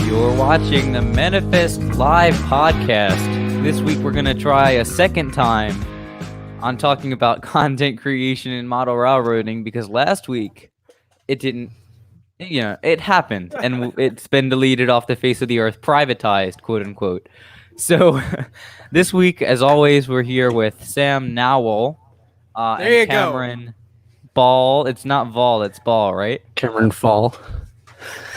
You're watching the Manifest Live podcast. This week we're going to try a second time on talking about content creation and model railroading because last week it didn't, it happened and it's been deleted off the face of the earth, privatized, quote unquote. So this week, as always, we're here with Sam Nowell and Cameron Ball. It's not Vol, it's Ball, right? Cameron Fall.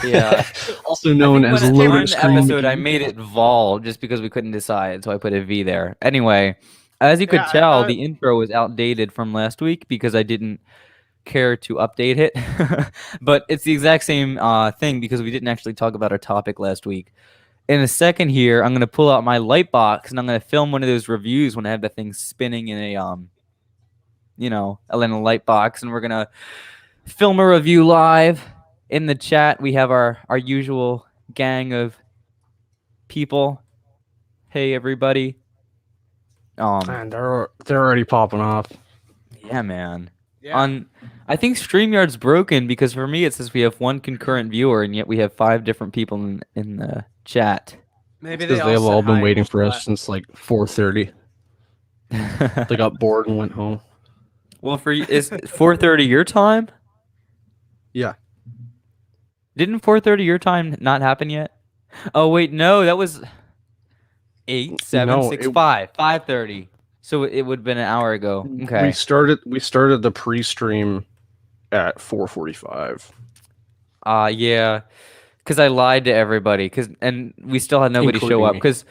Yeah. Also known as Loaded Screen episode, I made it Vol just because we couldn't decide, so I put a V there. Anyway, as you could tell, the intro was outdated from last week because I didn't care to update it. But it's the exact same thing because we didn't actually talk about our topic last week. In a second here, I'm going to pull out my light box and I'm going to film one of those reviews when I have the thing spinning in a, in a light box, and we're going to film a review live. In the chat, we have our usual gang of people. Hey, everybody. Man, they're already popping off. Yeah, man. Yeah. I think StreamYard's broken because for me it says we have one concurrent viewer and yet we have 5 different people in the chat. Maybe they have all been waiting for us since like 4:30. They got bored and went home. Well, is 4:30 your time? Yeah. Didn't 4:30 your time not happen yet? Oh wait, no, that was 8, 7, 6, 5, 5:30. So it would have been an hour ago. Okay. We started the pre-stream at 4:45. Yeah, because I lied to everybody. And we still had nobody show up. Because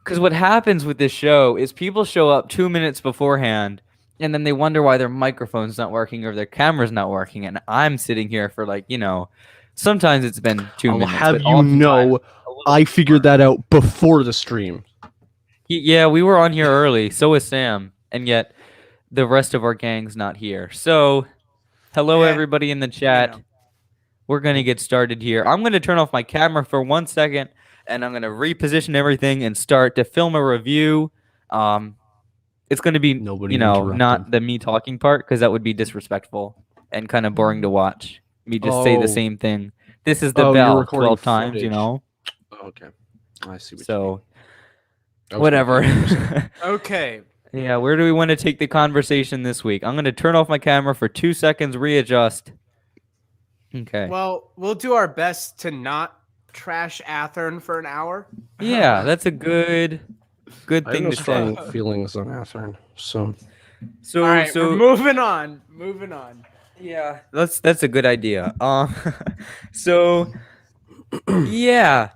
what happens with this show is people show up 2 minutes beforehand, and then they wonder why their microphone's not working or their camera's not working. And I'm sitting here for sometimes it's been 2 minutes. Have you know, I figured that out before the stream. Yeah, we were on here early. So was Sam. And yet the rest of our gang's not here. So hello, everybody in the chat. We're going to get started here. I'm going to turn off my camera for 1 second, and I'm going to reposition everything and start to film a review. It's going to be, not the me talking part because that would be disrespectful and kind of boring to watch. Me just say the same thing. This is the bell 12 times, Okay. I see what you mean. Whatever. Okay. Yeah, where do we want to take the conversation this week? I'm going to turn off my camera for 2 seconds, readjust. Okay. Well, we'll do our best to not trash Athern for an hour. Yeah, that's a good thing to say. I have strong feelings on Athern. So all right, we're moving on. Moving on. Yeah, that's a good idea. So yeah,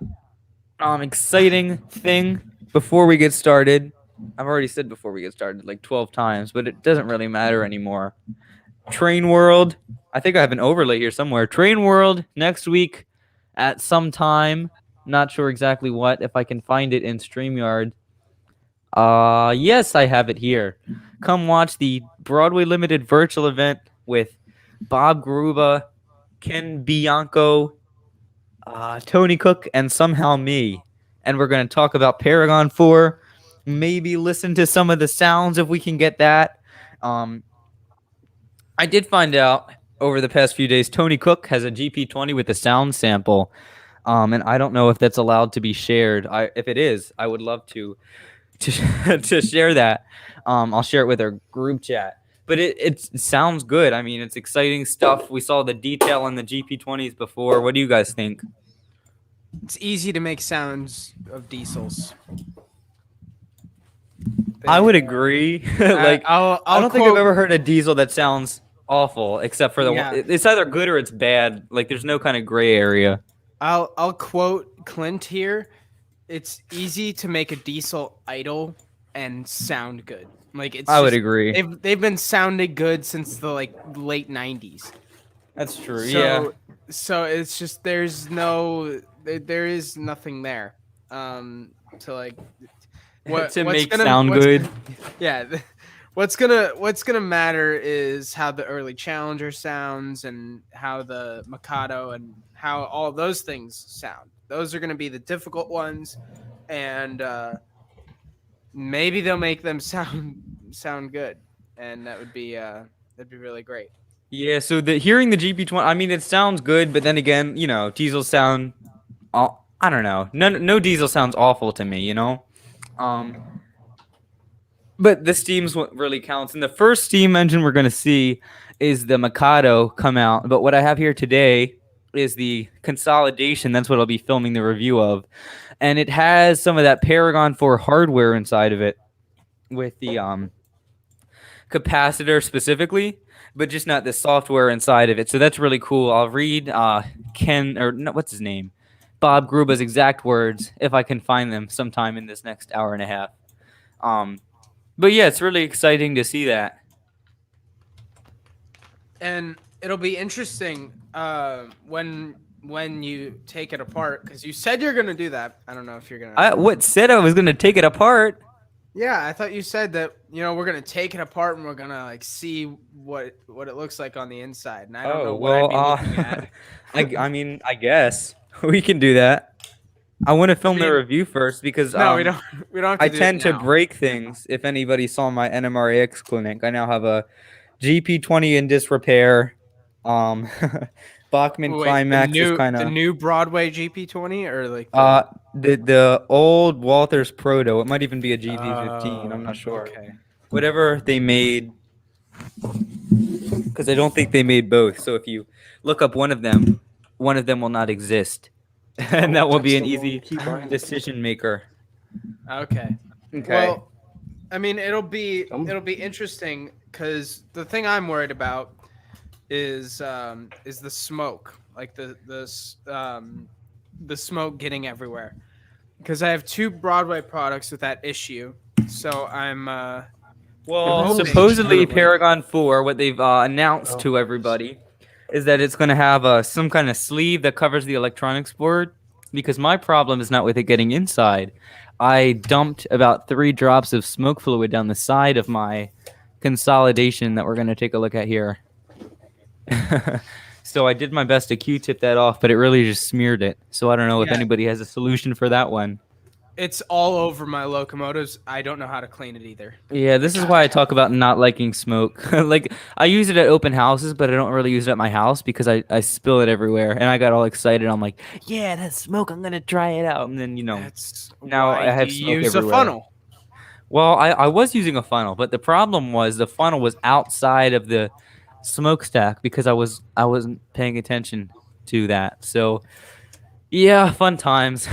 exciting thing before we get started. I've already said before we get started like 12 times, but it doesn't really matter anymore. Train World. I think I have an overlay here somewhere. Train World next week at some time. Not sure exactly what. If I can find it in StreamYard. Yes, I have it here. Come watch the Broadway Limited virtual event with Bob Garuba, Ken Bianco, Tony Cook, and somehow me. And we're going to talk about Paragon 4. Maybe listen to some of the sounds if we can get that. I did find out over the past few days, Tony Cook has a GP20 with a sound sample. And I don't know if that's allowed to be shared. If it is, I would love to share that. I'll share it with our group chat. But it sounds good. I mean, it's exciting stuff. We saw the detail on the GP20s before. What do you guys think? It's easy to make sounds of diesels. I would agree. I don't think I've ever heard a diesel that sounds awful, except for the one. It's either good or it's bad. Like there's no kind of gray area. I'll quote Clint here. It's easy to make a diesel idle and sound good. I would agree. They've been sounding good since the late 90s. That's true. So it's just there is nothing there. To make sound good. Yeah. What's gonna matter is how the early Challenger sounds and how the Mikado and how all those things sound. Those are gonna be the difficult ones, and maybe they'll make them sound good, and that'd be really great. Yeah. So hearing the GP20, I mean, it sounds good, but then again, diesels sound I don't know. No diesel sounds awful to me, you know. Um, but the steam's what really counts. And the first steam engine we're gonna see is the Mikado come out. But what I have here today is the consolidation. That's what I'll be filming the review of, and it has some of that Paragon 4 hardware inside of it with the capacitor specifically, but just not the software inside of it. So that's really cool. I'll read Ken or no, what's his name, Bob Gruba's exact words if I can find them sometime in this next hour and a half. But yeah, it's really exciting to see that. And it'll be interesting when you take it apart, because you said you're gonna do that. I don't know if you're gonna. What said I was gonna take it apart? Yeah, I thought you said that, we're gonna take it apart and we're gonna like see what it looks like on the inside, and I don't know what I'd be looking at. I mean, I guess we can do that. I want to film the review first because No, we don't. We don't have to I do tend it to now. break things. If anybody saw my NMRAX clinic, I now have a GP20 in disrepair. Bachman Wait, Climax is kind the of new Broadway GP20 or like the old Walters Proto. It might even be a GP15. I'm not sure. Okay. Whatever they made, because I don't think they made both. So if you look up one of them will not exist, and that will be an easy decision maker. Okay. Okay. Well, I mean, it'll be interesting because the thing I'm worried about is the smoke, like the smoke getting everywhere. Because I have 2 Broadway products with that issue, so I'm well, hoping- supposedly Paragon 4, what they've announced to everybody is that it's going to have some kind of sleeve that covers the electronics board. Because my problem is not with it getting inside. I dumped about 3 drops of smoke fluid down the side of my consolidation that we're going to take a look at here. So I did my best to Q-tip that off, but it really just smeared it. So I don't know if Yeah. anybody has a solution for that one. It's all over my locomotives. I don't know how to clean it either. Yeah, this is why I talk about not liking smoke. Like, I use it at open houses, but I don't really use it at my house because I spill it everywhere. And I got all excited. I'm like, yeah, that's smoke. I'm going to try it out. And then, That's now why I have you smoke use everywhere. a funnel. Well, I was using a funnel, but the problem was the funnel was outside of the smokestack because I wasn't paying attention to that. So, yeah, fun times.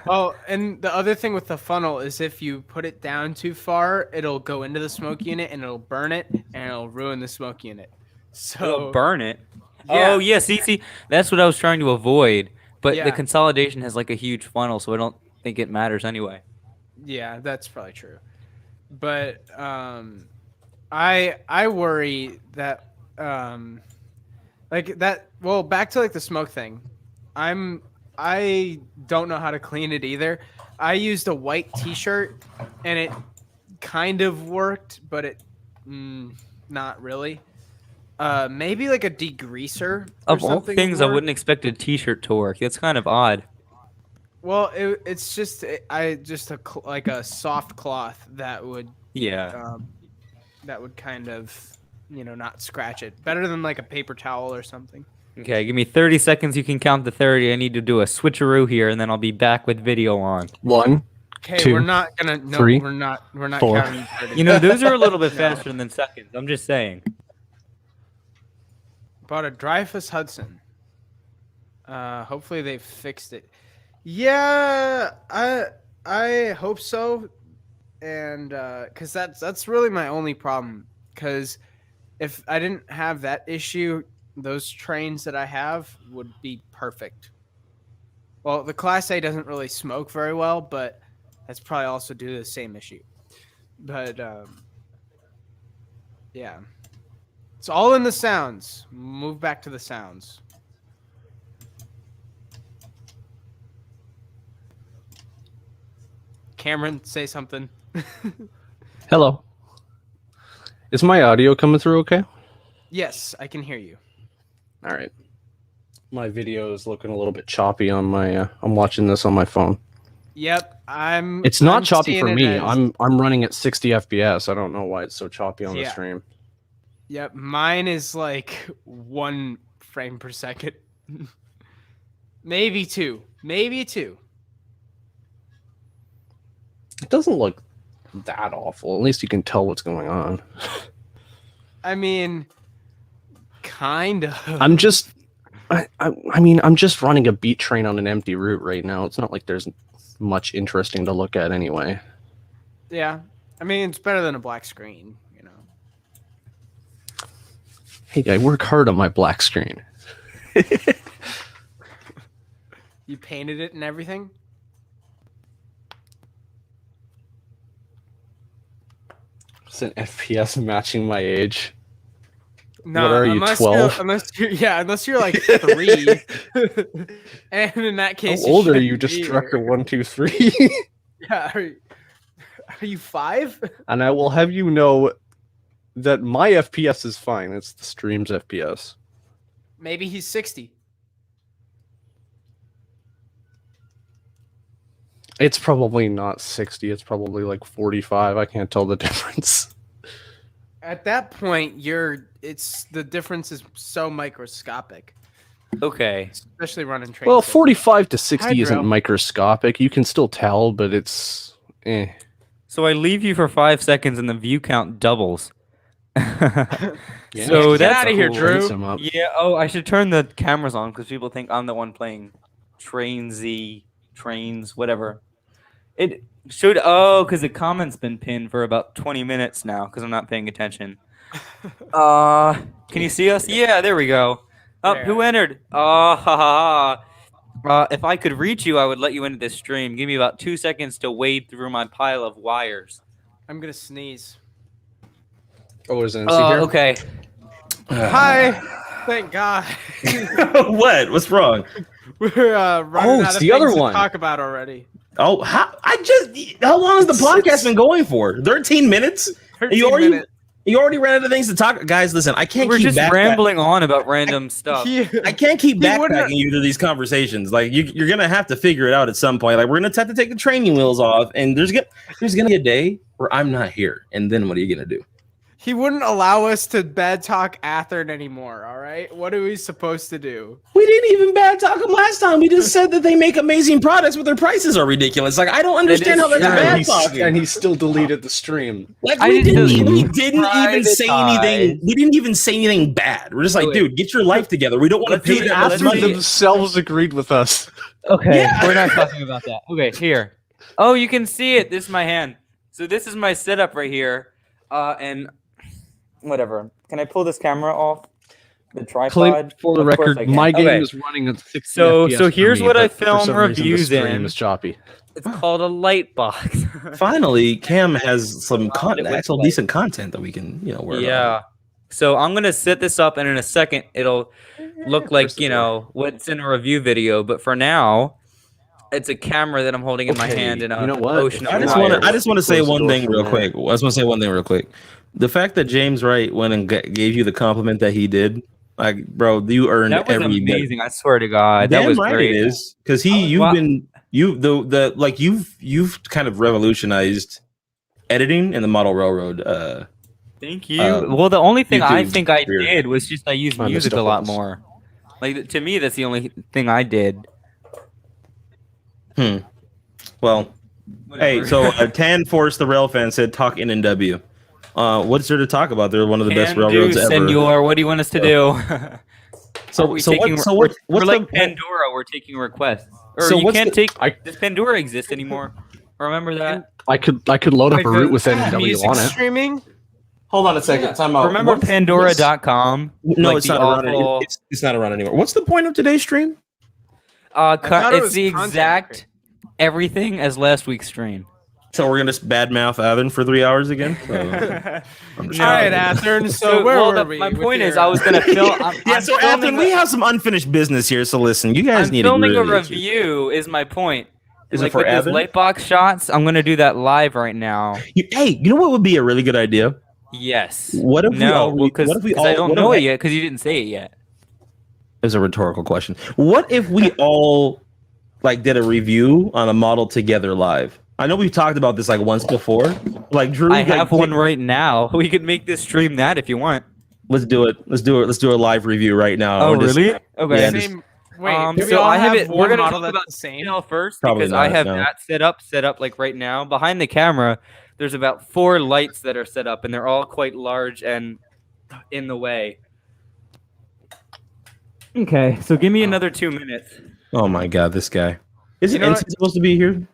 Oh, and the other thing with the funnel is if you put it down too far, it'll go into the smoke unit and it'll burn it and it'll ruin the smoke unit. So It'll burn it. Yeah. Oh, yeah, see, that's what I was trying to avoid. But Yeah. the consolidation has like a huge funnel, so I don't think it matters anyway. Yeah, that's probably true. But I worry that like that. Well, back to like the smoke thing. I don't know how to clean it either. I used a white T-shirt and it kind of worked, but it not really. Maybe like a degreaser. Or Of all something things, would I work. wouldn't expect a T-shirt to work. That's kind of odd. Well, it's just like a soft cloth that would Yeah. kind of not scratch it. Better than like a paper towel or something. Okay, give me 30 seconds. You can count to 30. I need to do a switcheroo here, and then I'll be back with video on. 1, Okay, 2, we're not gonna. No, 3, we're not 4. counting 30. You know, those are a little bit faster than seconds. I'm just saying. Bought a Dreyfus Hudson. Hopefully they fixed it. Yeah, I hope so, and because that's really my only problem. Because if I didn't have that issue, those trains that I have would be perfect. Well, the Class A doesn't really smoke very well, but that's probably also due to the same issue. But yeah, it's all in the sounds. Move back to the sounds. Cameron, say something. Hello. Is my audio coming through okay? Yes, I can hear you. All right. My video is looking a little bit choppy on my. I'm watching this on my phone. Yep, It's not I'm choppy seeing for it me. as- I'm running at 60 FPS. I don't know why it's so choppy on the Yeah. stream. Yep, mine is like 1 frame per second. Maybe two. It doesn't look that awful. At least you can tell what's going on. I mean, kind of. I'm just running a beat train on an empty route right now. It's not like there's much interesting to look at anyway. Yeah. I mean, it's better than a black screen, you know. Hey, I work hard on my black screen. You painted it and everything? It's an FPS matching my age. No, What are you, 12? Unless you're like 3. And in that case, How old are shouldn't you, be Destructor here. 123? Yeah, are you 5? And I will have you know that my FPS is fine. It's the stream's FPS. Maybe he's 60. It's probably not 60. It's probably like 45. I can't tell the difference. At that point, the difference is so microscopic, Okay. especially running trains. Well, 45 to 60 Hydro. isn't microscopic. You can still tell, but it's So I leave you for 5 seconds and the view count doubles. Yeah, So Get that's outta here, cool. Drew. Raise 'em up. Yeah. Oh, I should turn the cameras on because people think I'm the one playing trains, whatever. It should. Oh, because the comment's been pinned for about 20 minutes now because I'm not paying attention. Can you see us? Yeah, there we go. There. Who entered? Ha ha ha. If I could reach you, I would let you into this stream. Give me about 2 seconds to wade through my pile of wires. I'm gonna sneeze. Oh, is it here? Okay. Hi. Thank God. What? What's wrong? We're running it's out of the other things to one. talk about already. Oh, how long has the podcast been going for? 13 minutes? 13 You already minutes. you already ran out of things to talk. Guys, listen, I can't We're keep just backpacking. rambling on about random stuff. Yeah. I can't keep He wouldn't- backpacking you to these conversations. Like you're gonna have to figure it out at some point. Like we're gonna have to take the training wheels off, and there's gonna be a day where I'm not here, and then what are you gonna do? He wouldn't allow us to bad talk Athern anymore, all right? What are we supposed to do? We didn't even bad talk them last time. We just said that they make amazing products, but their prices are ridiculous. Like I don't understand how that's true. bad talking. And he still deleted the stream. Like I we didn't didn't even say anything. We didn't even say anything bad. We're just like, Wait. dude, get your life together. We don't want to Let's pay do that that. much Let's After do money. themselves agreed with us. Okay, Yeah. we're not talking about that. Okay, here. Oh, you can see it. This is my hand. So this is my setup right here. And whatever. Can I pull this camera off? The tripod? For the Of course record, I can. my game Okay. is running at 60 So FPS for here's me, what I but for film some reason the reviews stream in. is choppy. It's called a light box. Finally, Cam has some It looks actual like- decent content that we can, work on. Yeah. So I'm gonna set this up, and in a second it'll look like what's in a review video. But for now, it's a camera that I'm holding in my Okay, hand in a you know what? ocean I of just wires. want to. I just want to say Close the one door thing for real that. quick. I just want to say one thing real quick. The fact that James Wright went and gave you the compliment that he did, like, bro, you earned That was every bit. amazing. I swear to God, that Damn was right great. it is, because Wow. you've kind of revolutionized editing in the model railroad. Thank you. Um, Well, the only thing I YouTube think I career. did was just I used I music missed a lot those. more. Like to me, that's the only thing I did. Well, hey, Whatever. so Tan Force the rail fan said talk N&W. What's there to talk about? They're one of the best Can railroads do, ever. Senor. What do you want us to do? So, Are we so taking- what? So we're- what? we're What's like the? Pandora. We're taking requests. Or So you what's can't the- take. Does Pandora exist anymore? Remember that? I could load up Like a route the with NW music on it. streaming? Hold on a second. Time out. Remember What's- Pandora.com? No, Like it's the not around. awful- It's not around anymore. What's the point of today's stream? thought it It's was the content exact everything as last week's stream. So we're gonna badmouth Athern for 3 hours again. So, I'm just All right, kidding. Athern. So where were we? My with point is, your- I was gonna film. Yeah, so Athern, we have some unfinished business here. So listen, you guys I'm need filming to a really review. Is my point? Is it Like for with these Evan? lightbox shots, I'm gonna do that live right now. Hey, you know what would be a really good idea? Yes. What if we No, all? because what if we all? I don't what know if- it yet because you didn't say it yet. It's a rhetorical question. What if we all did a review on a model together live? I know we've talked about this once before. Like Drew, I have one right now. We could make this stream that if you want. Let's do it. Let's do a live review right now. Oh, We're just- really? Okay. Yeah, Same Wait, do we so all I have have it. We're one gonna model talk that's about the same? detail first Probably because I not, have no. that set up like right now. Behind the camera, there's about 4 lights that are set up, and they're all quite large and in the way. Okay, so give me another 2 minutes. Oh my god, this guy. Isn't You know Ensign supposed to be here?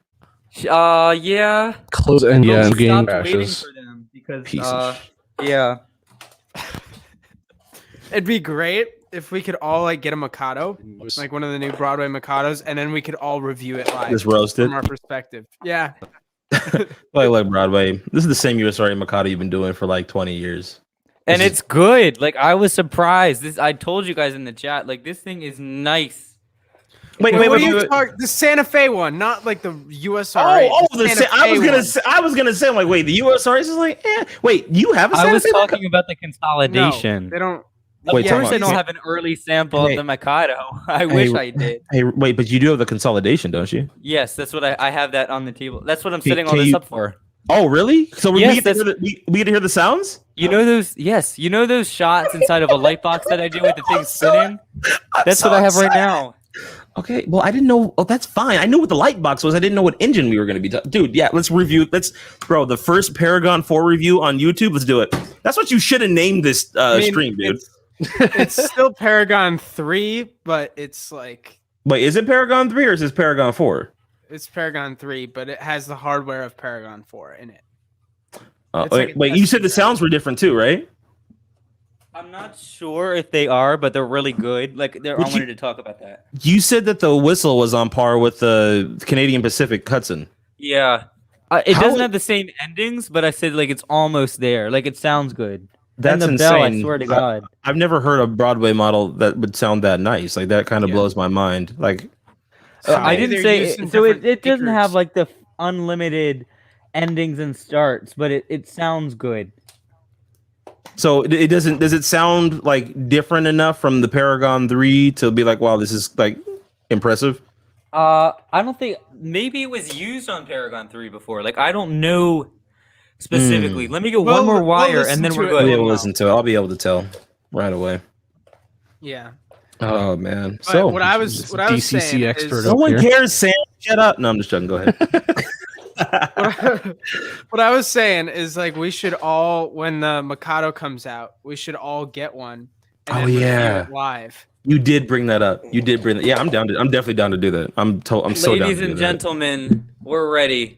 Yeah. Close But end, we yeah, game stopped waiting crashes. for them because Piece of yeah. It'd be great if we could all like get a Mikado, like one of the new Broadway Mikados, and then we could all review it live Just roasted. from our perspective. Yeah. Like Broadway. This is the same USRA Mikado you've been doing for like 20 years. And This is- it's good. Like I was surprised. I told you guys in the chat, like this thing is nice. Wait, What are wait, you wait. talking? The Santa Fe one, not like the USRA. Oh, Santa Fe one. I was gonna say, I'm like, wait, the USRA is like, Wait, you have a I Santa was Fe talking about the No, consolidation. they don't. Of Wait, course, time I out. don't have an early sample Hey. of the Mikado. I wish I did. Hey, wait, but you do have the consolidation, don't you? Yes, that's what I have that on the table. That's what I'm Can- setting all can this you- up for. Oh, really? So we Yes, get to hear we get to hear the sounds? You know those? Yes, you know those shots inside of a light box that I do with the thing spinning. That's what I have right now. Okay, well, I didn't know. Oh, that's fine. I knew what the light box was. I didn't know what engine we were going to be. Dude, yeah, let's review. Bro, the first Paragon 4 review on YouTube. Let's do it. That's what you should have named this I mean, stream, dude. It's still Paragon 3, but it's like Wait, is it Paragon 3 or is this Paragon 4? it's Paragon 3, but it has the hardware of Paragon 4 in it. It's Wait, like a wait, you said the testing sounds were different too, right? I'm not sure if they are, but they're really good. Like, I Would you- wanted to talk about that. You said that the whistle was on par with the Canadian Pacific Hudson. Yeah, it How- doesn't have the same endings, but I said like it's almost there. Like it sounds good. That's and the bell, insane. I swear to God. I've never heard a Broadway model that would sound that nice. Like that kind of Yeah. blows my mind. Like, I maybe didn't they're say using so. different It doesn't have speakers. like the unlimited endings and starts, but it sounds good. so it doesn't. Does it sound like different enough from the Paragon 3 to be like, wow, this is like impressive? I don't think maybe it was used on Paragon 3 before. Like I don't know specifically. Let me get We'll- one more we'll wire listen and then to we're it. I'll be good. able to Well, listen to it. I'll be able to tell right away. Yeah. Oh man. But So what I was DCC saying expert is, no up one here. cares, Sam. Shut up. No, I'm just joking. Go ahead. what I was saying is like we should all, when the Mikado comes out, we should all get one. And Oh, then review yeah. it live. You did bring that up. You did bring that. Yeah, I'm down to. I'm definitely down to do that. I'm so down Ladies to do and that. gentlemen, we're ready.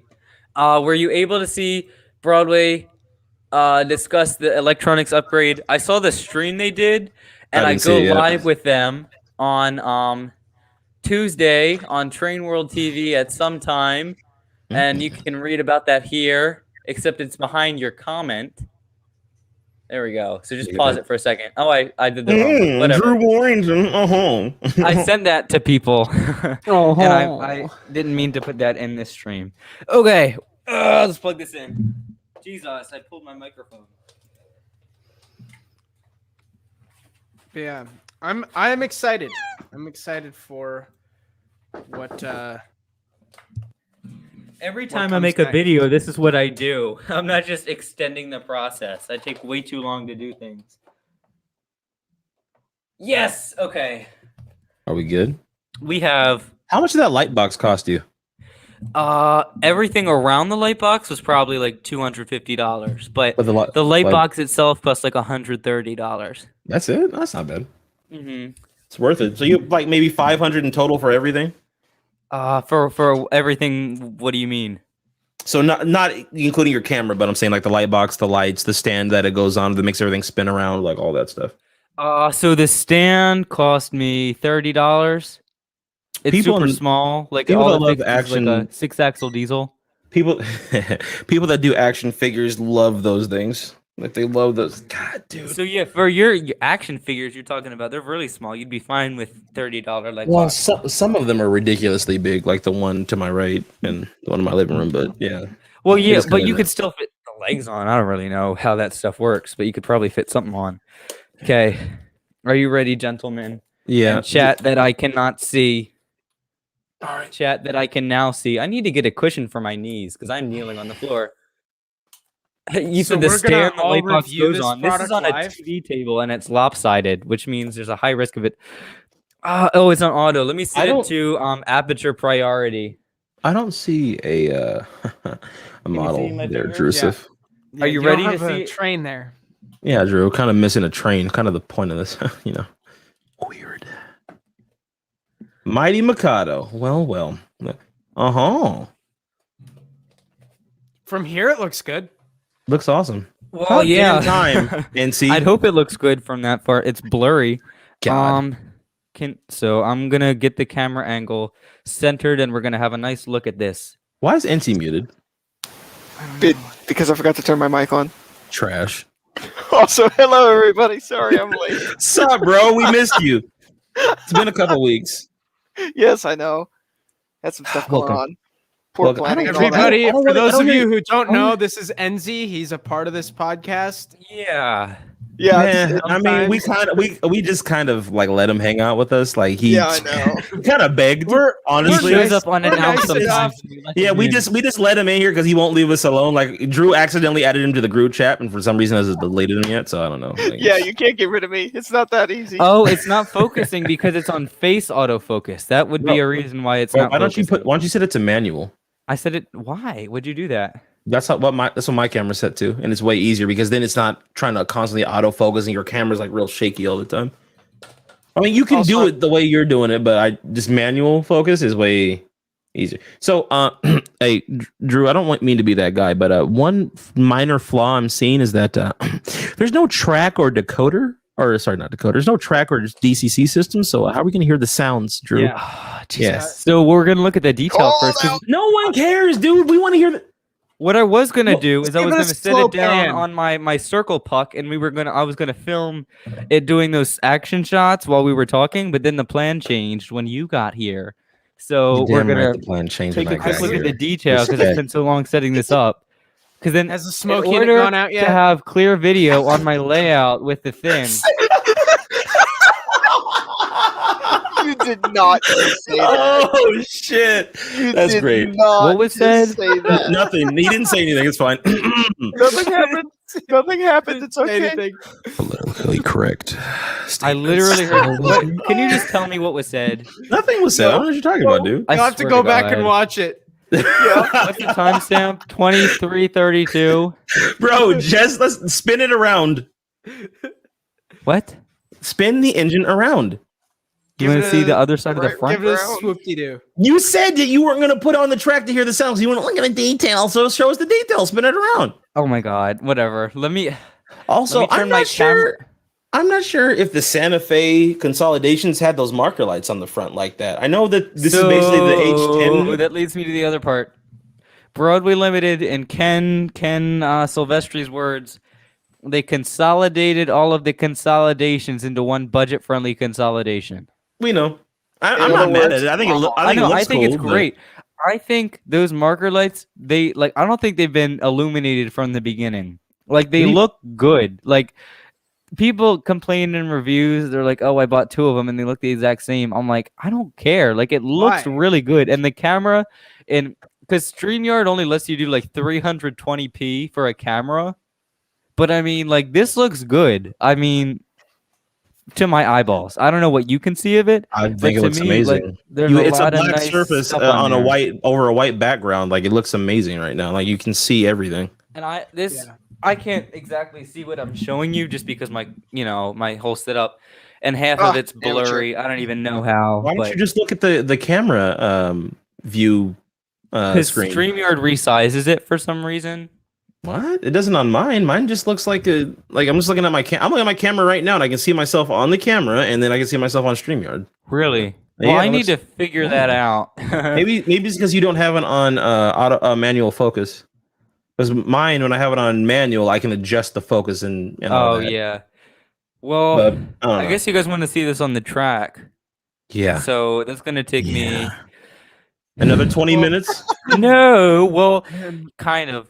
Were you able to see Broadway discuss the electronics upgrade? I saw the stream they did, and I didn't go see it yet. live with them on Tuesday on Train World TV at some time, and you can read about that here. Except it's behind your comment. There we go. So just Yeah. pause it for a second. Oh, I did the wrong one. Whatever. Drew Warrington. I sent that to people, Oh, and I didn't mean to put that in this stream. Okay, let's plug this in. Jesus, I pulled my microphone. Yeah. I am excited. I'm excited for what Every What time I comes make a next? video, this is what I do. I'm not just extending the process. I take way too long to do things. Yes. Okay. Are we good? We have How much did that light box cost you? everything around the light box was probably like $250, but But the light like- box itself cost like $130. That's it. That's not bad. Mm-hmm. It's worth it. So you like maybe 500 in total for everything. For everything, what do you mean? So not including your camera, but I'm saying like the light box, the lights, the stand that it goes on that makes everything spin around, like all that stuff. So the stand cost me $30. It's People super in- small. Like people all that it love fixes is action- like a 6-axle diesel. People that do action figures love those things. Like they love those. God, dude. So yeah, for your action figures you're talking about, they're really small. You'd be fine with $30 like Well, box. some of them are ridiculously big, like the one to my right and the one in my living room. But yeah, Well, yeah, It's but kinda you could nice. still fit the legs on. I don't really know how that stuff works, but you could probably fit something on. Okay, are you ready, gentlemen? yeah. And chat that I cannot see. All right, chat that I can now see. I need to get a cushion for my knees because I'm kneeling on the floor. You So said the we're gonna stand the all light box review goes this on. This is product on a live? TV table and it's lopsided, which means there's a high risk of it Oh, it's on auto. Let me I set it don't- to aperture priority. I don't see a you model see my there, finger? Drusif. Yeah, Are you don't ready to have a see it? train there? Yeah, Drew, kind of missing a train. Kind of the point of this, Weird. Mighty Mikado. Well. Uh-huh. From here, it looks good. Looks awesome. Well, About yeah. damn time, NC. I'd hope it looks good from that far. It's blurry. God. So I'm gonna get the camera angle centered, and we're gonna have a nice look at this. Why is NC muted? Because I forgot to turn my mic on. Trash. Also, hello everybody. Sorry I'm late. Sup, bro? We missed you. It's been a couple weeks. Yes, I know. Had some stuff going Welcome. on. Poor Welcome. planning and all that. Everybody, I don't for really- I those don't of hear- you who don't I don't- know, this is Enzi. He's a part of this podcast. Yeah. Yeah, Yeah, I mean, we sometimes- we just kind of like let him hang out with us. Like he, yeah, I know. kind of begged. We're He honestly, shows nice- up unannounced we're nice sometimes. yeah, we just let him in here because he won't leave us alone. Like Drew accidentally added him to the group chat, and for some reason hasn't deleted him yet. So I don't know. Like, Yeah, you can't get rid of me. It's not that easy. Oh, it's not focusing because it's on face autofocus. That would be No. a reason why it's Well, not. why don't you focusing. why don't you set it to manual? I said it. Why would you do that? That's what my camera's set to, and it's way easier because then it's not trying to constantly autofocus, and your camera's like real shaky all the time. I mean, you can do Also- it the way you're doing it, but I just manual focus is way easier. So, hey, Drew, I don't mean to be that guy, but one minor flaw I'm seeing is that there's no track or decoder, or sorry, not decoder. There's no track or DCC system. So, how are we going to hear the sounds, Drew? Yeah. Yes. So we're gonna look at the detail Call first. 'cause out. No one cares, dude. We want to hear the. What I was gonna Well, do is I give was it a gonna set slow it down pan. on my circle puck, and I was gonna film it doing those action shots while we were talking, but then the plan changed when you got here. So we're gonna the plan changed take when a I quick got look at here. the detail because Respect. it's been so long setting this up. Because then, Has the in smoke unit order gone out to yet? have clear video on my layout with the thing, You did not just say that. Oh shit! You That's did great. Not What was just said? Say that. Nothing. He didn't say anything. It's fine. Nothing happened. Nothing happened. It's okay. Anything. Politically correct. I literally heard. What, can you just tell me what was said? Nothing was said. I don't know what you're talking about, dude. I You'll have to swear go back God. and watch it. What's the timestamp? 23:32. Bro, just let's spin it around. What? Spin the engine around. You Give want it to see a- the other side of the right- front? Give it a Round. swoop-de-doo. You said that you weren't going to put on the track to hear the sounds. You want to look at the detail. So show us the detail. Spin it around. Oh my God! Whatever. Let me Also, turn I'm my not sure. I'm not sure if the Santa Fe consolidations had those marker lights on the front like that. I know that this is basically the H10. That leads me to the other part. Broadway Limited and Ken Silvestri's words. They consolidated all of the consolidations into one budget-friendly consolidation. We know. I'm In not other mad at words, it. I think it, I know. it looks I think cool, it's but- great. I think those marker lights. I don't think they've been illuminated from the beginning. Like they Me- look good. Like people complain in reviews. They're like, "Oh, I bought two of them and they look the exact same." I'm like, I don't care. Like it looks Why? really good, and the camera, and because StreamYard only lets you do like 320p for a camera, but I mean, like this looks good. I mean, to my eyeballs, I don't know what you can see of it. I But think it to looks me, amazing. like, there's It's a lot of black nice surface stuff on a there. white over a white background. Like it looks amazing right now. Like you can see everything. And I Yeah. I can't exactly see what I'm showing you just because my whole setup and half of it's amateur. blurry. I don't even know how. Why don't you just look at the camera view because screen? StreamYard resizes it for some reason. What? It doesn't on mine. Mine just looks like I'm just looking at I'm looking at my camera right now, and I can see myself on the camera, and then I can see myself on StreamYard. Really? Well, Yeah, I it need to looks- figure that out. Maybe it's because you don't have it on manual focus. Because mine, when I have it on manual, I can adjust the focus and all Oh that. yeah. Well, But I don't I know. guess you guys want to see this on the track. Yeah. So that's gonna take me. Another 20 Well- minutes. No, well, kind of.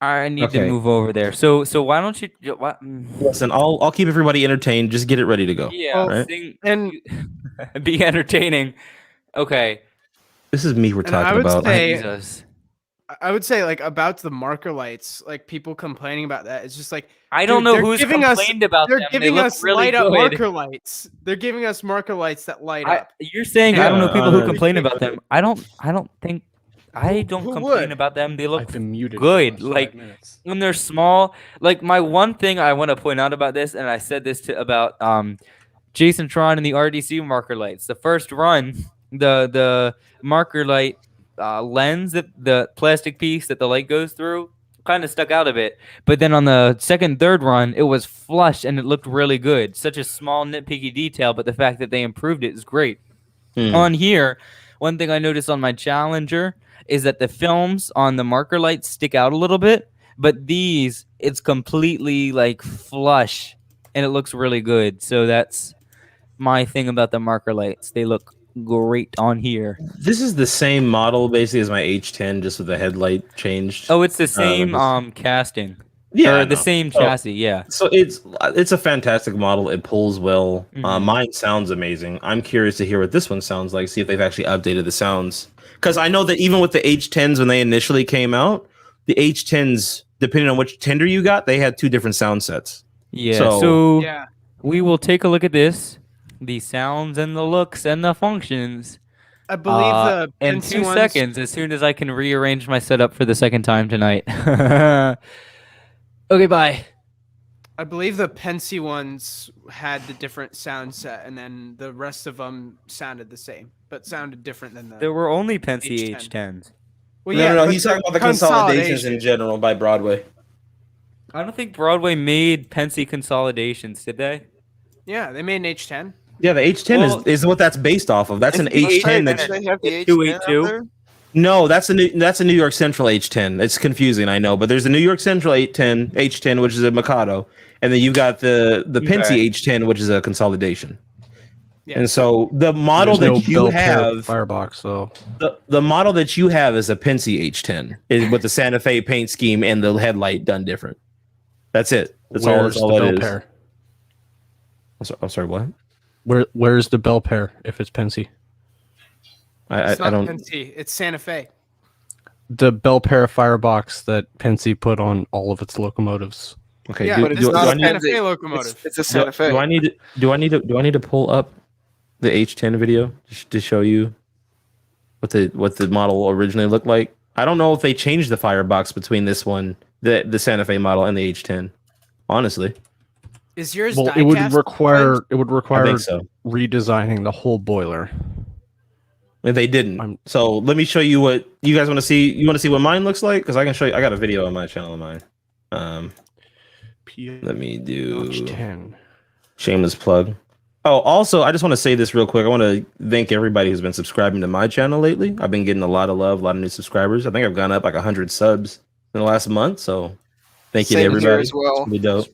I need to Okay. move over there. So why don't you? What? Listen, I'll keep everybody entertained. Just get it ready to go. Yeah, Right. And be entertaining. Okay. This is me we're And I talking would about. say- Jesus. I would say like about the marker lights, like people complaining about that. It's just like I don't dude, know they're who's giving us- complained about they're them. They giving look us really light up good. marker lights. They're giving us marker lights that light up. You're saying I don't know Yeah, people who uh, complain about them. I don't think I Who- don't who complain would? about them. They look I've been muted for the good. last 5 Like minutes. when they're small. Like my one thing I want to point out about this, and I said this to about Jason Tron and the RDC marker lights. The first run, the marker light lens, that the plastic piece that the light goes through, kind of stuck out a bit. But then on the second, third run, it was flush and it looked really good. Such a small nitpicky detail, but the fact that they improved it is great. On here, one thing I noticed on my Challenger is that the films on the marker lights stick out a little bit, but these, it's completely like flush and it looks really good. So that's my thing about the marker lights. They look great on here. This is the same model basically as my H10, just with the headlight changed. Oh, it's the same just- casting. Yeah, Or I the know. same So- chassis, yeah. So it's a fantastic model. It pulls well. Mhm. Mine sounds amazing. I'm curious to hear what this one sounds like. See if they've actually updated the sounds. Because I know that even with the H10s when they initially came out, the H10s, depending on which tender you got, they had 2 different sound sets. Yeah, So- so Yeah. we will take a look at this. The sounds and the looks and the functions. I believe the in Pensy 2 ones- seconds, as soon as I can rearrange my setup for the second time tonight. Okay, bye. I believe the Pensy ones had the different sound set, and then the rest of them sounded the same, but sounded different than the. There were only Pensy H10. H10s. Well, no. but He's talking about the consolidations in consolidation. general by Broadway. I don't think Broadway made Pensy consolidations, did they? Yeah, they made an H10. Yeah, the H10 Well- is what that's based off of. That's an Is the H10 H10 that's they have the H10 282? out there? no, that's a New York Central H10. It's confusing, I know, but there's the New York Central H10, which is a Mikado, and then you've got the Pensy Okay. H10, which is a consolidation. Yeah. And so the model There's that no you Bel Pair have, Firebox, though. the model that you have is a Pensy H10 with the Santa Fe paint scheme and the headlight done different. That's it. That's all. That's Where's all the it Bel is. Pair? I'm sorry. What? Where's the Bel Pair if it's Pensy? It's I not don't. Pensy. It's Santa Fe. The Bel Pair Firebox that Pensy put on all of its locomotives. Okay. Yeah, do, but it's do, do not I a need, Santa Pensy. Fe locomotive. It's a Santa Fe. do I need to pull up the H10 video to show you what the model originally looked like? I don't know if they changed the firebox between this one, the Santa Fe model, and the H10. Honestly, Is yours? Well, it would die-cast require I think so. redesigning the whole boiler. And they didn't. I'm- So let me show you what you guys want to see. You want to see what mine looks like? Because I can show you. I got a video on my channel of mine. Let me do H10. shameless plug. Oh, also, I just want to say this real quick. I want to thank everybody who's been subscribing to my channel lately. I've been getting a lot of love, a lot of new subscribers. I think I've gone up like 100 subs in the last month. So thank you to Same here everybody. as well. It's really dope.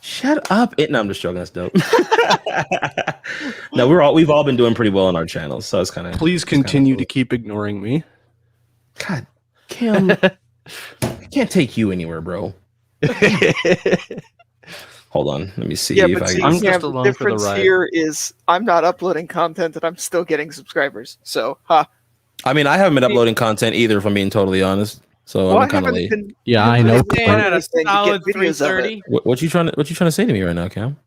Shut up! No, I'm just joking. That's dope. No, we've all been doing pretty well on our channels, so it's kind of. Please continue to keep ignoring me. God, Kim, I can't take you anywhere, bro. Hold on, let me see Yeah, if but I see, can. I'm Cam, just the along for the difference ride. here is I'm not uploading content and I'm still getting subscribers. So, I mean, I haven't been uploading content either, if I'm being totally honest. So well, I I'm kind of haven't late. been. Yeah, I know. Staying at a Anything to get solid videos of it. 330. What you trying to say to me right now, Cam?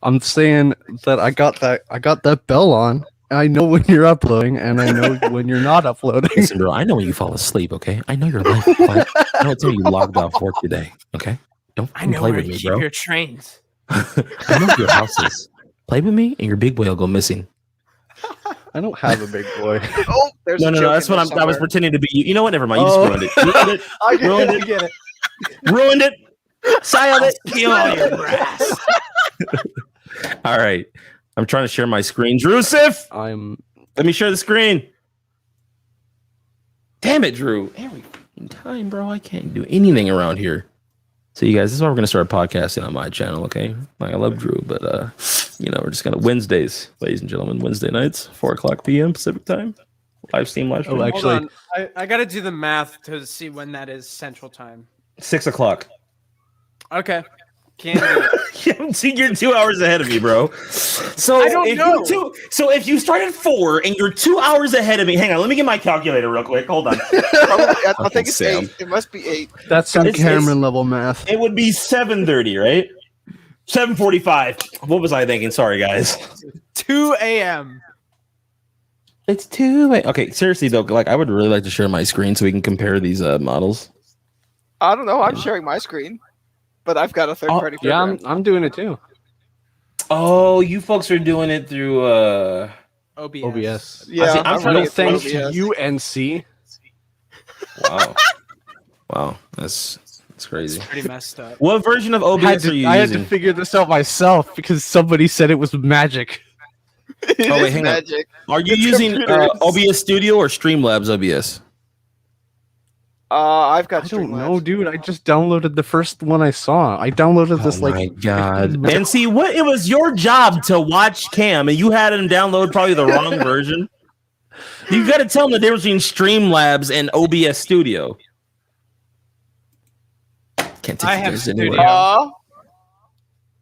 I'm saying that I got that bell on. I know when you're uploading, and I know when you're not uploading. Listen, bro, I know when you fall asleep. Okay, I know your life. I know what time you logged off work today. Okay, don't I know play where with to me, keep bro. your trains. I know your house is. Play with me, and your big boy will go missing. I don't have a big boy. Oh, there's No, a no, joke no. That's in what there I was somewhere. pretending to be. You know what? Never mind. You just Oh. ruined it. Ruined it. I get Ruined it. it. I get it. Ruined it. Silent it. Steal all your grass. All right. I'm trying to share my screen. Drusif, I'm let me share the screen. Damn it, Drew. Every fucking time, bro. I can't do anything around here. So you guys, this is why we're gonna start podcasting on my channel, okay? Like I love Drew, but we're just gonna Wednesdays, ladies and gentlemen, Wednesday nights, 4:00 p.m. Pacific time. Live stream. Oh, Hold actually, on. I got to do the math to see when that is Central Time. 6:00. Okay. Can't do it. See, you're 2 hours ahead of me, bro. So I don't if know. so if you start at 4 and you're 2 hours ahead of me, hang on, let me get my calculator real quick. Hold on. Probably, I think it's Sam. 8. It must be 8. That's some It's- Cameron level math. It would be 7:30, right? 7:45. What was I thinking? Sorry, guys. 2 a.m. It's 2. Okay, seriously though, like I would really like to share my screen so we can compare these models. I don't know. I'm sharing my screen, but I've got a third party Yeah, program. I'm doing it too. Oh, you folks are doing it through OBS. OBS. Yeah, see, I'm I'm running No it through thanks to OBS. UNC. Wow. Wow, that's crazy. Pretty messed up. What version of I OBS are you had to using? figure this out myself because somebody said it was magic. It Oh, wait, is hang on. magic. Are you It's using computers. OBS Studio or Streamlabs OBS? I've I got don't Streamlabs. know, dude. I just downloaded the first one I saw. I downloaded this Oh my like god! And see, what it was your job to watch Cam, and you had him download probably the wrong version. You got to tell him the difference between Streamlabs and OBS Studio. Can't take I you have guys Studio. anywhere.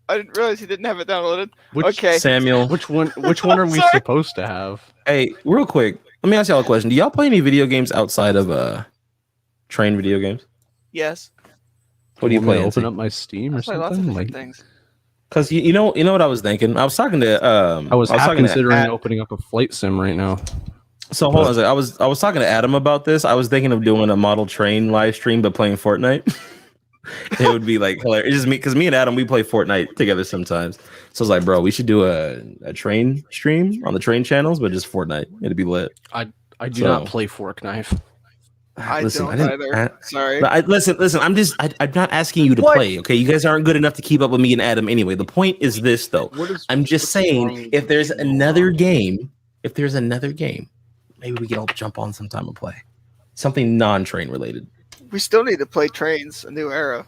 I didn't realize he didn't have it downloaded. which, Okay. Samuel, Which one are we Sorry. supposed to have? hey, real quick, let me ask y'all a question. Do y'all play any video games outside of train video games? Yes. What do you Want me play? to open up my Steam or I play lots of something? different Like, things. Because you know what I was thinking. I was talking to I was half talking to considering opening up a flight sim right now. So hold on a second. I was talking to Adam about this. I was thinking of doing a model train live stream, but playing Fortnite. It would be like hilarious. It's just me because me and Adam we play Fortnite together sometimes. So I was like, bro, we should do a train stream on the train channels, but just Fortnite. It'd be lit. I do So- not play fork knife. I Listen, don't didn't- either. Sorry. But listen. I'm not asking you to What? play. Okay, you guys aren't good enough to keep up with me and Adam anyway. The point is this, though. I'm just saying, if there's another game, maybe we can all jump on sometime and play something non-train related. We still need to play Trains, a new era.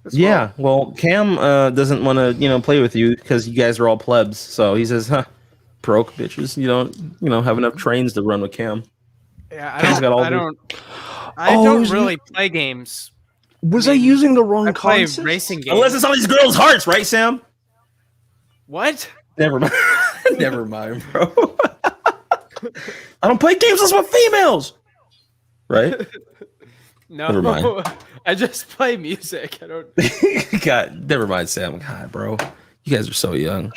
as Yeah, well, Cam doesn't want to, play with you because you guys are all plebs. So he says, "Huh, broke bitches. You don't, have enough trains to run with Cam." Yeah, Cam's got all I the- don't Oh, is really play games. Was I I mean, using the wrong I play concept? racing games. Unless it's on these girls' hearts, right, Sam? What? Never mind. Never mind, bro. I don't play games with females. Right? No. Never mind. I just play music. I don't. God, never mind, Sam. God, bro, you guys are so young.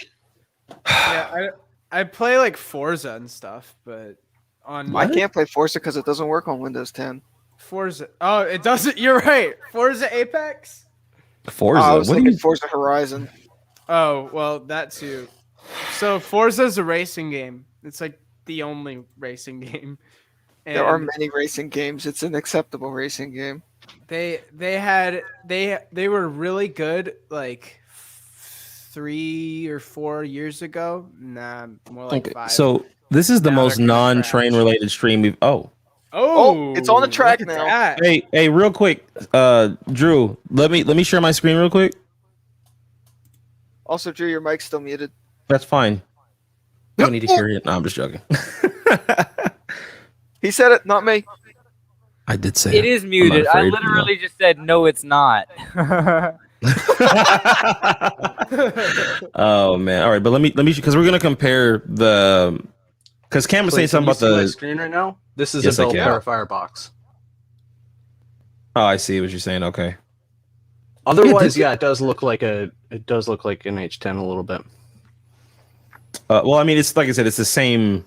Yeah, I play like Forza and stuff, but on I can't play Forza because it doesn't work on Windows 10. Forza. Oh, it doesn't. You're right. Forza Apex. Forza. I was what do thinking you? Forza Horizon. Oh well, that too. So Forza's a racing game. It's like the only racing game. And There are many racing games. It's an acceptable racing game. they were really good like 3 or 4 years ago. Nah, more like Okay, 5. so this is the Now most they're gonna non-train crash. related stream we've. Oh, it's on the track look at now. that. Hey, real quick, Drew, let me share my screen real quick. Also, Drew, your mic's still muted. That's fine. You don't need to hear it. No, I'm just joking. He said it, not me. I did say It is muted. I afraid, literally just said no, it's not. Oh man! All right, but let me because we're gonna compare the because Cam was saying something about my the. screen right now. This is Yes, a I belt can. clarifier box. Oh, I see what you're saying. Okay. Otherwise, yeah, it does look like an H10 a little bit. Well, I mean, it's like I said, it's the same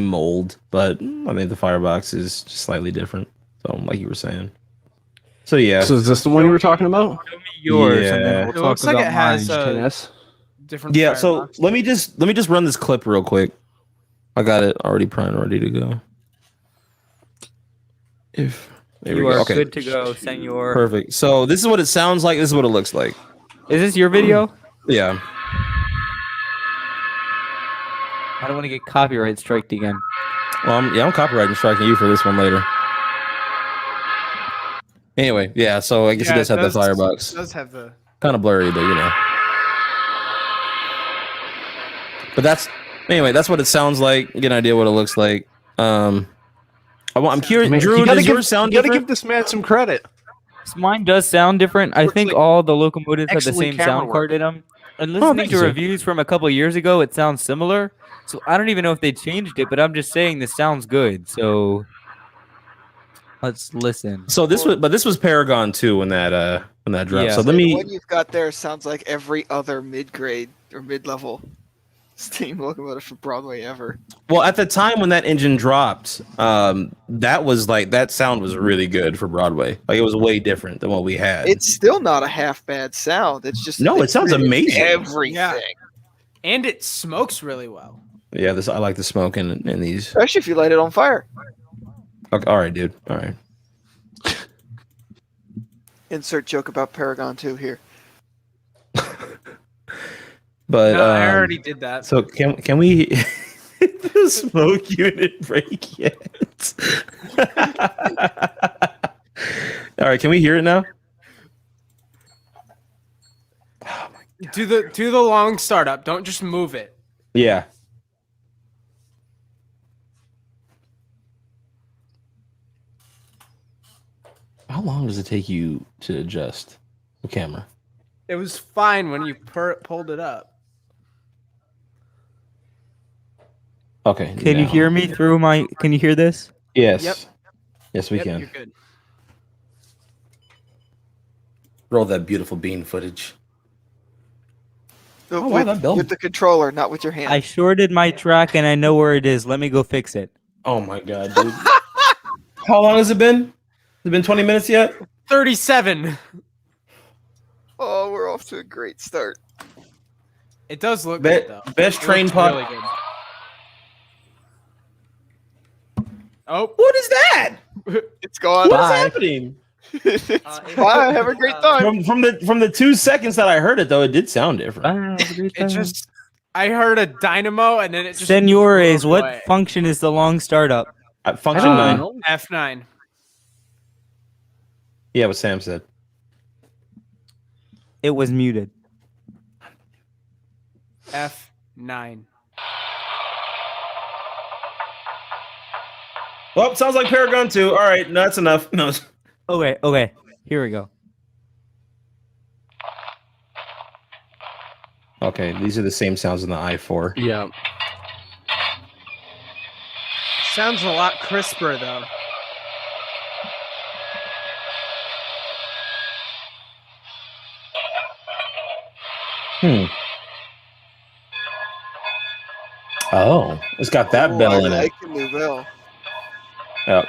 mold, but I mean, the firebox is just slightly different. So, like you were saying. So yeah. So is this the one you were talking about? Show me yours, and Yeah. then we'll It talk looks like about it has mine. 10S. different. Yeah, so firebox. let me just run this clip real quick. I got it already primed, ready to go. If there You we are go. Okay, good to go, senor. perfect. So this is what it sounds like. This is what it looks like. Is this your video? Yeah. I don't want to get copyright striked again. Well, I'm copyrighting striking you for this one later. Anyway, yeah. So I guess it does have the firebox. It does have the. Kind of blurry, but But that's what it sounds like. Get an idea what it looks like. I'm curious. Man, Drew, you gotta does give, yours sound you gotta different? give this man some credit. Mine does sound different. I Looks think like all the locomotives have the excellent same camera sound work. card in them. And Oh, listening thank to you, sir. reviews from a couple years ago, it sounds similar. So I don't even know if they changed it, but I'm just saying this sounds good. So let's listen. So this was Paragon 2 when that dropped. Yeah. So So let the me. one you've got there sounds like every other mid-grade or mid-level steam locomotive from Broadway ever. Well, at the time when that engine dropped, that was like that sound was really good for Broadway. Like it was way different than what we had. It's still not a half bad sound. It's just No, they it sounds put in amazing. Everything, Yeah. And it smokes really well. Yeah, I like the smoke in these. especially if you light it on fire. Okay, all right, dude. All right. Insert joke about Paragon 2 here. But No, I already did that. So can we the smoke unit break yet? All right, can we hear it now? Do the long startup. Don't just move it. Yeah. How long does it take you to adjust the camera? It was fine when you pulled it up. Okay. Can you now. hear me through my? Can you hear this? Yes. Yep. Yes, we Yep, can. you're good. Roll that beautiful bean footage. With, wow, that bell- with the controller, not with your hand. I shorted my track and I know where it is. Let me go fix it. Oh my god, dude. How long has it been? Has it been 20 minutes yet? 37. Oh, we're off to a great start. It does look good though. Best It train looks pod. really good. Oh, What is that? It's gone. What is Bye. happening? It's fine. Have a great time. From the 2 seconds that I heard it though, it did sound different. it just. I heard a dynamo and then it just. Senores, blew what away. function is the long startup? Function 9. F9. Yeah, what Sam said. It was muted. F9. Well, sounds like Paragon 2. All right, no, that's enough. No. Okay. Here we go. Okay, these are the same sounds in the i4. Yeah. Sounds a lot crisper though. Oh, it's got that Ooh, bell I in it. like the new bell. Yeah.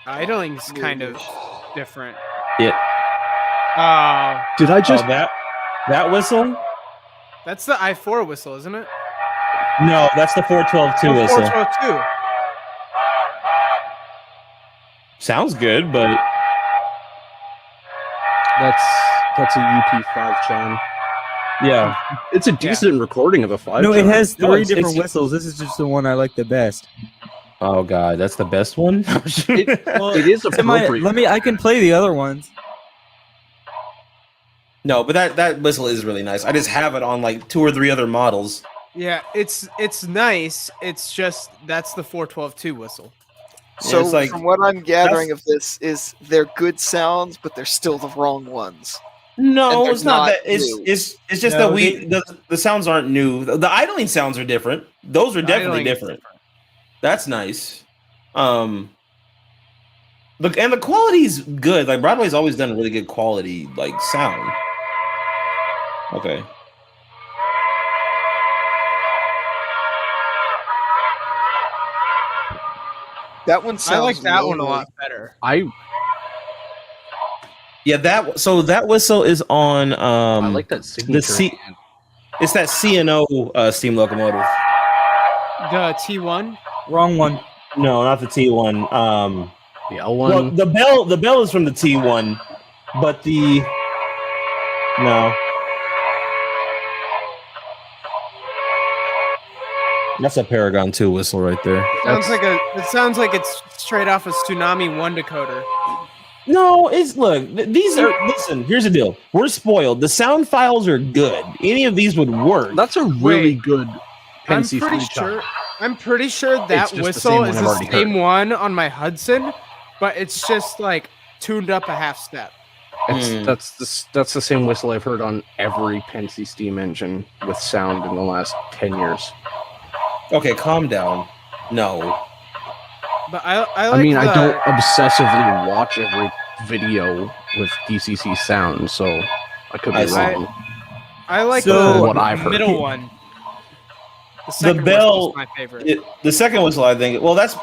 Idling's kind of different. Yeah. Oh, Did I just? Oh, that whistle? that's the I4 whistle, isn't it? No, that's the 412-2 whistle. 412-2. Sounds good, but That's a UP5 chime. yeah. It's a decent recording of a 5. No, it chime. has No, three it's- different it's- whistles. This is just the one I like the best. Oh god, that's the best one. It is appropriate. I can play the other ones. No, but that whistle is really nice. I just have it on like 2 or 3 other models. Yeah, it's nice. It's just that's the 412-2 whistle. So it's like- from what I'm gathering of this is they're good sounds, but they're still the wrong ones. And No, they're it's not not that. It's new. it's just No, that the sounds aren't new. The idling sounds are different. Those are definitely idling is different. That's nice. Look, and the quality's good. Like Broadway's always done really good quality like sound. Okay. That one sounds I like that one a lonely. lot better. Yeah, that whistle is on I like that signature. C- it's that CNO steam locomotive. The T1. Wrong one. No, not the T1. the Well, L1. the bell is from the T1, but no. That's a Paragon 2 whistle right there. It sounds like it's straight off a Tsunami 1 decoder. No, these are listen, here's the deal. We're spoiled. The sound files are good. Any of these would work. That's a really good I'm Pensy pretty 3 chime. sure. I'm pretty sure that It's just the whistle same one is I've the already same one on my Hudson, but it's just like tuned up a half step. That's the same whistle I've heard on every Penske steam engine with sound in the last 10 years. Okay, calm down. No. But I I like mean, I the- don't obsessively watch every video with DCC sound, so I could be I see. wrong. I like So, the what I've heard. middle one. The second bell- whistle's my favorite. The second whistle, I think. Well, that's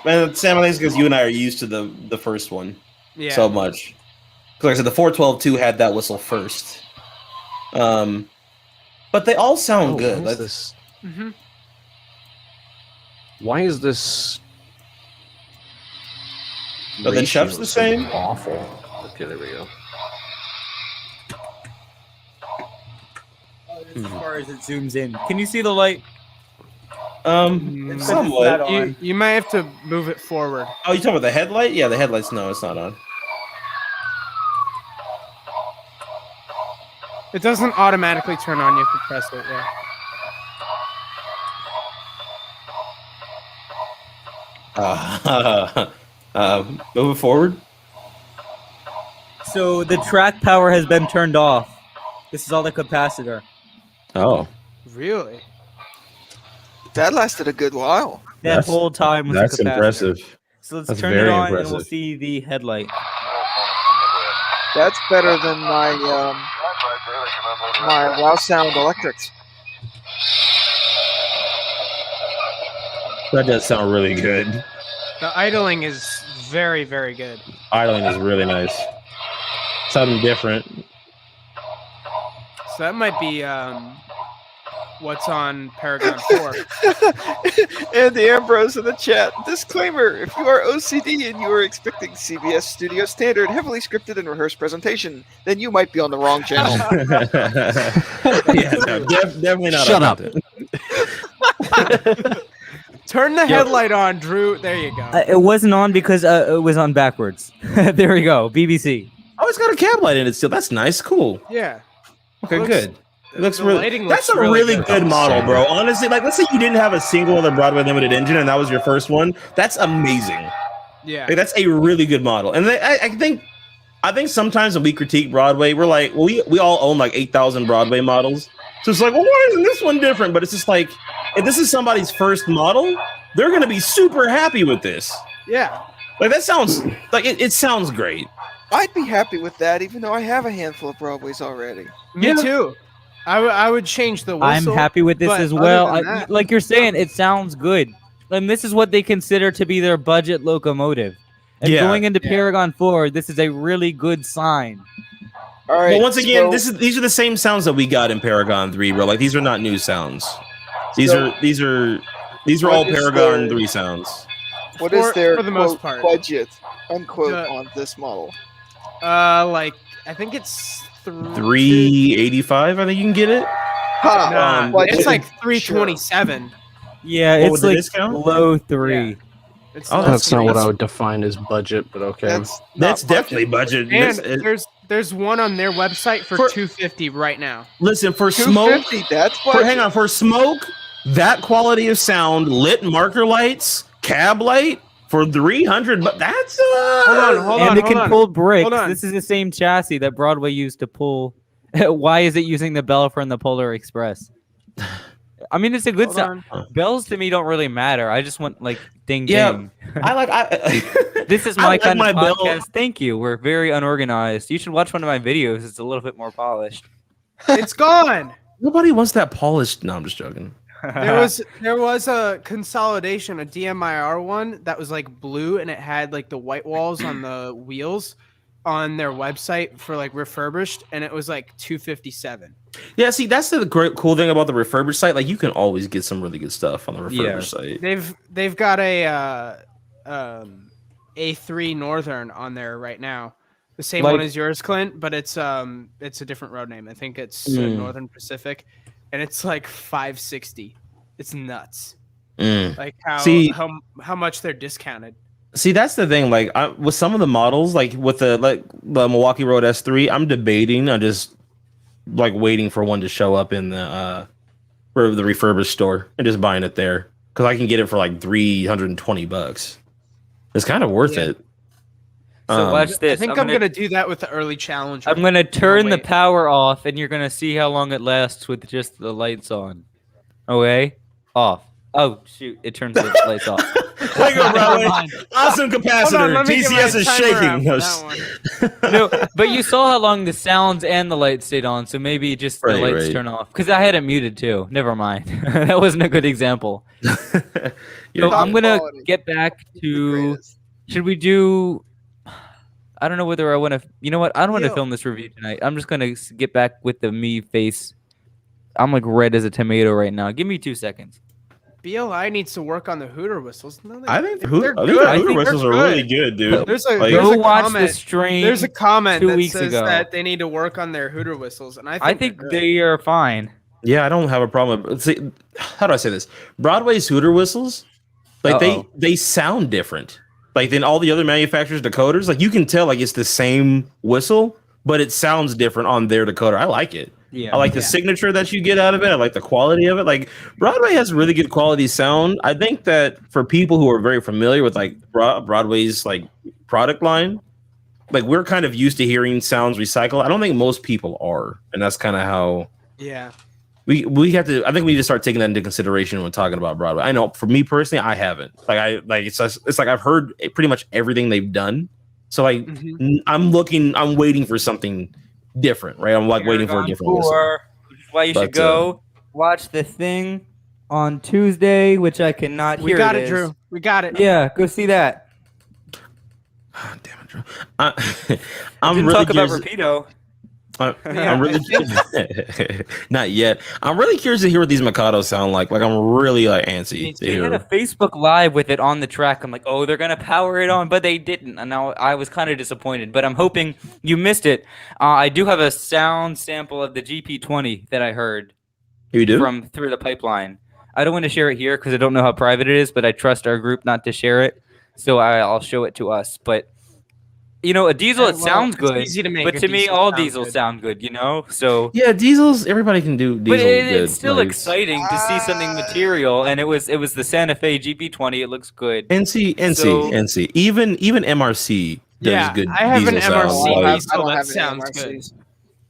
Sam. I think it's because you and I are used to the first one Yeah. so much. Because like I said, the 412-2 had that whistle first. But they all sound good. Why is this? Mhm. Why is this? Are the chuffs the so same? Awful. Okay, there we go. As far as it zooms in, can you see the light? Mm, Somewhat. You might have to move it forward. Oh, you talking about the headlight? Yeah, the headlights. No, it's not on. It doesn't automatically turn on. You have to press it. Yeah. Moving forward. So the track power has been turned off. This is all the capacitor. Oh, Really? That lasted a good while. That That's- whole time was that's the capacitor. impressive. So let's That's turn it very on and we'll impressive. see the headlight. That's better than my Wow Sound Electrics. That does sound really good. The idling is very, very good. Idling is really nice. Something different. So that might be what's on Paragon 4. Andy Ambrose in the chat. Disclaimer: if you are OCD and you are expecting CBS Studio Standard, heavily scripted and rehearsed presentation, then you might be on the wrong channel. Yeah, no, definitely not. Shut up. Turn the headlight on, Drew. There you go. It wasn't on because it was on backwards. There we go. BBC. Oh, it's got a cab light in it still. That's nice. Cool. Yeah. Okay, Looks- good. It looks the really. lighting That's looks a really good. good model, bro. Honestly, like, let's say you didn't have a single other Broadway Limited engine, and that was your first one. That's amazing. Yeah. Like, that's a really good model. And I think sometimes when we critique Broadway, we're like, well, we all own like 8,000 Broadway models, so it's like, well, why isn't this one different? But it's just like, if this is somebody's first model, they're gonna be super happy with this. Yeah. Like, that sounds like it sounds great. I'd be happy with that, even though I have a handful of Broadways already. Me too. I would change the whistle. I'm happy with this but as other well. than that- Like you're saying, it sounds good. And this is what they consider to be their budget locomotive. And Yeah. going into Paragon 4, this is a really good sign. All right. But once again, so- these are the same sounds that we got in Paragon 3, bro. Like, these are not new sounds. These So- are What all is Paragon their- 3 sounds. What is For- their for the most quote, part. budget unquote The- on this model? Like I think it's 385, I think you can get it. Ha! Nah, budget. it's like 327. Yeah, What it's was the like discount? low 3. It's Oh, less That's not than- what I would define as budget, but okay. That's That's not definitely budget. And This- there's one on their website for For- 250 right now. listen, for smoke, 250. That's for, budget. hang on, for smoke, that quality of sound, lit marker lights, cab light for 300, but that's Hold And on, it can hold on. pull bricks. Hold on. This is the same chassis that Broadway used to pull. Why is it using the bell from the Polar Express? I mean, it's a good Hold sound. on. Bells to me don't really matter. I just want like ding Yeah. ding. I This is I my like kind my of bell. podcast. Thank you. We're very unorganized. You should watch one of my videos. It's a little bit more polished. It's gone. Nobody wants that polished. No, I'm just joking. There was a consolidation, a DMIR one that was like blue and it had like the white walls on the wheels on their website for like refurbished, and it was like 257. Yeah, see, that's the great cool thing about the refurbished site. Like, you can always get some really good stuff on the refurbished site. They've got a A3 Northern on there right now. The same Like- one as yours, Clint, but it's a different road name. I think it's Northern Pacific, and it's like 560. It's nuts. Like See- how much they're discounted. See, that's the thing. Like, with some of the models, like with the Milwaukee Road S3, I'm debating on just like waiting for one to show up in the for the refurbished store and just buying it there because I can get it for like $320. It's kind of worth Yeah. it. So watch I this. think I'm gonna do that with the early challenger. I'm gonna turn the wait. power off, and you're gonna see how long it lasts with just the lights on. Okay, off. Oh shoot! It turns the lights off. There you go, Never Broadway. mind. Awesome Hold capacitor. on, let me get my TCS is timer out shaking. for that one. No, but you saw how long the sounds and the lights stayed on, so maybe just the Right, lights right. turn off. Because I had it muted too. Never mind. That wasn't a good example. So You're Top I'm gonna quality. get back The to. greatest. Should we do? I don't know whether I want to. You know what? I don't want to Yo. film this review tonight. I'm just gonna get back with the me face. I'm like red as a tomato right now. Give me 2 seconds. BLI needs to work on the hooter whistles. No, I think the they're Hooter good. I Hooter think whistles they're are really good. good, dude. There's a Like, there's Go a watch the comment. stream. There's a comment 2 that weeks says ago. that they need to work on their hooter whistles, and I I think think they're good. they are fine. yeah, I don't have a problem. See, how do I say this? Broadway's Hooter whistles, like Uh-oh. they sound different. Like than all the other manufacturers' decoders. Like you can tell, like it's the same whistle, but it sounds different on their decoder. I like it. Yeah. I like the signature that you get out of it. I like the quality of it. Like Broadway has really good quality sound. I think that for people who are very familiar with like Broadway's like product line, like we're kind of used to hearing sounds recycled. I don't think most people are, and that's kind of how Yeah. we have to. I think we need to start taking that into consideration when talking about Broadway. I know for me personally, I haven't. It's like I've heard pretty much everything they've done. So like Mhm. I'm waiting for something different, right? I'm like waiting for a different whistle. Which is why you But, should go watch the thing on Tuesday, which I cannot We hear. got it it, is. Drew. We got it. Yeah, go see that. Damn it, Drew. I'm Didn't really talk about curious. Rapido. Yeah, I'm really not yet. I'm really curious to hear what these Mikados sound like. Like I'm really like antsy to They had a hear. Facebook Live with it on the track. I'm like, oh, they're gonna power it on, but they didn't, and now I was kind of disappointed. But I'm hoping you missed it. I do have a sound sample of the GP20 that I heard You do? from through the pipeline. I don't want to share it here because I don't know how private it is, but I trust our group not to share it, so I'll show it to us. But you know, a diesel Yeah, it well, sounds it's good, easy to make but a to me, diesel all sound diesels good. sound good. You know, so. Yeah, diesels. Everybody can do diesel. But good. it's still Like, exciting to see something material, and it was the Santa Fe GP20. It looks good. NC, So- NC. Even MRC does Yeah, good. I have an diesel sound. MRC Like, I diesel don't that have any sounds good. MRCs.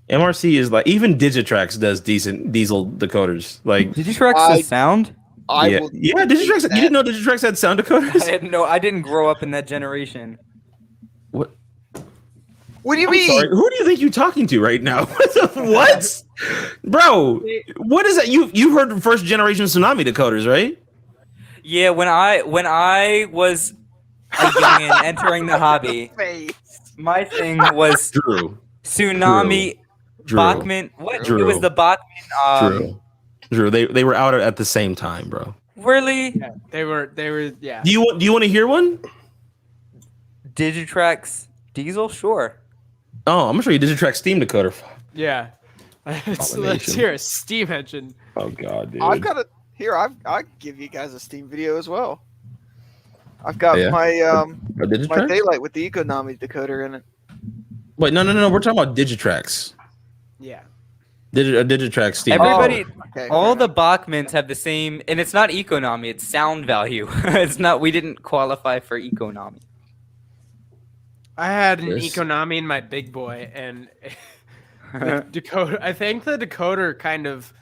MRC is like even Digitrax does decent diesel decoders. Like Digitrax I- the sound? yeah, will yeah. Digitrax. You didn't know Digitrax had sound I decoders? had no. I didn't grow up in that generation. What? What do you I'm mean? sorry. Who do you think you're talking to right now? What, bro? What is that? You heard first generation tsunami decoders, right? Yeah, when I was a youngin entering the hobby, Face. my thing was Drew. Tsunami, Drew. Bachman. What? Drew. It was the Bachman. Drew. They were out at the same time, bro. Really? Yeah, they were. Yeah. Do you want to hear one? Digitrax diesel? Sure. Oh, I'm gonna show you Digitrax Steam decoder. Yeah. Let's Combination. hear a Steam engine. Oh god, dude. I've got a here. I'll give you guys a Steam video as well. I've got Yeah? my A my Digitrax? daylight with the Econami decoder in it. Wait, no. We're talking about Digitrax. Yeah. A Digitrax Steam. Everybody, Okay, all fair the Bachmans have the same, and it's not economy, it's sound value. It's not. We didn't qualify for economy. I had an Yes. Econami in my big boy, and the decoder. I think the decoder kind of,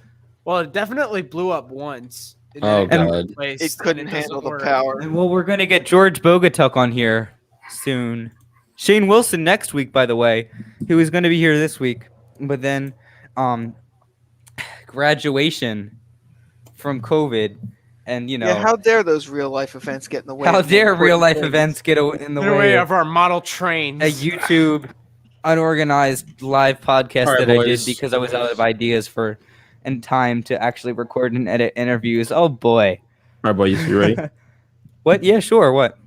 well, it definitely blew up once. and then Oh, it got God. replaced, It and couldn't doesn't handle the work. power. Well, we're gonna get George Bogatuk on here soon. Shane Wilson next week, by the way. He was gonna be here this week, but then, graduation from COVID, and you know, Yeah, how dare those real life events get in the way? how of dare important real life things? events get in the In the way way of our model trains. a YouTube unorganized live podcast All right, that I did boys. because I was out of ideas for and time to actually record and edit interviews. Oh boy. All right, boys, you ready? All What? Yeah, sure. What?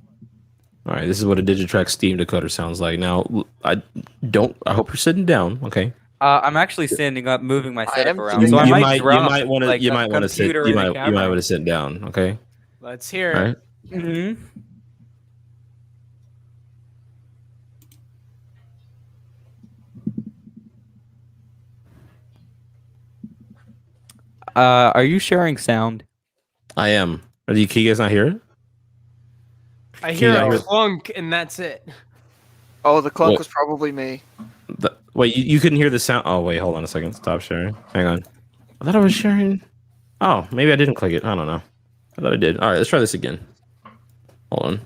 right, this is what a Digitrax Steam decoder sounds like. Now, I hope you're sitting down, okay? I'm actually standing up, moving my setup am around, too. so I you might might drop. want to like, you a might want to sit computer you and a might want camera. to sit down, okay? Let's hear All it. right. Mm-hmm. Are you sharing sound? I am. Can you guys not hear it? I Can hear you a hear- clunk, and that's it. Oh, the clunk What? was probably me. Wait, you couldn't hear the sound? Oh, wait, hold on a second. Stop sharing. Hang on. I thought I was sharing. Oh, maybe I didn't click it. I don't know. I thought I did. All right, let's try this again. Hold on.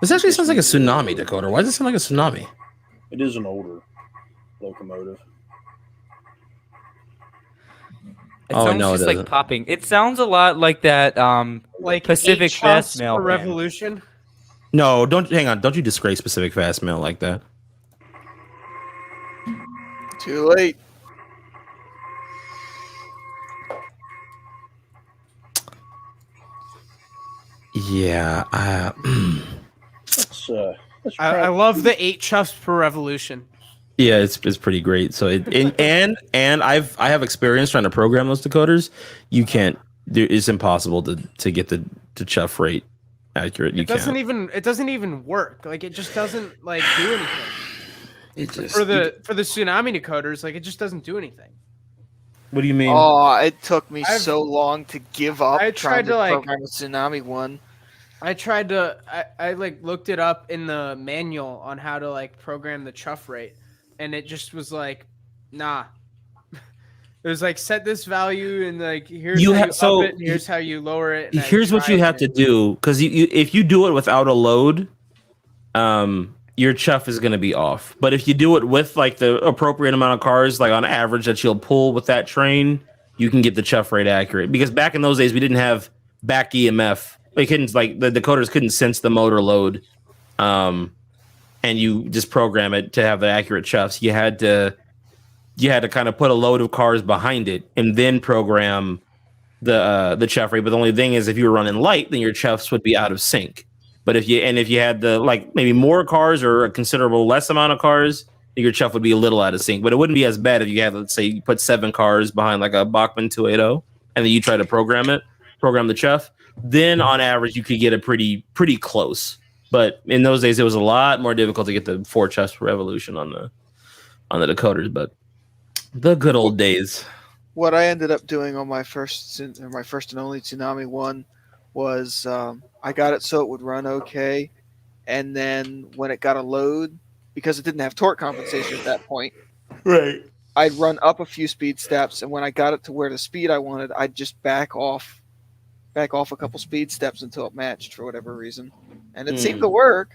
This actually sounds like a tsunami decoder. Why does it sound like a tsunami? It is an older locomotive. It Oh, sounds no, it just like doesn't. popping. It sounds a lot like that Like Pacific 8 Fast chuffs Mail per fan. revolution. No, don't hang on. Don't you disgrace Pacific Fast Mail like that. Too late. Yeah. Let's I try. love the 8 chuffs per revolution. Yeah, it's pretty great. So and I have experience trying to program those decoders. You can't. It's impossible to get the chuff rate accurate. You It doesn't can't. even work. Like it just doesn't like do anything. It just, For the tsunami decoders, like it just doesn't do anything. what do you mean? Oh, it took me I've- so long to give up I trying tried to, like- program a tsunami one. I tried to I like looked it up in the manual on how to like program the chuff rate, and it just was like, nah. It was like set this value and like here's You how ha- you so up it, and here's how you lower it. and I Here's what tried you have it. to do, because if you do it without a load, your chuff is going to be off. But if you do it with like the appropriate amount of cars, like on average that you'll pull with that train, you can get the chuff rate accurate. Because back in those days, we didn't have back EMF. They couldn't, like, the decoders couldn't sense the motor load, and you just program it to have the accurate chuffs. You had to kind of put a load of cars behind it and then program the chuff rate. But the only thing is, if you were running light, then your chuffs would be out of sync. But if you had the, like, maybe more cars or a considerable less amount of cars, your chuff would be a little out of sync. But it wouldn't be as bad if you had, let's say, you put 7 cars behind like a Bachmann 280, and then you try to program the chuff. Then on average you could get it pretty close. But in those days it was a lot more difficult to get the 4 chuffs per revolution on the decoders. But the good old days. What I ended up doing on my first and only tsunami one was I got it so it would run okay, and then when it got a load, because it didn't have torque compensation at that point, Right. I'd run up a few speed steps, and when I got it to where the speed I wanted, I'd just back off a couple speed steps until it matched for whatever reason, and it seemed to work.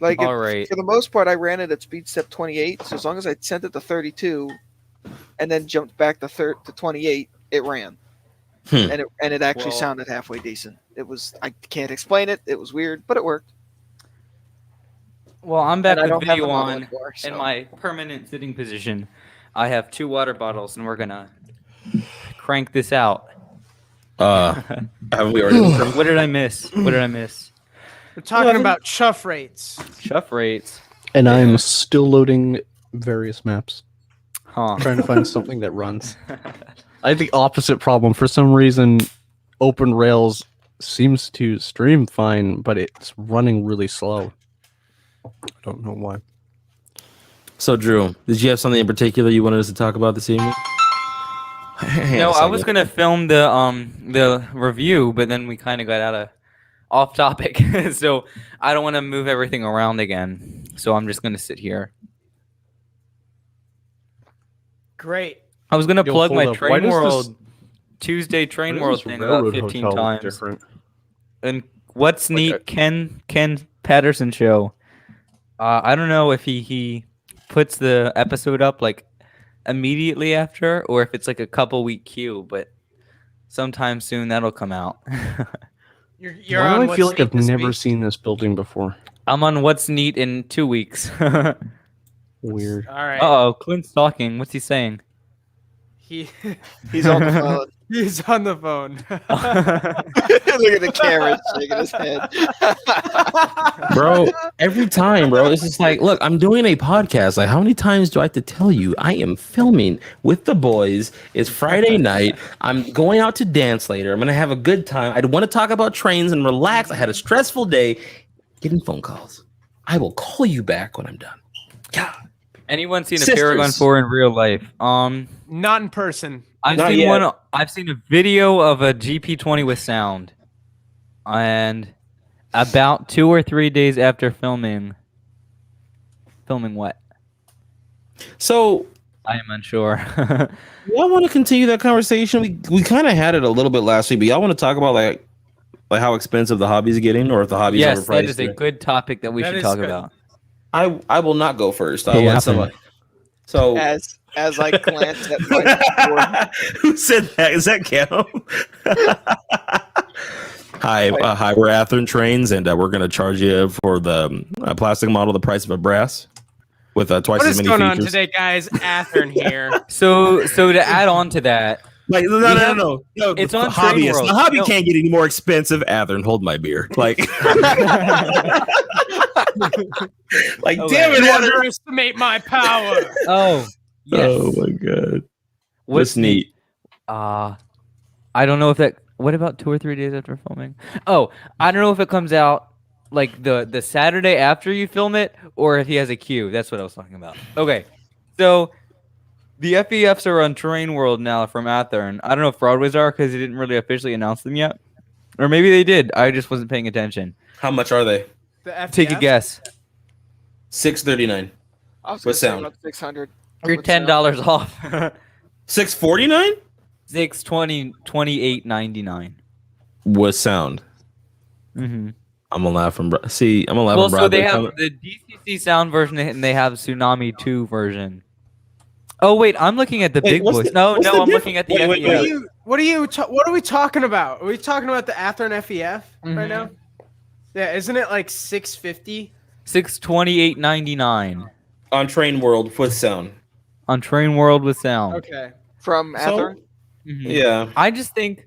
Like, All right. for the most part, I ran it at speed step 28. So as long as I sent it to 32, and then jumped back to 28, it ran, and it actually Well- sounded halfway decent. It was, I can't explain it. It was weird, but it worked. Well, I'm back And I with don't have video the model on anymore, in so. my permanent sitting position. I have 2 water bottles, and we're gonna crank this out. Haven't we already? What did I miss? We're talking about chuff rates. Chuff rates. And I'm still loading various maps, Huh. trying to find something that runs. I have the opposite problem. For some reason, Open Rails seems to stream fine, but it's running really slow. I don't know why. So, Drew, did you have something in particular you wanted us to talk about this evening? No, I was gonna film the review, but then we kind of got off topic, so I don't want to move everything around again. So I'm just gonna sit here. Great. I was gonna Yo, plug hold my up. Why Train does World this- Tuesday Train Why World does thing Railroad about 15 Hotel look times. different? And what's neat, Ken Patterson show. I don't know if he puts the episode up like immediately after, or if it's like a couple week queue, but sometime soon that'll come out. You're Why on do I What's feel like Neat I've this never week? seen this building before? I'm on What's Neat in 2 weeks. Weird. All right. Oh, Clint's talking. What's he saying? He He's on the phone. he's on the phone. Look at the camera shaking his head. Bro, every time, bro, it's just like, look, I'm doing a podcast. Like, how many times do I have to tell you I am filming with the boys? It's Friday night. I'm going out to dance later. I'm gonna have a good time. I want to talk about trains and relax. I had a stressful day. Getting phone calls. I will call you back when I'm done. God. Anyone seen a Sisters. Paragon 4 in real life? Not in person. I've Not seen yet. I've seen a video of a GP20 with sound, and About 2 or 3 days after filming. Filming what? So I am unsure. y'all want to continue that conversation? We kind of had it a little bit last week, but y'all want to talk about like how expensive the hobby's getting, or if the hobby's Yes, overpriced? that is a or- good topic that we That should is talk good. about. I will not go first. I'll Hey, let Athen. somebody. So As I glance at my who said that? Is that Cam? Hi, we're Athearn Trains, and we're going to charge you for the plastic model the price of a brass with twice What as is many going on features. today, guys? Athearn here. So to add on to that, Like no. It's the on Train hobbyist. World. The hobby No. can't get any more expensive. Athearn, hold my beer. Like, like Okay. damn it, You Athearn. underestimate my power. oh yes, Oh my god, what's that's neat. I don't know if that. What about 2 or 3 days after filming? Oh, I don't know if it comes out like the Saturday after you film it, or if he has a queue. That's what I was talking about. Okay, so the FEFs are on Terrain World now from Athearn. I don't know if Broadways are because he didn't really officially announce them yet, or maybe they did. I just wasn't paying attention. How much are they? The FDF? Take a guess. $6.39. I was What going to say sound? about 600. You're What sound? $10 off. $6.49. 28.99. What sound? Mm-hmm. I'm gonna laugh from. See, I'm gonna laugh Well, from. so they have the DCC sound version and they have Tsunami 2 version. Oh wait, I'm looking at the Wait, big what's boys. the- No, what's no, the I'm diff- looking at the wait, FEF. What are we talking about? Are we talking about the Athearn FEF right now? Yeah, isn't it like 650? 628.99 on Train World with sound. on Train World with sound. Okay. From So- Athearn? Mhm. Yeah. I just think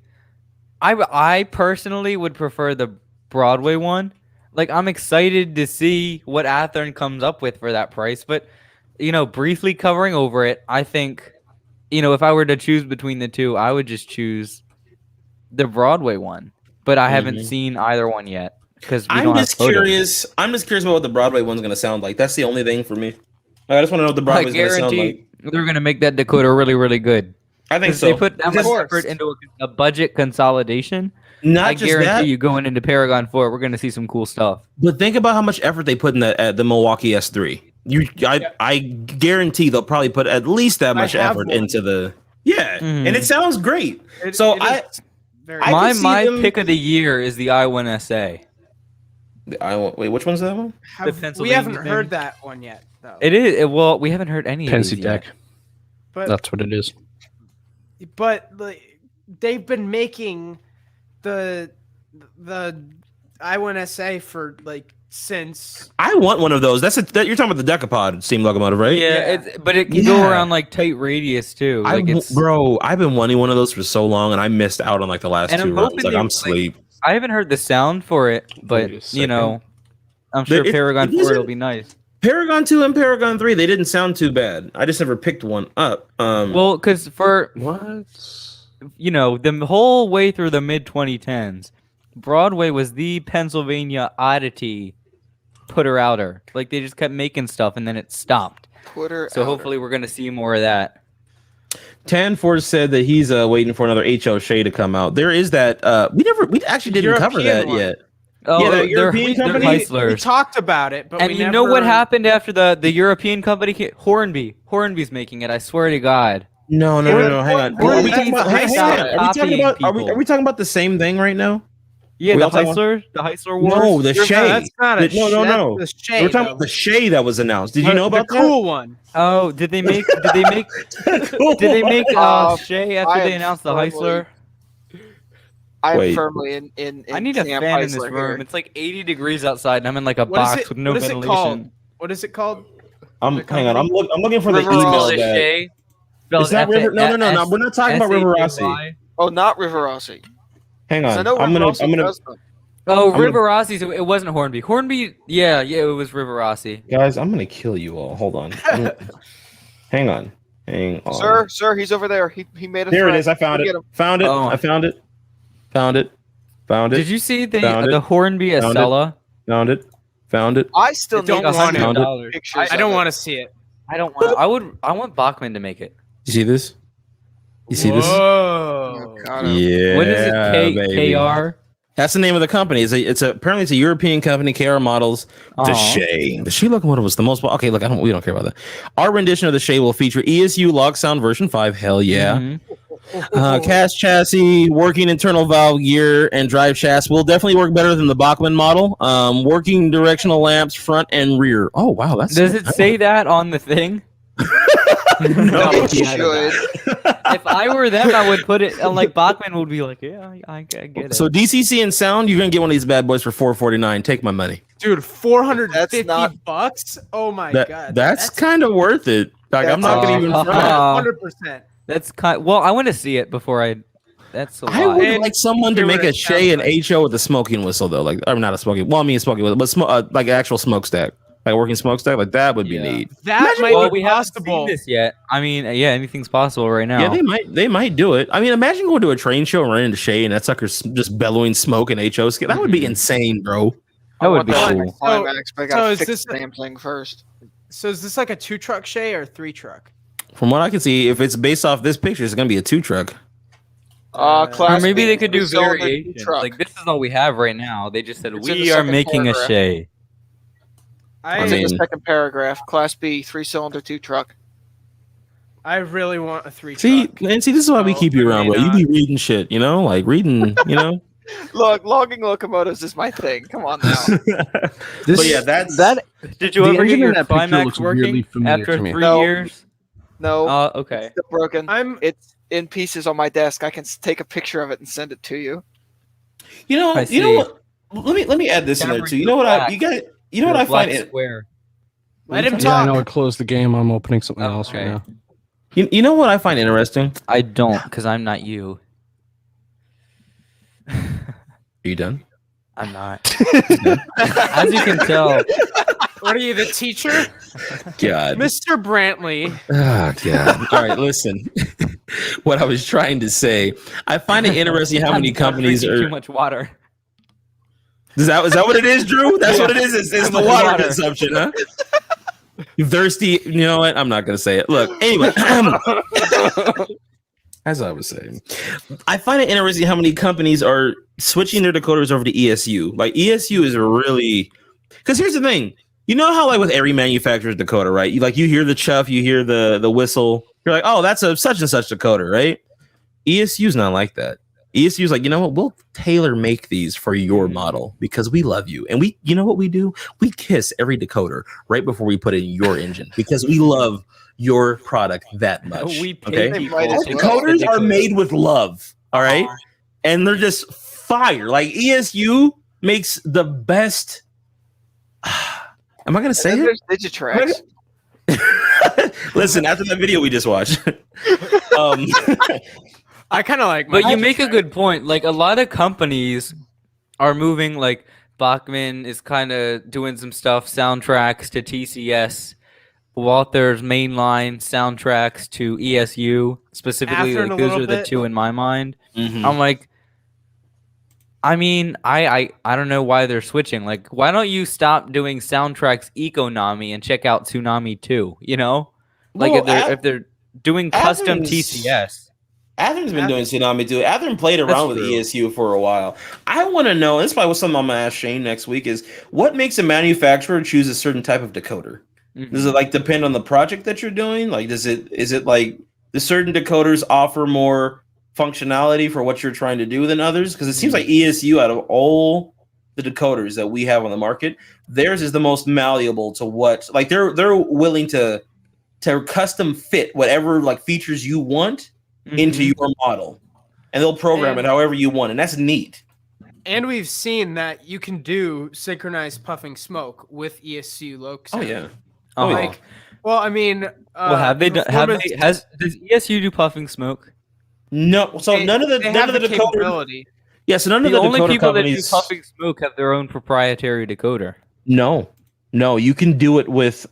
I personally would prefer the Broadway one. Like I'm excited to see what Athearn comes up with for that price, but briefly covering over it, I think if I were to choose between the two, I would just choose the Broadway one. But I haven't Mhm. seen either one yet because we I'm don't have just photos. curious. I'm just curious about what the Broadway one's gonna sound like. That's the only thing for me. I just want to know what the Broadway's gonna sound like. They're gonna make that decoder really, really good. I think 'Cause so. they put that much Of course. effort into a budget consolidation. Not I just guarantee that, you going into Paragon 4, we're gonna see some cool stuff. but think about how much effort they put in the Milwaukee S3. I guarantee they'll probably put at least that I much have effort one. into the and it sounds great. It- So it I is very I My could see my them- pick of the year is the I1SA. wait, which one's that one? we Pennsylvania haven't thing. heard that one yet, though. It is well, we haven't heard any of Pensy these yet. deck. but That's what it is. like, they've been making the I1SA for like since I want one of those. That you're talking about the Decapod steam locomotive, right? Yeah, but it can go Yeah. around like tight radius too. Like it's Bro, I've been wanting one of those for so long, and I missed out on like the last And I'm two runs. hoping Like they- I'm like, sleep. I haven't heard the sound for it, but Wait a second. I'm sure It- Paragon it 4 isn't- it'll be nice. Paragon 2 and Paragon 3, they didn't sound too bad. I just never picked one up. Well, because for What? the whole way through the mid 2010s, Broadway was the Pennsylvania oddity putter outer. Like they just kept making stuff and then it stopped. Twitter. So outer. hopefully we're gonna see more of that. Tanford said that he's waiting for another HO Shea to come out. There is that. We actually didn't cover European that one. yet. Oh, Yeah, the they're European they're company- we Heislers. talked about it, but And we you never... know what happened after the European company? Hornby's making it. I swear to God. No. Hang on. Or- Are we talking about? Hang on. Are we talking about? Copying Are we talking about the same thing right now? Yeah, We the all talking about- Heisler Wars. No, the Shea. That's not a No. The Shea, We're talking about the Shea that was announced. Did you know about the cool one? Oh, did they make? Did they make? that? Did they make Uh, Shea after I they am announced the firmly- Heisler? I am Wait. firmly in I need a Camp fan in this Heisler room. here. It's like 80 degrees outside, and I'm in like a What is box it- with no what is it ventilation. called? What is it called? Hang on. I'm looking for the River email. Rossi. That, Shea. It's not River. No. We're not talking about River Rossi. Oh, not River Rossi. Hang 'Cause I on. know River Rossi I'm gonna. does them. Oh, I'm River Rossi. So it wasn't Hornby. Hornby. Yeah, it was River Rossi. Guys, I'm gonna kill you all. Hold on. Hang on. Sir, he's over there. He made a There it threat. is. I found Go it. get him. Found it. Oh. I found it. Found it. Did you see Found it. the Hornby Found it. Acela? Found it. I still I don't need to want see it. $100. pictures. I don't of want it. to see it. I don't want. I want Bachman to make it. You see this? You see this? Whoa. Oh, God. Yeah. What is it? baby. KR. That's the name of the company. Apparently it's a European company, KR Models. The Shay. The Shay locomotive was the most. Okay, look, we don't care about that. Our rendition of the Shay will feature ESU log sound version 5. Hell yeah. Cast chassis, working internal valve gear, and drive shafts will definitely work better than the Bachmann model. Working directional lamps, front and rear. Oh wow, Does it say that on the thing? No, It should. If I were them, I would put it. Like Bachman would be like, yeah, I get it. So DCC and sound, you're gonna get one of these bad boys for $449. Take my money. Dude, $450 not- bucks. Oh my god, That's kind of worth it. Like, I'm not gonna even. 100%. That's well, I want to see it before I. That's a lot. I would And like someone to hear make what a it Shay sounds and like. HO with a smoking whistle though, like or not a smoking. Well, I mean a smoking whistle, but like an actual smokestack, like a working smokestack, like that would be Yeah. neat. That might Well, be we haven't possible. seen this yet. I mean, yeah, anything's possible right now. Yeah, they might do it. I mean, imagine going to a train show and running into Shay and that sucker's just bellowing smoke and HO skit. That would be insane, bro. That would be I cool. want climax, but I gotta so is fix this the damn thing first. So is this like a 2-truck Shay or a 3-truck? From what I can see, if it's based off this picture, it's gonna be a 2-truck. Or Class maybe B they could do three-cylinder variations. truck. Like this is all we have right now. They just said It's in the we are second making paragraph. a Shay. I It's in the mean- second paragraph. Class B 3-cylinder 2-truck. I really want a 3-truck. See, this is why we No, keep you it around, may bro. You not. be reading shit, like reading, Look, logging locomotives is my thing. Come on now. But yeah, that's that. Did you The ever get engine in your that picture climax looks weirdly working familiar after to me. 3 No. years? No, Okay. it's still broken. I'm It's in pieces on my desk. I can take a picture of it and send it to you. you know I what? Let me add this in there Cameron, too. You you're know what black. you know what I Black find it. square. let him Yeah, I know. talk. I closed the game. I'm opening something else right Okay. now. You know what I find interesting? I don't, because I'm not you. Are you done? I'm not. As you can tell, What are you, the teacher? God. Mr. Brantley. Oh God. All right, listen. What I was trying to say, I find it interesting how many I'm companies drinking are. too much water. Is that what it is, Drew? That's Yeah. what it is. It's Too the much water water. consumption, huh? You thirsty? You know what? I'm not gonna say it. Look, anyway. As I was saying, I find it interesting how many companies are switching their decoders over to ESU. Like ESU is really, because here's the thing. You know how like with every manufacturer's decoder, right? You hear the chuff, you hear the whistle. You're like, oh, that's a such and such decoder, right? ESU's not like that. ESU's like, you know what? We'll tailor make these for your model because we love you. And you know what we do? We kiss every decoder right before we put in your engine because we love your product that much. We pay okay? people. Might as to well. make Decoders are made with love, all right? And they're just fire. Like ESU makes the best. Am I gonna say And then it? there's Digitrax. Listen, after that video we just watched. I kind of like But my you make a good point. Like a lot of companies are moving. Like Bachmann is kind of doing some stuff, soundtracks to TCS. Walther's mainline soundtracks to ESU specifically. After in Like a those little are the bit. two in my mind. Mhm. I'm like, I mean, I don't know why they're switching. Like, why don't you stop doing soundtracks Econami and check out Tsunami 2? You know, like Well, if they're doing custom Athens- TCS. Atherin's been doing Tsunami too. Atherin played around with true. ESU for a while. I want to know, and this is probably something I'm going to ask Shane next week, is what makes a manufacturer choose a certain type of decoder? Mhm. Does it like depend on the project that you're doing? Like, is it like the certain decoders offer more functionality for what you're trying to do than others? Because it seems like ESU, out of all the decoders that we have on the market, theirs is the most malleable to what, like they're willing to custom fit whatever like features you want into Mhm. your model, and they'll program it however you want, and that's neat. And we've seen that you can do synchronized puffing smoke with ESU loc Oh sound. yeah. Uh-huh. Like, well, I mean, Well, have they done? Have performance- they? Does ESU do puffing smoke? No, so they- none of they the have decoder. capability. Yeah, so none of The the only decoder people that do companies. puffing smoke have their own proprietary decoder. No, you can do it with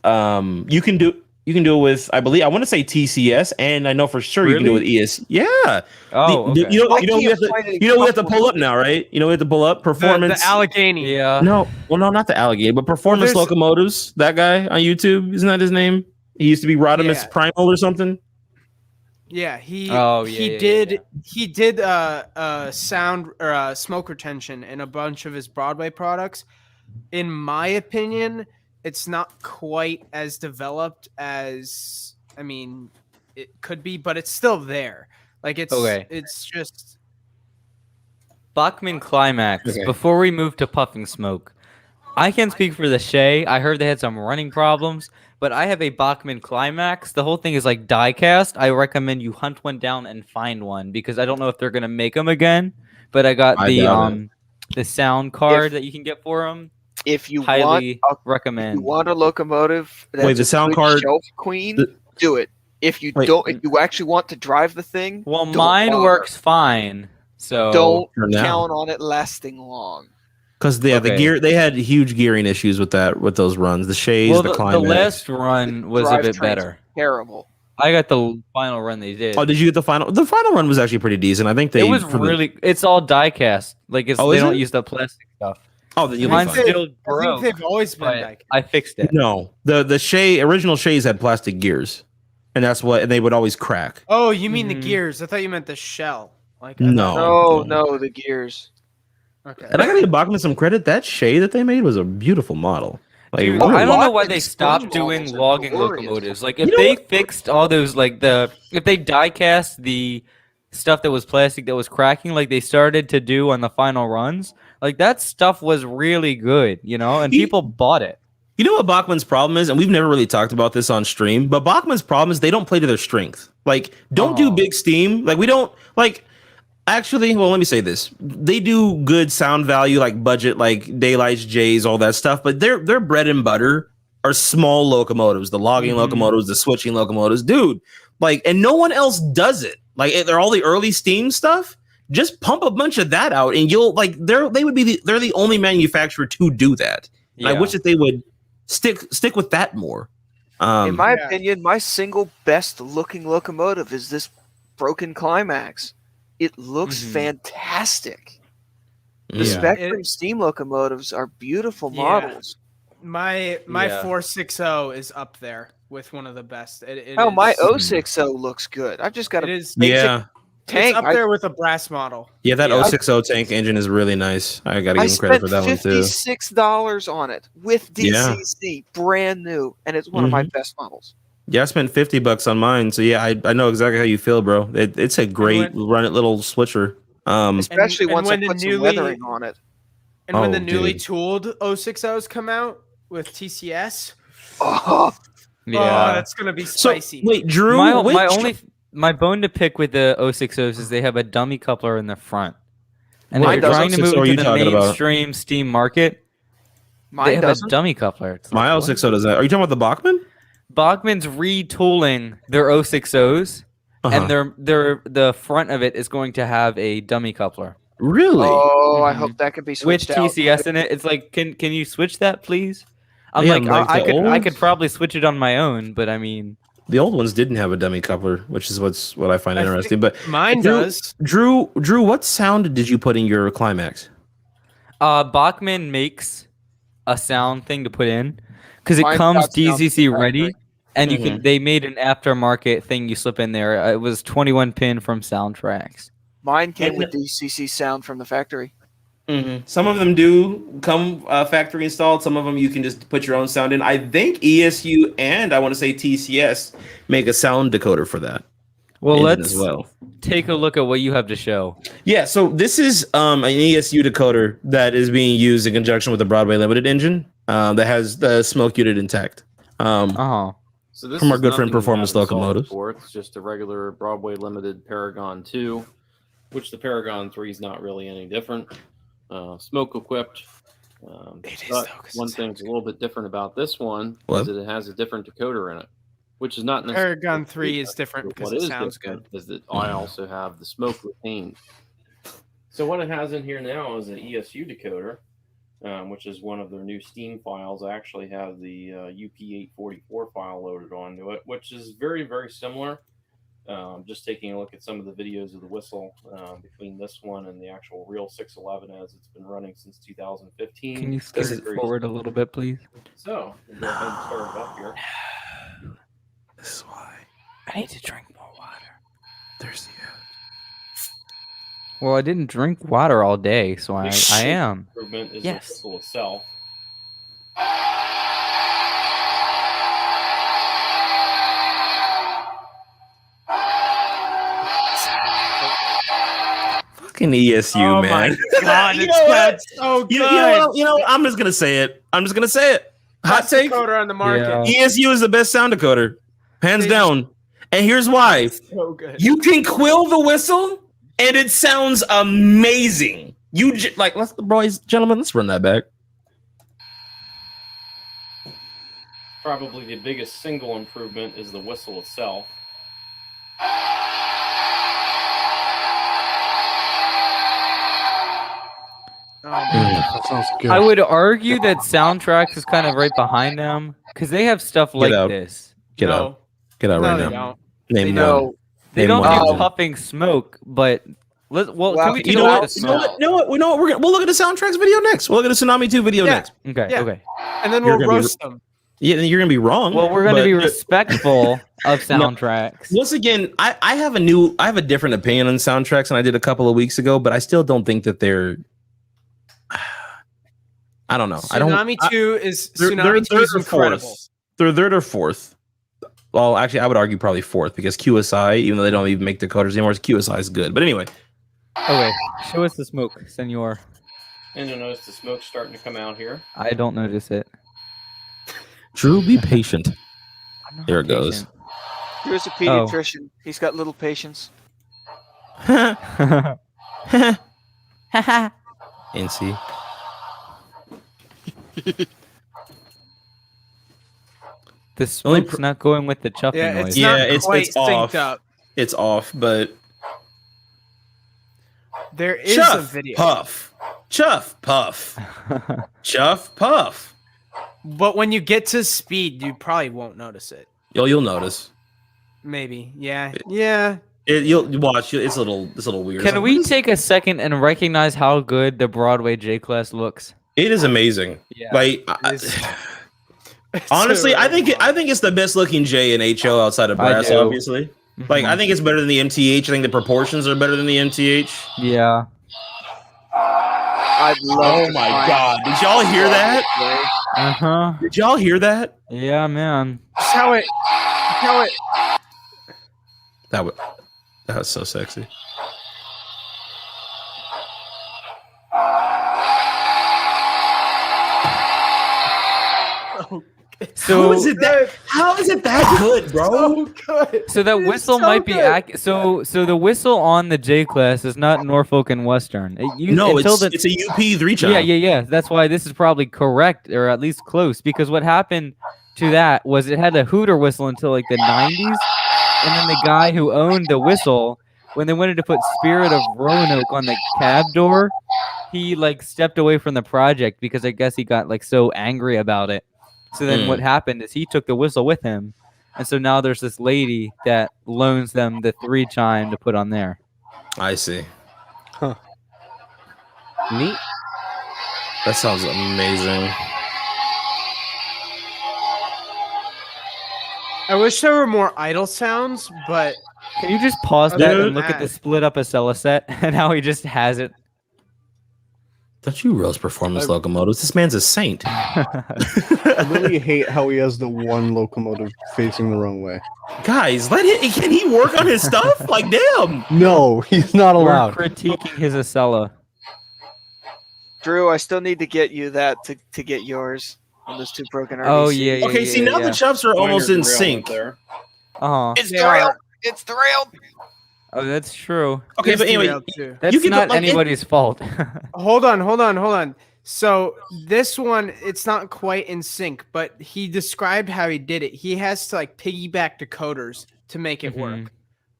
you can do it with, I believe, I want to say TCS, and I know for sure you can do it with ES. Yeah. Oh, The- okay. you know I we can't have to find any we have to couple- pull up now, right? You know we have to pull up The performance. Allegheny. Yeah. No, well, no, not the alligator, but performance there's- locomotives. That guy on YouTube, isn't that his name? He used to be Rodimus Yeah. Primal or something. Yeah, he Oh, yeah, he yeah, did yeah. he did sound or smoke retention in a bunch of his Broadway products. In my opinion, it's not quite as developed as it could be, but it's still there. Like Okay. it's just Bachman Climax. Okay. Before we move to Puffing Smoke, I can't speak for the Shay. I heard they had some running problems, but I have a Bachman Climax. The whole thing is like die cast. I recommend you hunt one down and find one because I don't know if they're gonna make them again. But I got I doubt it. the sound card that you can get for them. If you Highly if you recommend. want a locomotive that's Wait, the a sound good card- shelf queen, the- do it. If you Wait. don't, if you actually want to drive the thing, Well, don't mine bother. works fine. So Don't For now. count on it lasting long. Because the Okay. gear, they had huge gearing issues with those runs. The Shays, well, the the Climax. last run was a bit Drivetrains better. Terrible. I got the final run they did. Oh, did you get the final? The final run was actually pretty decent. I think they. It was for the- really. It's all die cast. Like Oh, they is don't it? use the plastic stuff. Oh, then you'll be Mine's fine. still I broke, think they've always been but like I fixed it. No, the Shay original Shays had plastic gears, and and they would always crack. Oh, you mean the Mhm. gears? I thought you meant the shell. Like No. No, the gears. Okay. And I gotta give Bachman some credit. That Shay that they made was a beautiful model. Like, Dude, really. I don't know why Bachman's they spring stopped doing models are logging glorious. locomotives. Like if You know they what? fixed all those if they die cast the stuff that was plastic that was cracking like they started to do on the final runs, like that stuff was really good, and He- people bought it. You know what Bachman's problem is, and we've never really talked about this on stream, but Bachman's problem is they don't play to their strength. Like, don't do Oh. big steam. Like, we don't like. Actually, well, let me say this: they do good sound value, like budget, like Daylights, Jays, all that stuff. But their bread and butter are small locomotives, the logging Mhm. locomotives, the switching locomotives, dude. Like, and no one else does it. Like, they're all the early steam stuff. Just pump a bunch of that out, and you'll like they're the only manufacturer to do that. And I wish that they would stick with that more. In my Yeah. opinion, my single best looking locomotive is this broken Climax. It looks Mhm. fantastic. The Yeah. Spectrum steam locomotives are beautiful Yeah. models. My Yeah. 460 is up there with one of the best. It Oh, my is- 060 looks good. I've just got It a is. Yeah, tank. It's up there with a brass model. yeah, that Yeah. 060 tank engine is really nice. I gotta I give him credit spent for that one too. $56 on it with Yeah. DCC, brand new, and it's one of my best models. Yeah, I spent $50 on mine, so yeah, I know exactly how you feel, bro. It's a great little switcher. Especially and once I when the put some newly- weathering on it. And when the Oh, newly dude. tooled 060s come out with TCS, Oh, oh, that's gonna be So spicy. wait, Drew, my bone to pick with the 060s is they have a dummy coupler in the front. And Mine if you're doesn't. trying to move So are you into the talking about- mainstream steam market, they mine have doesn't. a dummy coupler. It's my like, what? 060 does that. Are you talking about the Bachman? Bachman's retooling their 060s, Uh-huh. and the front of it is going to have a dummy coupler Really? Oh, I Mhm. hope that could be with switched out. TCS in it. It's like, can you switch that, please? I'm Yeah, like, like I the I old- could probably switch it on my own, but I mean, The old ones didn't have a dummy coupler, which is what I find I think interesting. But Mine Drew- does. Drew, what sound did you put in your Climax? Bachman makes a sound thing to put in because it Mine's comes got sound DCC from the ready, factory. and you can. They made an aftermarket thing you slip in there. It was 21 pin from Soundtracks. Mine came And- with DCC sound from the factory. Some of them do come factory installed. Some of them you can just put your own sound in. I think ESU and I want to say TCS make a sound decoder for that. Well, engine let's as well. take a look at what you have to show. Yeah, so this is an ESU decoder that is being used in conjunction with the Broadway Limited engine that has the smoke unit intact. Oh, So this From our is good friend nothing we Performance have installed Locomotives. before. It's just a regular Broadway Limited Paragon 2, which the Paragon 3 is not really any different. Smoke equipped. It is, But though, 'cause one it's thing's a little bit different about this one What? is that it has a different decoder in it, which is not necessarily Paragon 3 is different but because what it is sounds different good. Is that I also have the smoke retained. So what it has in here now is an ESU decoder, which is one of their new Steam files. I actually have the UP844 file loaded onto it, which is very, very similar. Just taking a look at some of the videos of the whistle between this one and the actual real 611 as it's been running since 2015. can you It's skip very, it very forward a little bit, please? So we'll go ahead and start it up here. This is why. I need to drink more water. Thirsty. Well, I didn't drink water all day, so I Biggest am. improvement is Yes. the whistle itself. Fucking ESU, Oh man. my god, You it know what? sounds so good. You know what? I'm just gonna say it. Hot Best take. decoder on the market. Yeah. ESU is the best sound decoder, hands They- down. And here's why: So good. you can quill the whistle, and it sounds amazing. Let's, boys, gentlemen, let's run that back. Probably the biggest single improvement is the whistle itself. Oh my That sounds good. I would argue that Soundtracks is kind of right behind them because they have stuff like out. this. Get no. out. Get out No, right they now. don't. Name They one. don't. They Name don't one. do puffing smoke, but can we take You a know look at what? the You know smoke? what? We'll look at the soundtracks video next. We'll look at the Tsunami 2 video Yeah. next. Okay, Yeah. okay. And then You're we'll gonna be- roast them. Yeah, you're gonna be wrong. Well, we're going to but- be respectful of Soundtracks. Once again, I have a different opinion on soundtracks than I did a couple of weeks ago, but I still don't think that they're. I don't know. Tsunami 2 is They're Tsunami 2 third is or incredible. fourth. They're third or fourth. Well, actually, I would argue probably fourth because QSI, even though they don't even make decoders anymore, QSI is good. But anyway, Okay, show us the smoke, senor. And you'll notice the smoke's starting to come out here. I don't notice it. Drew, be patient. I'm not There it goes. patient. Here's a pediatrician. He's got little patience. NC. The smoke's not going with the chuffing Yeah, noise. it's Yeah, not it's quite off. synced up. It's off, but There is chuff, a video. puff, chuff, puff, chuff, puff. But when you get to speed, you probably won't notice it. You'll notice. Maybe. Yeah. Yeah. You'll watch. It's a little weird. Can we take a second and recognize how good the Broadway J class looks? It is amazing. Yeah. Like honestly, I think it's the best looking J in HO outside of I brass. do. Obviously, like I think it's better than the MTH. I think the proportions are better than the MTH. Yeah. I'd love to find- god! Did y'all hear that? Uh huh. Did y'all hear that? Yeah, man. Just how it. That was so sexy. So, How is it that good, bro? So good. so that It's whistle so might be good. so the whistle on the J class is not Norfolk and Western. No, until it's a UP 3 chime. yeah. That's why this is probably correct or at least close because what happened to that was it had a hooter whistle until like the 90s, and then the guy who owned the whistle, when they wanted to put Spirit of Roanoke on the cab door, he like stepped away from the project because I guess he got like so angry about it. So then what happened is he took the whistle with him, and so now there's this lady that loans them the 3 chime to put on there. I see. Neat. That sounds amazing. I wish there were more idle sounds, but Can you just pause Other that than and look at the that- split up Acela set and how he just has it? Don't you roast performance locomotives? This man's a saint. I really hate how he has the one locomotive facing the wrong way. Guys, let him. Can he work on his stuff? Like, damn. No, he's not We're allowed. critiquing his Acela. Drew, I still need to get you that to get yours on those 2 broken RBCs. Oh, yeah. Okay, see now the chuffs are almost in sync. There. Uh-huh. It's They derailed. are. It's derailed. Oh, that's true. Okay, but anyway, Derailed too. That's You can not put, like, anybody's fault. Hold on. So this one, it's not quite in sync, but he described how he did it. He has to like piggyback decoders to make it work,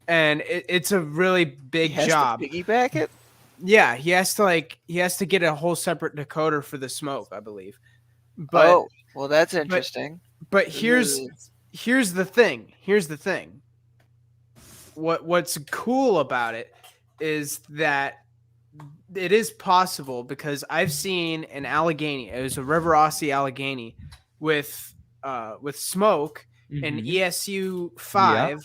and it's a really big He has to job. piggyback it. Yeah, he has to get a whole separate decoder for the smoke, I believe. But Oh, well, that's interesting. but here's the thing. What's cool about it is that it is possible because I've seen an Allegheny. It was a River Aussie Allegheny with smoke and Mhm. ESU 5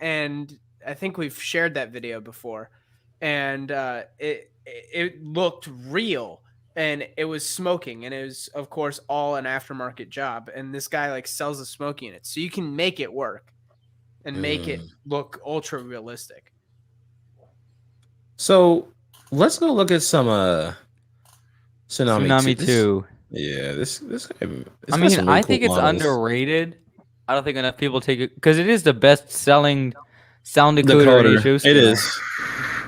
and I think we've shared that video before, and it looked real, and it was smoking, and it was of course all an aftermarket job, and this guy like sells the smoking in it, so you can make it work and make it look ultra realistic. So let's go look at some Tsunami, Tsunami 2. 2. Yeah, this I mean, I think it's underrated. I don't think enough people take it because it is the best-selling sound decoder at HO It is.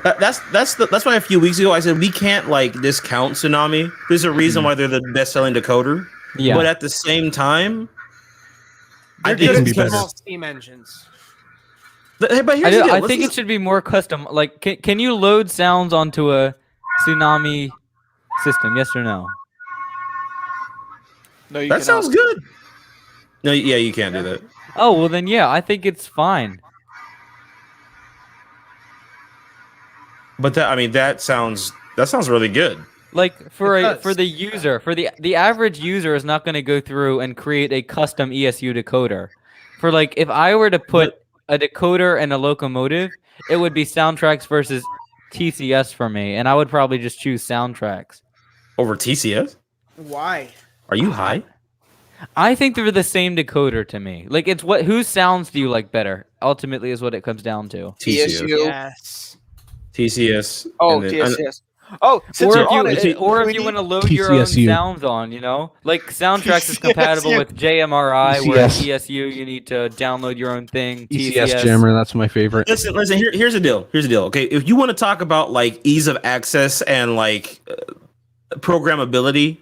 That's why a few weeks ago I said we can't like discount Tsunami. There's a reason why they're the best-selling decoder. Yeah. But at the same time, I They're think good can be at better. small steam engines. But here's the deal. I Let's think it just- should be more custom. Like, can you load sounds onto a Tsunami system? Yes or no? No, you that cannot. sounds good. No, yeah, you can't do that. Oh well, then yeah, I think it's fine. But that sounds really good. Like for It does. the user, for the average user is not going to go through and create a custom ESU decoder. For like, if I were to put a decoder and a locomotive, it would be Soundtracks versus TCS for me, and I would probably just choose Soundtracks. Over TCS? Why? Are you high? I think they're the same decoder to me. Like, it's whose sounds do you like better? Ultimately, is what it comes down to. TSU. Yes. TCS. Oh, and then- TSS. Oh, since Or you're if on you, it, or we if you need- want to load your own TCSU. sounds on, you know, like Soundtracks is compatible TCSU. with JMRI, whereas TCS. ESU you need to download your own thing. ECS Jammer, that's my favorite. Listen. Here's the deal. Okay, if you want to talk about like ease of access and like programmability,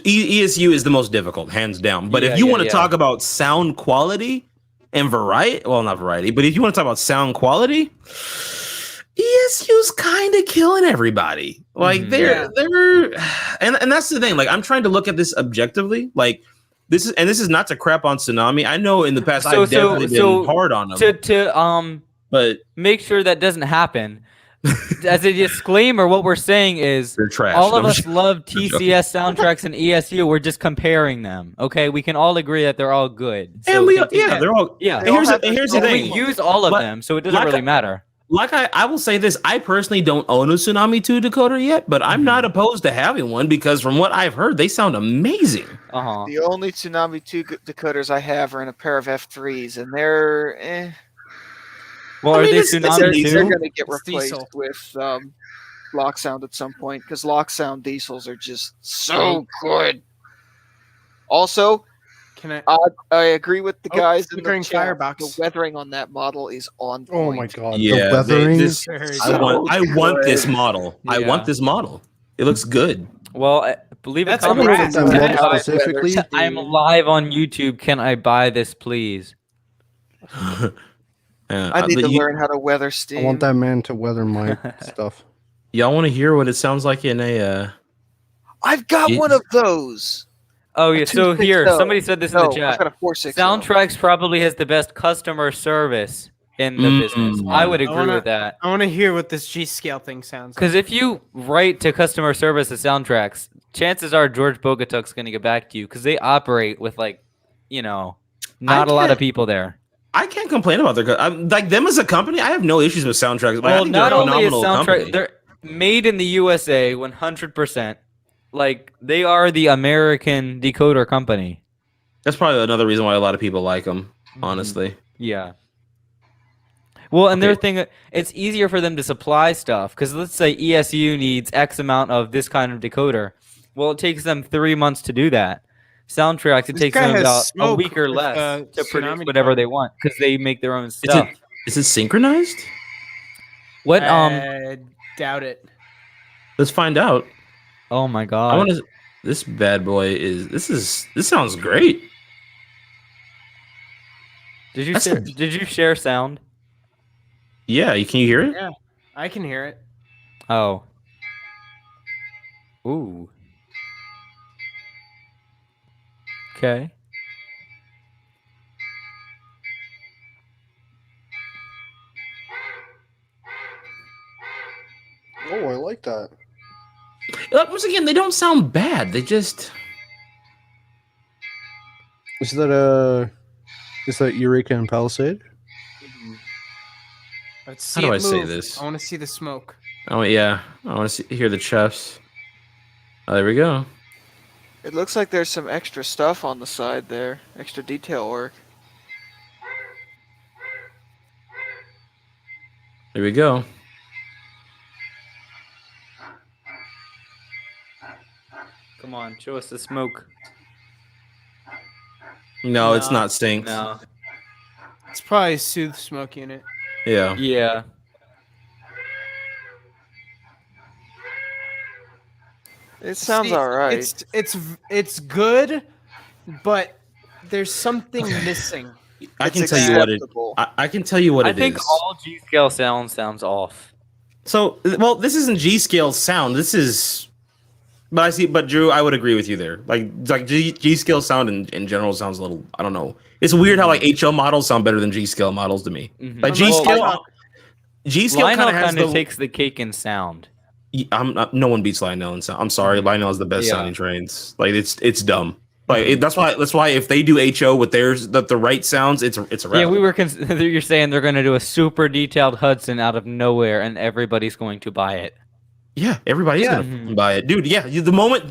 ESU is the most difficult, hands down. But if you want to talk about sound quality and variety, well, not variety, but if you want to talk about sound quality, ESU's kind of killing everybody. Like they're and that's the thing. Like, I'm trying to look at this objectively. Like, this is not to crap on Tsunami. I know in the past I've definitely been hard on them. But make sure that doesn't happen. As a disclaimer, what we're saying is they're trash. all of us love TCS Soundtracks and ESU. We're just comparing them. Okay, we can all agree that they're all good. And they're all yeah. And here's the thing. We use all of them, so it doesn't really matter. Like I will say this, I personally don't own a Tsunami 2 decoder yet, but I'm not opposed to having one because from what I've heard, they sound amazing. The only Tsunami 2 decoders I have are in a pair of F3s, and they're Well, are they Tsunami they're 2? going to get replaced Diesel. with Lock Sound at some point because Lock Sound diesels are just so good. Also, Can I? I agree with the guys in the flickering chat. firebox. The weathering on that model is on point. Oh my god. Yeah, the weathering. I want this model. I Yeah. want this model. It looks good. Well, I believe it That's I don't know what amazing. that That's model why- specifically. I'm live on YouTube. Can I buy this, please? I need to learn how to weather steam. I want that man to weather my stuff. Y'all want to hear what it sounds like in a? I've got one of those. Oh yeah. A So 2.6 here, though. somebody said this in No, the I've chat. got a 4.6. Soundtracks probably has the best customer service in the business. I would agree wanna- with that. I want to hear what this G scale thing sounds like. Because if you write to customer service at Soundtracks, chances are George Bogatuk's going to get back to you because they operate with not a lot of people there. I can't complain about their like them as a company. I have no issues with Soundtracks. Like, I Well, think not they're a only is phenomenal Soundtrack, company. they're made in the USA 100%. Like, they are the American decoder company. That's probably another reason why a lot of people like them. Honestly, Yeah. Well, and their Okay. thing, it's easier for them to supply stuff because let's say ESU needs X amount of this kind of decoder. Well, it takes them 3 months to do that. Soundtracks, it This takes guy them has about a smoke week or with, less to Tsunami produce whatever decoder. they want because they make their own stuff. is it synchronized? What? I doubt it. Let's find out. Oh my I god. want to. This bad boy is. This sounds great. Did you That's share, a- did you share sound? Yeah, can you hear it? Yeah, I can hear it. Oh. Ooh. Okay. Oh, I like that. Look, once again, they don't sound bad. They just. Is that Eureka and Palisade? Let's How see do it I say move. this? I want to see the smoke. Oh yeah, I want to hear the chefs. Oh, there we go. It looks like there's some extra stuff on the side there, extra detail work. There we go. Come on, show us the smoke. No, it's No, not stinks. No. It's probably Soothe Smoke Unit. Yeah. Yeah. It sounds See, alright. It's good, but there's something missing. I It's can tell you what it. acceptable. I can tell you what I it think is. all G scale sounds off. So, well, this isn't G scale sound. This is. But Drew, I would agree with you there. Like G scale sound in general sounds a little. I don't know. It's weird how like HO models sound better than G scale models to me. Mhm. Like Well, G scale Lionel kind of has kind of the. takes the cake in sound. I'm not, no one beats Lionel in sound. I'm sorry, Lionel is the best Yeah. sounding trains. Like it's dumb. Like that's why if they do HO with theirs the right sounds, it's a wrap. Yeah, we were. You're saying they're going to do a super detailed Hudson out of nowhere, and everybody's going to buy it. Yeah, everybody's Yeah. gonna fucking buy it, dude. Yeah, the moment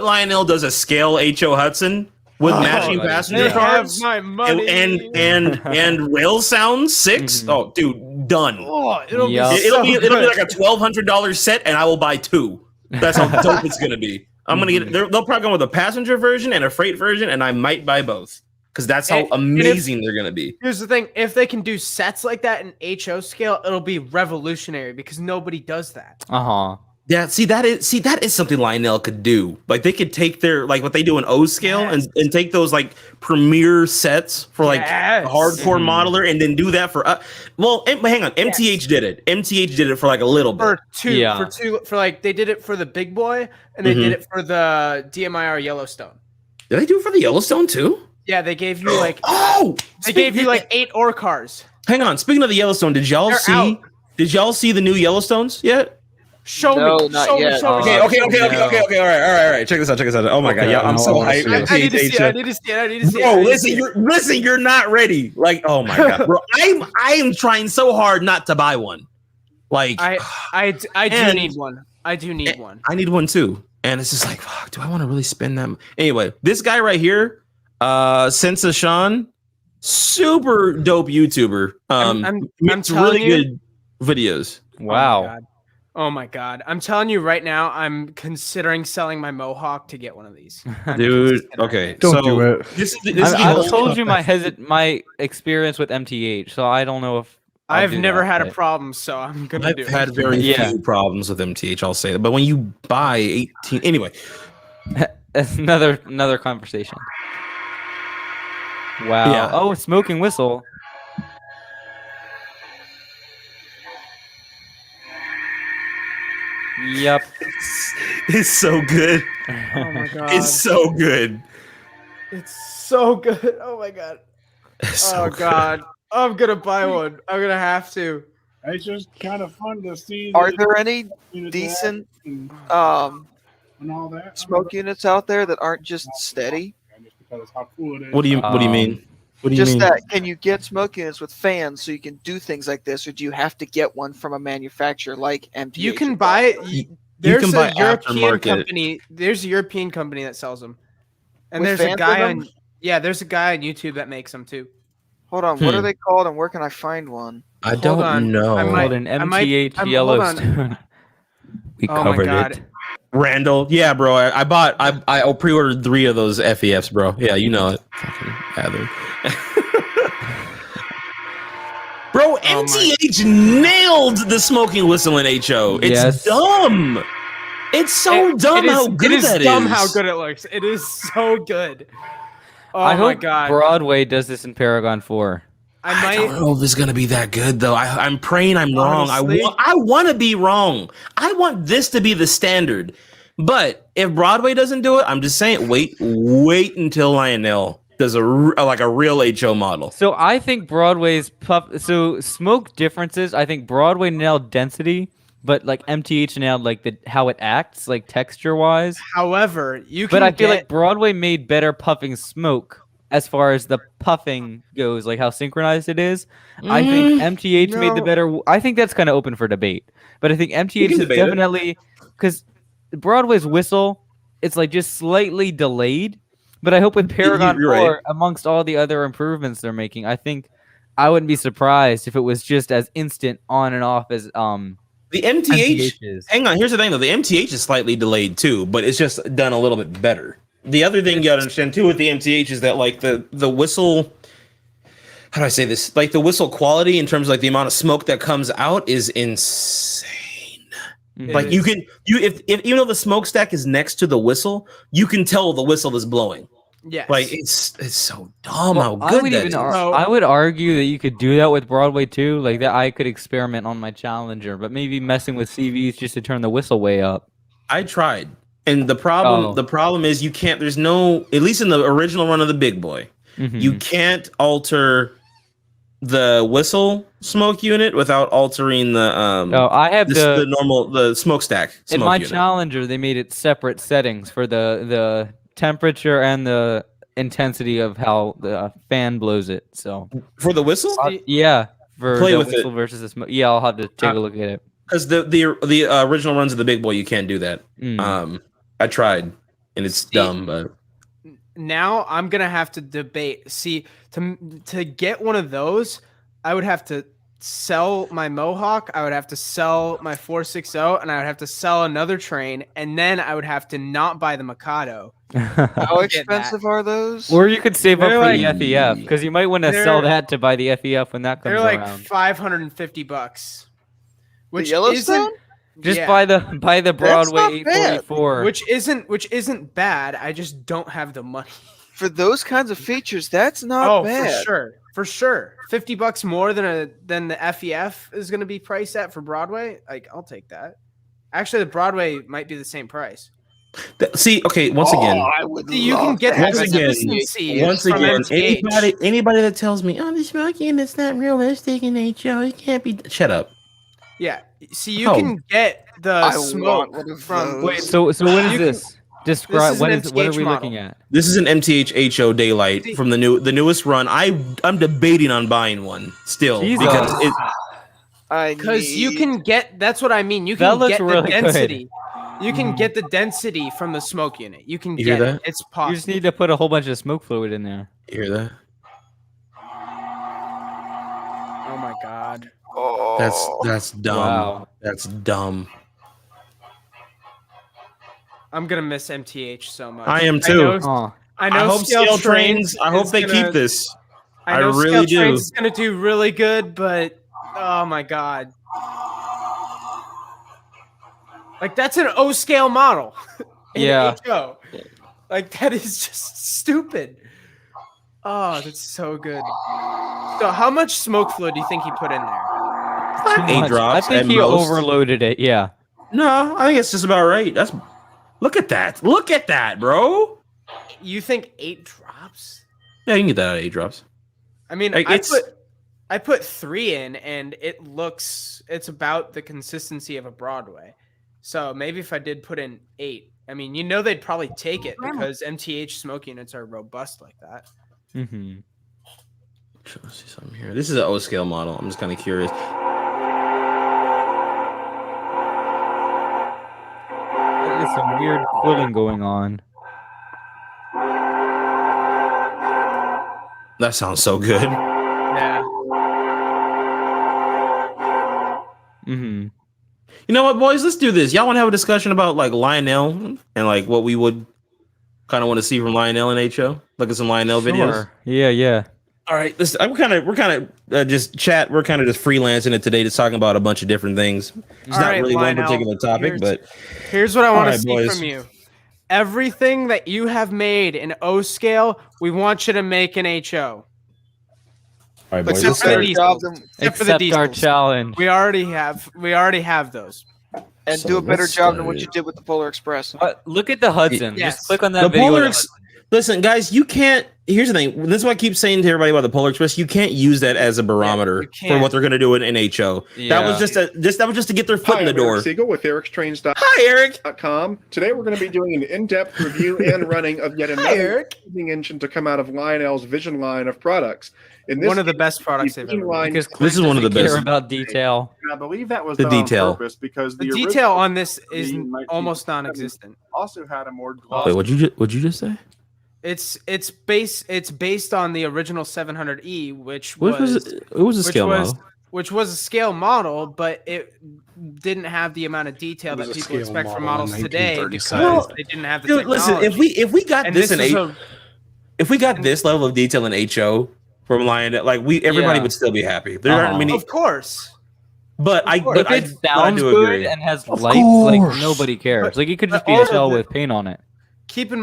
Lionel does a scale HO Hudson with Oh, matching buddy. passenger They cards have my money. and rail sound 6, Mhm. oh, dude, done. Oh, it'll Yup. be It'll so be good. like a $1,200 set, and I will buy 2. That's how dope it's gonna be. I'm gonna get. They'll probably come with a passenger version and a freight version, and I might buy both because that's how And if- amazing they're gonna be. Here's the thing: if they can do sets like that in HO scale, it'll be revolutionary because nobody does that. Uh-huh. Yeah, that is something Lionel could do. Like they could take their like what they do in O scale and take those like premier sets for like Yes. a hardcore Mhm. modeler and then do that for hang on, MTH did it. MTH did it for like a little bit. For like they did it for the big boy and they Mhm. did it for the DMIR Yellowstone. Did they do it for the Yellowstone too? Yeah, they gave you like Oh, they gave you like 8 ore cars. Hang on. Speaking of the Yellowstone, did y'all They're see? out. Did y'all see the new Yellowstones yet? Show No, me, not show me, yet. show me. Okay, show me, okay, show me. Okay. All right. Check this out. Oh my god, Okay, yeah, I I'm so wanna hyped. see it. I need to see it. I MTH. need to see it. I need to see it. Bro, I need to listen, see it. you're not ready. Like, oh my god, bro, I am trying so hard not to buy one. Like, I do And- need one. I do need one. I need one too, and it's just like, fuck, do I want to really spend them? Anyway, this guy right here, Sensa Sean, super dope YouTuber. I'm Makes telling really you- good videos. Wow. Oh my god. I'm telling you right now, I'm considering selling my Mohawk to get one of these. I'm Dude, considering okay, it. Don't so do it. This is the I've whole- told you my experience with MTH, so I don't know if I'll I've do never that, had a but- problem, so I'm gonna I've do had it. very Yeah. few problems with MTH. I'll say that, but when you buy 18, anyway, That's another conversation. Wow. Yeah. Oh, smoking whistle. Yep. it's so good. Oh my god. It's so good. It's so good. Oh my god. It's so Oh good. god. I'm gonna buy one. I'm gonna have to. It's just kind of fun to see. Are the there any units decent and, um, and all that smoke units out there that aren't just steady? Just because how cool it is. What do you mean? What do you Just mean? that, can you get smoke units with fans so you can do things like this, or do you have to get one from a manufacturer like MTH? You can or buy it. Bravo? You There's can a buy European aftermarket. company. There's a European company that sells them, and With there's a fans guy in on. Yeah, there's a guy on YouTube that makes them too. Hold on, what are Hmm. they called, and where can I find one? I Hold don't on. know. I might- Called an I might- MTH hold on. Yellowstone. We Oh my covered God. it. Randall, yeah, bro. I pre-ordered 3 of those FEFs, bro. Yeah, you know it. Fucking Heather. Bro, Oh my- MTH nailed the smoking whistle in HO. It's Yes. dumb. It's so dumb how good it is that dumb is. how good it looks. It is so good. Oh I my hope god. Broadway does this in Paragon 4. I I might. don't know if it's gonna be that good though. I'm praying I'm wrong. Honestly? I want to be wrong. I want this to be the standard. But if Broadway doesn't do it, I'm just saying, wait until Lionel does a real HO model. So I think Broadway's so smoke differences. I think Broadway nailed density, but like MTH nailed like how it acts, like texture wise. However, you can But I feel get, like Broadway made better puffing smoke as far as the puffing goes, like how synchronized it is. I think MTH made the no. better. I think that's kind of open for debate, but I think MTH can is debate it. definitely because Broadway's whistle, it's like just slightly delayed. But I hope with Paragon you're 4, right. amongst all the other improvements they're making, I think I wouldn't be surprised if it was just as instant on and off as The MTH. is. Hang on. Here's the thing, though. The MTH is slightly delayed too, but it's just done a little bit better. The other thing you gotta understand too with the MTH is that like the whistle. How do I say this? Like the whistle quality in terms of like the amount of smoke that comes out is insane. Like you can if even though the smokestack is next to the whistle, you can tell the whistle is blowing. Yes. Like it's so dumb Well, how good I would that even is. I would argue that you could do that with Broadway too, like that I could experiment on my Challenger, but maybe messing with CVs just to turn the whistle way up. I tried, and the Oh. problem is you can't. There's no, at least in the original run of the Big Boy, you can't alter the whistle smoke unit without altering the Oh, I have the normal the smokestack. in my Challenger, they made it separate settings for the temperature and the intensity of how the fan blows it. So for the whistle, yeah, for Play the with whistle it. versus the smoke. Yeah, I'll have to take a look at it. because the original runs of the Big Boy, you can't do that. I tried, and it's dumb, but Now I'm gonna have to debate. See, to get one of those, I would have to sell my Mohawk, I would have to sell my 460, and I would have to sell another train, and then I would have to not buy the Mikado. How Get that. expensive are those? Or you could save up They're for like- the FEF because you might want to sell they're- that to buy the FEF when that comes They're like around. $550, which Yellowstone? isn't Just yeah, buy the Broadway not bad. 844. which isn't bad. I just don't have the money. For those kinds of features, that's not bad. For sure. $50 more than the FEF is going to be priced at for Broadway. Like, I'll take that. Actually, the Broadway might be the same price. see, okay, once again, I would You can love get to have once the again- consistency once from again, MTH. anybody that tells me, oh, the smoking it's not realistic in HO, it can't be. Shut up. Yeah. See, you Oh. can get the I smoke want one of from. those. Wait, so what is You can- this? Describe is what an is what are MTH we model. looking at? This is an MTH HO Daylight See- from the newest run. I'm debating on buying one still Jesus. because it, Because you can get. That's what I mean. You That can looks get the really good. density. You can get the density from the smoke unit. You can You get hear it. that? It's You possible. just need to put a whole bunch of smoke fluid in there. you hear that? Oh my god. Oh, That's dumb. Wow. That's dumb. I'm gonna miss MTH so much. I am I too. know, Oh, I I know hope Scale Scale Trains. I hope is they gonna- keep this. I know really Scale do. Trains is gonna do really good, but oh my god. Like that's an O scale model. in Yeah. HO. Like that is just stupid. Oh, that's so good. So how much smoke fluid do you think he put in there? too 8 much. drops I think at he most. overloaded it. Yeah. No, I think it's just about right. That's look at that. Look at that, bro. You think 8 drops? Yeah, you can get that out of 8 drops. I mean, Like, I put 3 in and it's about the consistency of a Broadway. So maybe if I did put in 8, I mean, you know they'd probably take it because MTH smoke units are robust like that. Mm-hmm. Let's see something here. This is an O scale model. I'm just kind of curious. There's some weird quilling going on. That sounds so good. Yeah. Mm-hmm. You know what, boys? Let's do this. Y'all want to have a discussion about like Lionel and like what we would kind of want to see from Lionel in HO? Look at some Lionel videos. Yeah, yeah. All right, we're kind of just chat. We're kind of just freelancing it today, just talking about a bunch of different things. It's All not right, really Lionel, one particular topic, but Here's what I want to right, see boys. from you. Everything that you have made in O scale, we want you to make in HO. all right, But boys. Except Let's for the start. diesels. job than- Except for the Accept our diesels. challenge. We already have those. and So do a better let's job than what start. you did with the Polar Express. Look at the Hudson. Yes. Just click on that The video. Polar of Ex- Listen, guys, you can't. Here's the thing. This is what I keep saying to everybody about the Polar Express. You can't use that as a barometer you for what can't. they're going to do in NHO. That was that was just to get their foot Hi, in the I'm door. Eric Siegel with Eric'sTrains.com. Hi, Eric. Today we're going to be doing an in-depth review and running of yet another Eric. amazing engine to come out of Lionel's Vision line of products. In this One of the case, best products they've ever made. Because This is one of the doesn't care best. about detail. and I believe that was The done detail. on purpose because The the detail original on this is in almost 1970 non-existent. also had a more Wait, glossy. what'd you just say? It's based on the original 700E, which What was it? It was a which scale was model. which was a scale model, but it didn't have the amount of detail It was that a people scale expect from model in models today because 1937. Well, they didn't have the Dude, technology. listen, if we got and this this in is a, if we got this level of detail in HO from Lionel, like everybody Yeah. would still be happy. There aren't many, of course. but I course. If it but I sounds do good agree. and has Of lights, like course. nobody cares. But- Like it could just but be a also shell the- with paint on it. Keep in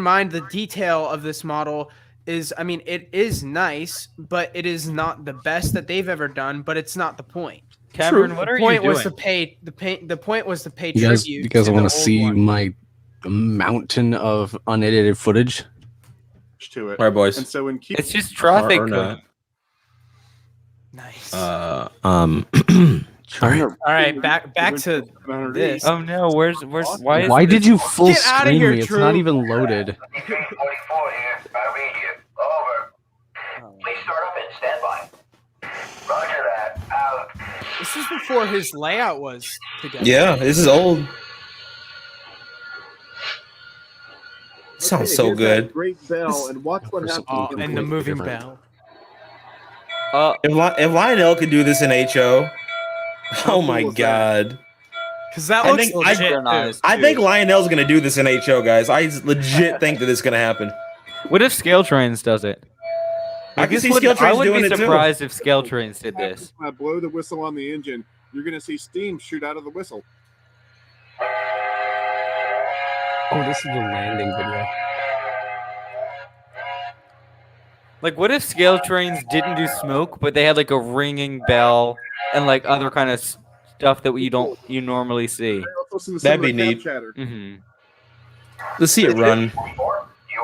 mind the detail of this model is, I mean, it is nice, but it is not the best that they've ever done, but it's not the point. Cameron, what The are you point doing? was to pay the point was to pay You guys, tribute. you guys to want the to old see one. my mountain of unedited footage? to it. All right, boys. And so in keep It's just traffic. Or not. Nice. All Trying to- All right, back to this. Oh no, where's why is Why this- did you full Get outta screen here, me? It's Drew. not even loaded. Please start up and stand by. Roger that. Out. This is before his layout was together. Yeah, this is old. Sounds so here's good. that great bell, and watch what For happens. something And the completely moving different. bell. If Lionel could do this in HO, oh my cool is that? god. Because that I looks think- legit. too. I think Lionel's gonna do this in HO, guys. I legit think that this is gonna happen. What if Scale Trains does it? I can This see would- Scale I Trains would doing be it too. surprised if Scale Trains did this. When I blow the whistle on the engine, you're going to see steam shoot out of the whistle. Oh, this is the landing video. Like, what if Scale Trains didn't do smoke, but they had like a ringing bell and like other kind of stuff that you normally see? Listen to some That'd of the be cab neat. chatter. Hmm. Let's see it run.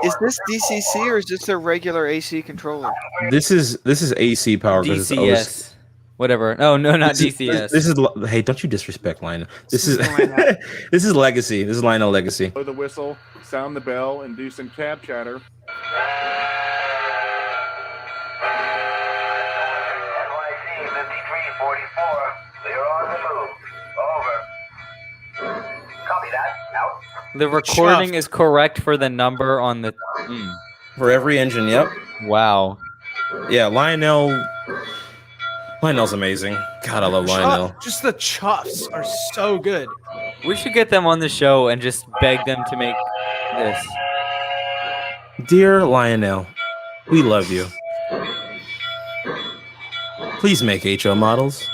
Is this DCC or is this a regular AC controller? This is AC power. 'cause it's DCS, whatever. No, not This is- DCS. This is hey, don't you disrespect Lionel. This is Lionel. this is legacy. This is Lionel legacy. Blow the whistle, sound the bell, and do some cab chatter. NYC 5344. Clear on the move. Over. Copy that. Out. The recording is correct for the number on the. For every engine, yep. Wow. Yeah, Lionel's amazing. God, I love Lionel. Just the chuffs are so good. We should get them on the show and just beg them to make this. Dear Lionel, we love you. Please make HO models.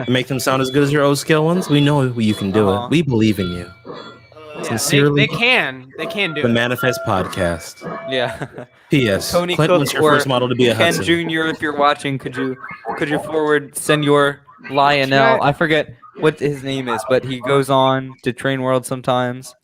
Make them sound as good as your O scale ones. We know you can do Uh-huh. it. We believe in you. Yeah, Sincerely, they can do the it. Manifest Podcast. Yeah. P.S. Tony Clint Cook wants your or first model to be a Ken Hudson. Jr., if you're watching, could you forward Senor Lionel? I forget what his name is, but he goes on to Train World sometimes.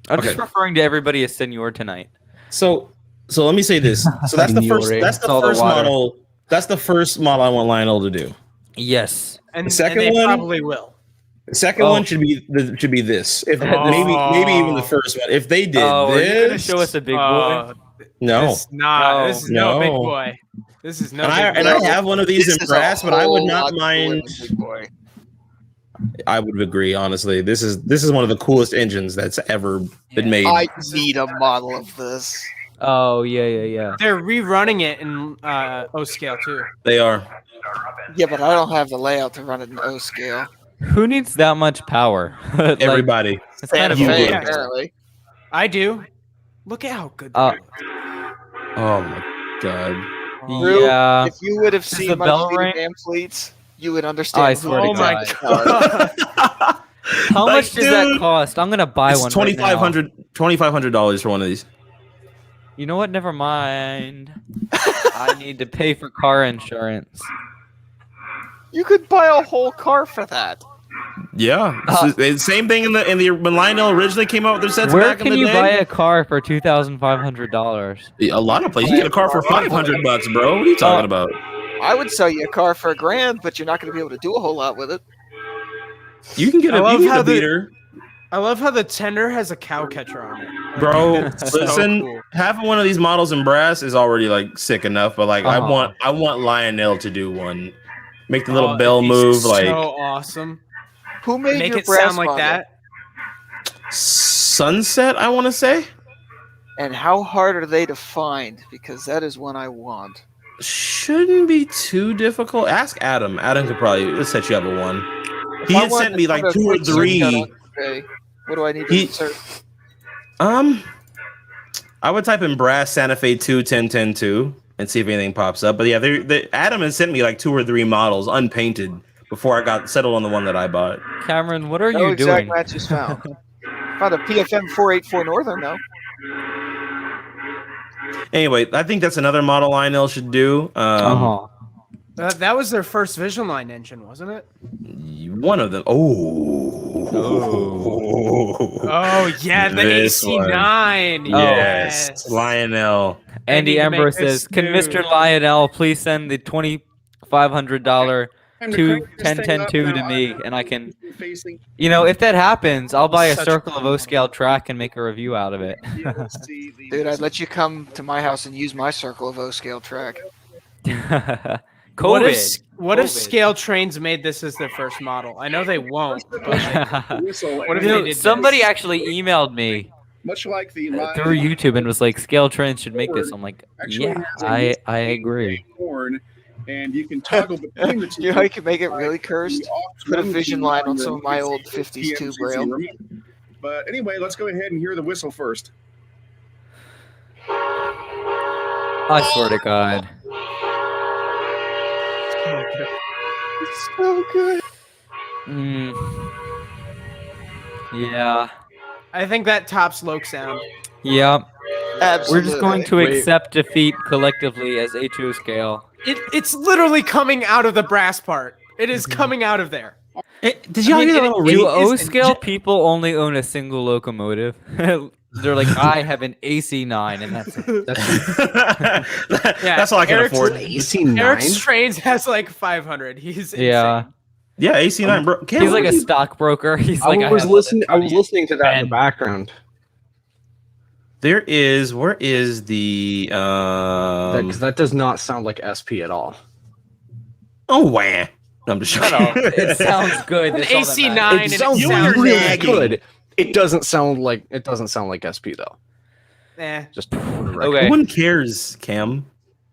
I'm just Okay. referring to everybody as Senor tonight. So let me say this. So that's the first. Signore. That's the It's all the first water. model. That's the first model I want Lionel to do. Yes. And, The second and they one- probably will. The second Oh. one should be this. If Oh. maybe even the first one. If they did Oh, are you gonna this, show us a big boy? no. This is no big No. boy. This is no And big I boy. have one of these This in is a brass, but I would whole not lot cooler mind. than Big Boy. I would agree, honestly. This is one of the coolest engines that's ever been made. I need a model of this. Oh yeah. They're rerunning it in O scale too. They are. Yeah, but I don't have the layout to run it in O scale. Who needs that much power? Like, Everybody. it's kind of You Fang, would. weird. apparently. I do. Look at how good. Uh, they look. Oh my god. Drew, Yeah. if you would have Does seen the my bell speed ring? damn fleets, you would understand. I who swear to Oh my God. god. How Like, much does that dude, cost? I'm gonna buy It's one. Right now. $2,500 for one of these. You know what? Never mind. I need to pay for car insurance. You could buy a whole car for that. Yeah, same thing in the when Lionel originally came out with their sets Where back in can the you day. buy a car for $2,500? A lot of places. You can get a car for $500, bro. What are you talking about? I would sell you a car for $1,000, but you're not going to be able to do a whole lot with it. You can get I a, you love can get how a beater. I love how the tender has a cow catcher on it. Like, Bro, it's so listen, cool. having one of these models in brass is already like sick enough, but like I Uh-huh. want Lionel to do one. Make the little Oh, bell it'd be move so like awesome. Who made Make your it brass sound like model? that. Sunset, I want to say. And how hard are they to find? Because that is one I want. Shouldn't be too difficult. Ask Adam. Adam could probably set you up with one. If He I had wanted sent to me put like a 2 or quick search out 3. on eBay, what do I need to He- search? I would type in brass Santa Fe 2 1010 2 and see if anything pops up. But yeah, Adam has sent me like 2 or 3 models unpainted before I got settled on the one that I bought. Cameron, what are No you exact doing? matches found. Found a PFM 484 Northern though. Anyway, I think that's another model Lionel should do. Uh-huh. That was their first Vision Line engine, wasn't it? One of them. Oh. Oh yeah, the This AC9. Yes. Lionel. I need Andy to Ember make this says, "Can Mr. smooth." Lionel please send the $2,500 Time to to crank this thing 1010 up 2 now. to me, and I can, Facing if that happens, I'll buy a Such Circle a of cool O-scale track and make a review out of it." see the Dude, I'd let you come to my house and use my Circle of O scale track. COVID. What if COVID. Scale Trains made this as their first model? I know they won't. But like, whistle. What if and they did Somebody this? actually emailed me much like the line through YouTube and was like, "Scale Trains should make this." I'm like, actually yeah, has a I agree. horn, and you can toggle between the two. You know how you can make it really The cursed? aux Put a one vision key line on your some of my old TMCC 50s tube rail. remote. But anyway, let's go ahead and hear the whistle first. I swear to God. It's so good. Mm. Yeah. I think that tops Loke sound. Yep. Absolutely. We're just going to Wait. accept defeat collectively as H2 scale. It's literally coming out of the brass part. It is coming out of there. Did y'all hear the little Do re- O scale people only own a single locomotive? They're like, I have an AC9, and that's it. That's all I can Eric's- afford. AC9. Eric's Trains has like 500. He's Yeah. insane. Yeah, AC9, bro. Cam, He's what like a do you- stockbroker. He's I like, was have listening. I was 20 listening to that in the Ben. background. Where is the Because that does not sound like SP at all. oh wah. No, I'm just Shut up. It sounds good. An That's all that AC9 matters. and It it sounds sounds really nagging. good. It doesn't sound like SP though. Eh. Just for the record. Okay. No one cares, Cam.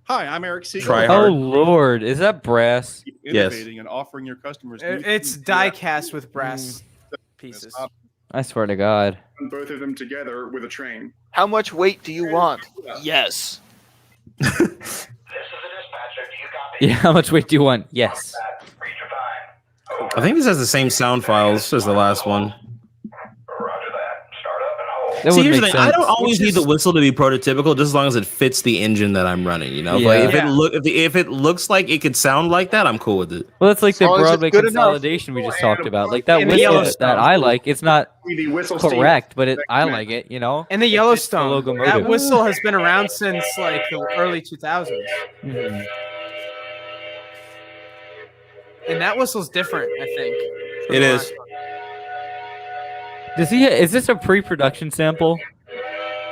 Hi, I'm Eric Siegel. Try Oh hard. Lord, is that brass? Keep Yes. innovating and offering your customers. new It's things die to cast with brass pieces. I swear to God. run both of them together with a train. How much weight do you want? Yes. This is the dispatcher. Do you copy? Yeah, how much weight do you want? Yes. Reach your time. I think this has the same sound files as the last one. Roger that. Start up and hold. That See, would here's the make thing. I sense. don't always need the whistle to be prototypical, just as long as it fits the engine that I'm running. You know, like Yeah. if it looks like it could sound like that, I'm cool with it. Well, that's like As the long as it's Broadway good enough. consolidation we just talked about. Like that And the whistle Yellowstone. that I like, it's not The whistle steam. correct, but I like it, you know? And the Yellowstone. locomotive. That whistle has been around since like the early 2000s. And that whistle's different, I think. from It the is. last one. Is this a pre-production sample?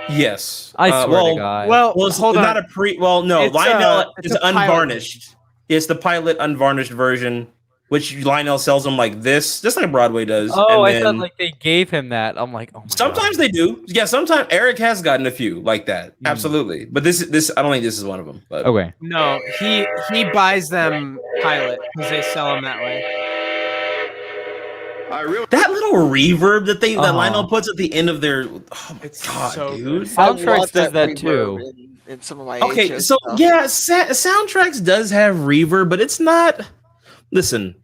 Yes. I swear well, to God. Well, Well, it's hold not on. a pre. Well, no, It's Lionel it's is a pilot unvarnished. It's the pilot unvarnished version, which Lionel sells them like this, just like Broadway does. Oh, and I then thought like they gave him that. I'm like, oh my sometimes God. they do. Yeah, sometimes Eric has gotten a few like that. Hmm. Absolutely. But this I don't think this is one of them. But Okay. No, he buys them pilot because they sell them that way. I really that little reverb that Uh-huh. Lionel puts at the end of their oh my It's god, so dude. good. Soundtracks I want does that reverb too. In some of my Okay, HO so stuff. yeah, soundtracks does have reverb, but it's not. Listen,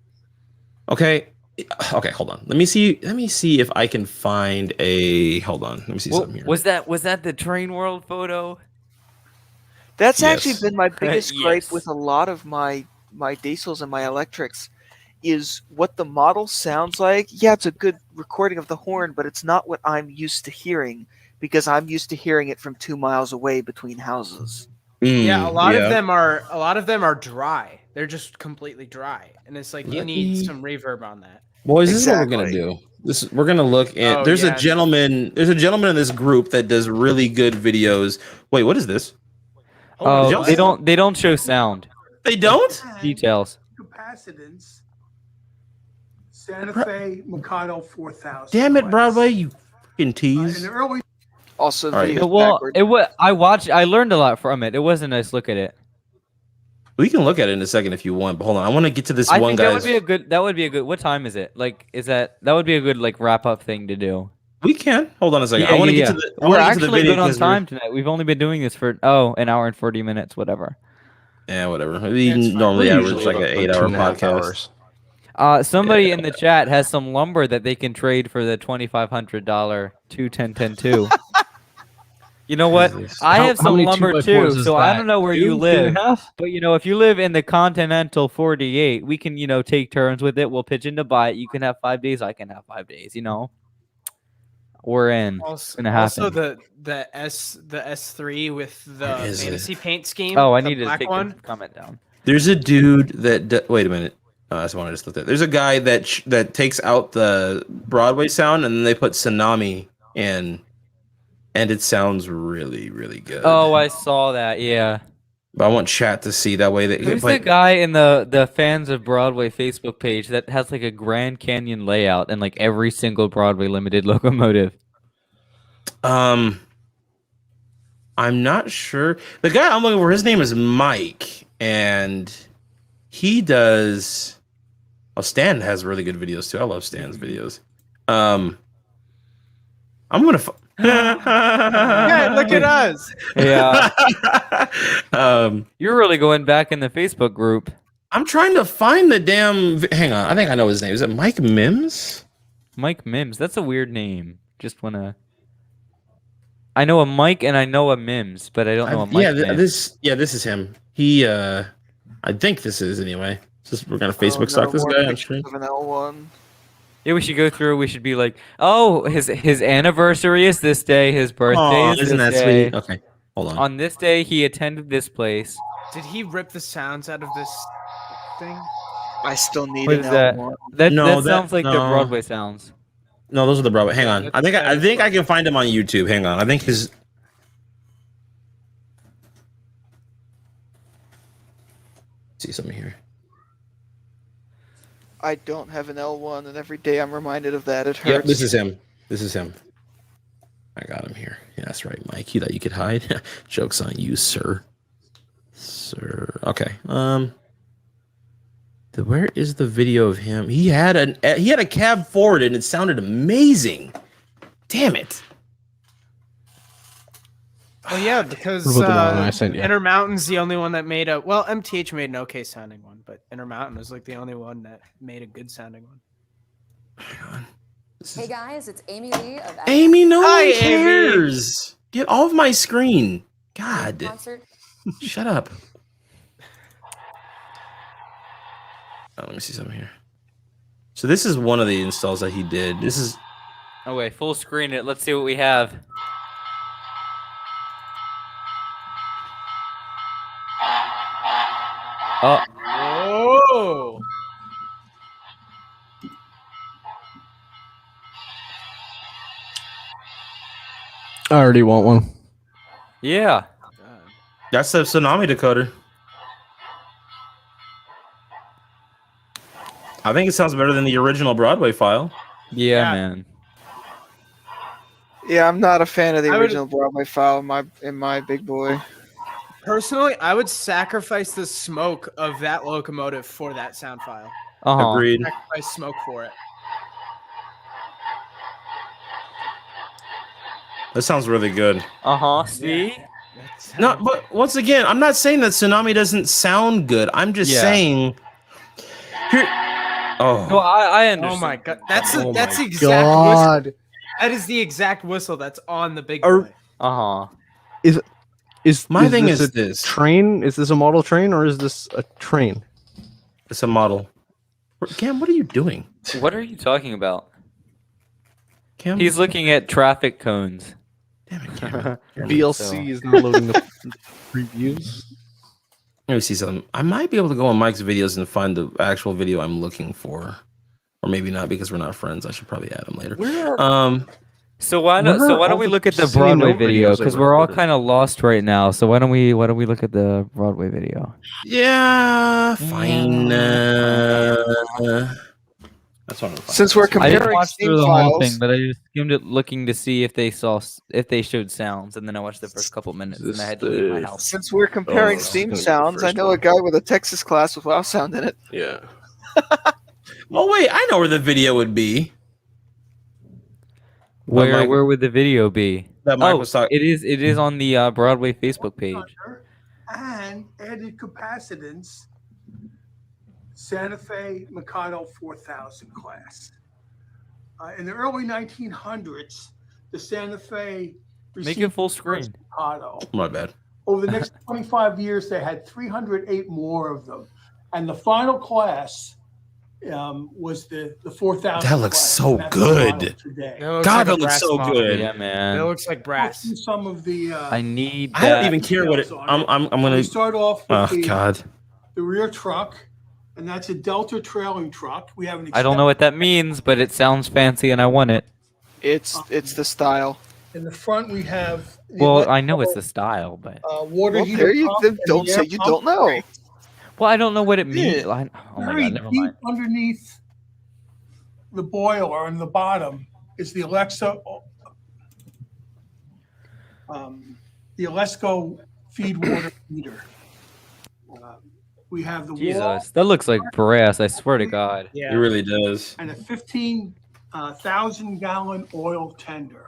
okay, hold on. Let me see if I can find a. Hold on, let me see Well, something here. was that the Train World photo? That's Yes. actually been my biggest gripe Yes. with a lot of my diesels and my electrics is what the model sounds like. Yeah, it's a good recording of the horn, but it's not what I'm used to hearing because I'm used to hearing it from 2 miles away between houses. Yeah, a lot of yeah. them are dry. They're just completely dry, and it's like you Let need me- some reverb on that. Boys, this is what we're gonna Exactly. do. We're gonna look at. Oh, There's a yeah. gentleman. There's a gentleman in this group that does really good videos. Wait, what is this? Oh, y'all they see- don't show sound They don't. details. Capacitance. Santa Fe Mikado 4000. Damn it, class. Broadway! You fucking In tease. the early Also, All right. videos Well, backward. it was. I learned a lot from it. It was a nice look at it. We can look at it in a second if you want. But hold on, I want to get to this I one think guy. that would be a good. That would be a good. What time is it? Like, that would be a good like wrap up thing to do. We can hold on a second. Yeah, I want to yeah, get to yeah. the. I We're wanna get to the actually video good on 'cause we're- time tonight. We've only been doing this for an hour and 40 minutes, whatever. Yeah, whatever. We It's fine. normally We're average usually like an about 8-hour 2.5 podcast. hours. Somebody in the chat has some lumber that they can trade for the $2,500 21010 You know what? I How- have how some many lumber 2x4s too, is so I that? don't know where you 2.5? live. But if you live in the continental 48, we can take turns with it. We'll pitch in to buy it. You can have 5 days. I can have 5 days. We're in. It's gonna happen. Also, the S3 with the Where is fantasy paint scheme. Oh, I the needed to black take one. the comment down. There's a dude that. Wait a minute. Oh, that's one I just looked at. There's a guy that takes out the Broadway sound and then they put Tsunami in, and it sounds really, really good. Oh, I saw that. Yeah. But I want chat to see that way. That Who's the but- guy in the fans of Broadway Facebook page that has like a Grand Canyon layout and like every single Broadway limited locomotive? I'm not sure. The guy I'm looking for, his name is Mike, and he does. Oh, Stan has really good videos too. I love Stan's videos. I'm gonna. Yeah, look at us. Yeah. um, You're really going back in the Facebook group. I'm trying to find the damn. Hang on, I think I know his name. Is it Mike Mims? Mike Mims. That's a weird name. Just wanna. I know a Mike and I know a Mims, but I don't know a Mike. Yeah, Mims. this is him. He, I think this is anyway. We're gonna Facebook stalk this more guy on pictures stream. of an L1. Yeah, we should go through. We should be like, oh, his anniversary is this day. His birthday Aw, is isn't this that day. sweet? Okay, hold on. On this day, he attended this place. Did he rip the sounds out of this thing? I still need What an is that? L1. That No, sounds like the no. Broadway sounds. No, those are the Broadway. Hang on. that's I think better I can find him on YouTube. Hang on. I think his. See something here. I don't have an L1, and every day I'm reminded of that. It hurts. Yep, this is him. This is him. I got him here. Yeah, that's right, Mike. You thought you could hide? Joke's on you, sir. Sir. Okay. Where is the video of him? He had a cab forward and it sounded amazing. Damn it. Oh yeah, because What about the one I sent you? Intermountain's the only one that made a. Well, MTH made an okay sounding one, but Intermountain was like the only one that made a good sounding one. Hang on. This Hey is- guys, it's Amy Lee of Amy, no Hi, one Amy. cares. Get off my screen. God. concert. Shut up. Oh, let me see something here. So this is one of the installs that he did. This is Oh wait, full screen it. Let's see what we have. Oh, Oh, I already want one. yeah. that's the tsunami decoder. I think it sounds better than the original Broadway file. Yeah, Yeah. man. Yeah, I'm not a fan of the I would- original Broadway file in my big boy. personally, I would sacrifice the smoke of that locomotive for that sound file. Uh-huh. Agreed. Sacrifice smoke for it. That sounds really good. Uh-huh. See? That's- No, but once again, I'm not saying that tsunami doesn't sound good. I'm just Yeah. saying. Here. No, Oh, I understand. Oh my god, that's Oh that's my the exact whistle. God, That is the exact whistle that's on the big Are- boy. Uh-huh. my thing this is a this. train? Is this a model train or is this a train? It's a model. Cam, what are you doing? What are you talking about? Cam, He's looking at traffic cones. damn it, Cameron. VLC is not loading the previews. Let me see something. I might be able to go on Mike's videos and find the actual video I'm looking for, or maybe not because we're not friends. I should probably add him later. So why Where don't are we all look the at the C&O Broadway video? videos Because I we're all recorded? kind of lost right now. So why don't we look at the Broadway video? Yeah, fine. That's what I'm fine. Since we're I comparing didn't watch Steam through the whole thing, files, but I just skimmed it looking to see if they showed sounds, and then I watched the first couple minutes, and I had to leave my house. since we're comparing this is Steam gonna be the sounds, I first know one. a guy with a Texas class with WoW sound in it. Yeah. Oh wait, I know where the video would be. Where Mike- would the video be? That Mike was talking. It is on the Broadway Facebook page. And added capacitance, Santa Fe Mikado 4000 class. In the early 1900s, the Santa Fe Make received it full the first screen. Mikado. My bad. Over the next 25 years, they had 308 more of them. And the final class was the 4000. That looks class, so and that's the good. model today. That looks God, like a that looks brass so model. good. Yeah, It man. looks like brass. See some of the. I need I don't that. even care what it. I'm We gonna. start off with Oh God. the rear truck, and that's a Delta trailing truck. We have an. I don't know what that means, but it sounds fancy, and I want it. It's the style. In the front, we have. the Well, electrical, I know it's the style, but water Well, heater there you pump then and don't the say air you pump. don't know. well, I don't know what it means. Yeah. Oh my Very god, never deep mind. underneath the boiler on the bottom is the the Alesco feed water heater. We have the wall Jesus, that looks like brass. I swear to God. It Yeah. really does. and a 15,000-gallon oil tender.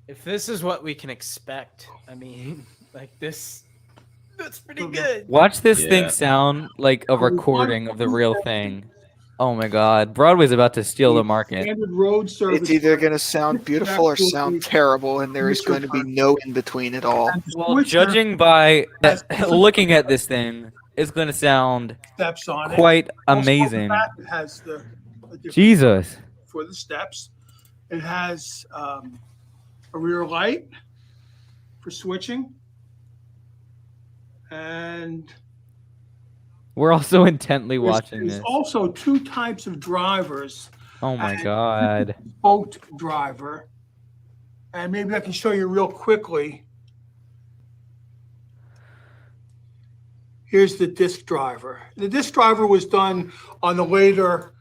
If this is what we can expect, I mean, like this, that's pretty good. Watch this Yeah. thing sound like a recording of the real thing. Oh my God, Broadway's about to steal the market. Standard road service. It's either going to sound beautiful or sound terrible, and there is going to be no in between at all. And the Well, switcher judging by looking at this thing, it's going to sound steps on it. quite Also, amazing. the back, it has a different Jesus. for the steps. It has a rear light for switching, and We're also intently watching there's this. also two types of drivers: Oh my God. boat driver, and maybe I can show you real quickly. Here's the disc driver. The disc driver was done on the later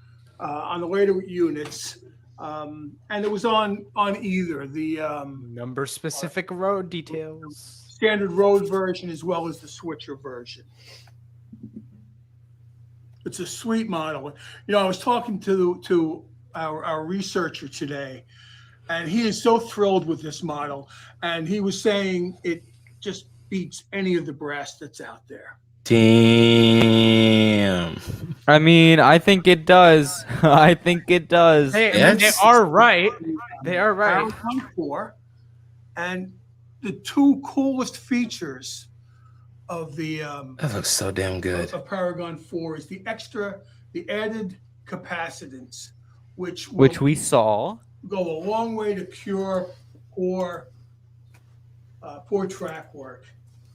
units, and it was on either the Number specific road details. standard road version as well as the switcher version. It's a sweet model. You know, I was talking to our researcher today, and he is so thrilled with this model, and he was saying it just beats any of the brass that's out there. Damn. I mean, I think it does. I think it does. They Yes. are right. They are right. Paragon 4, and the two coolest features of the That looks so damn good. of Paragon 4 is the added capacitance, which will Which we saw. go a long way to cure poor track work.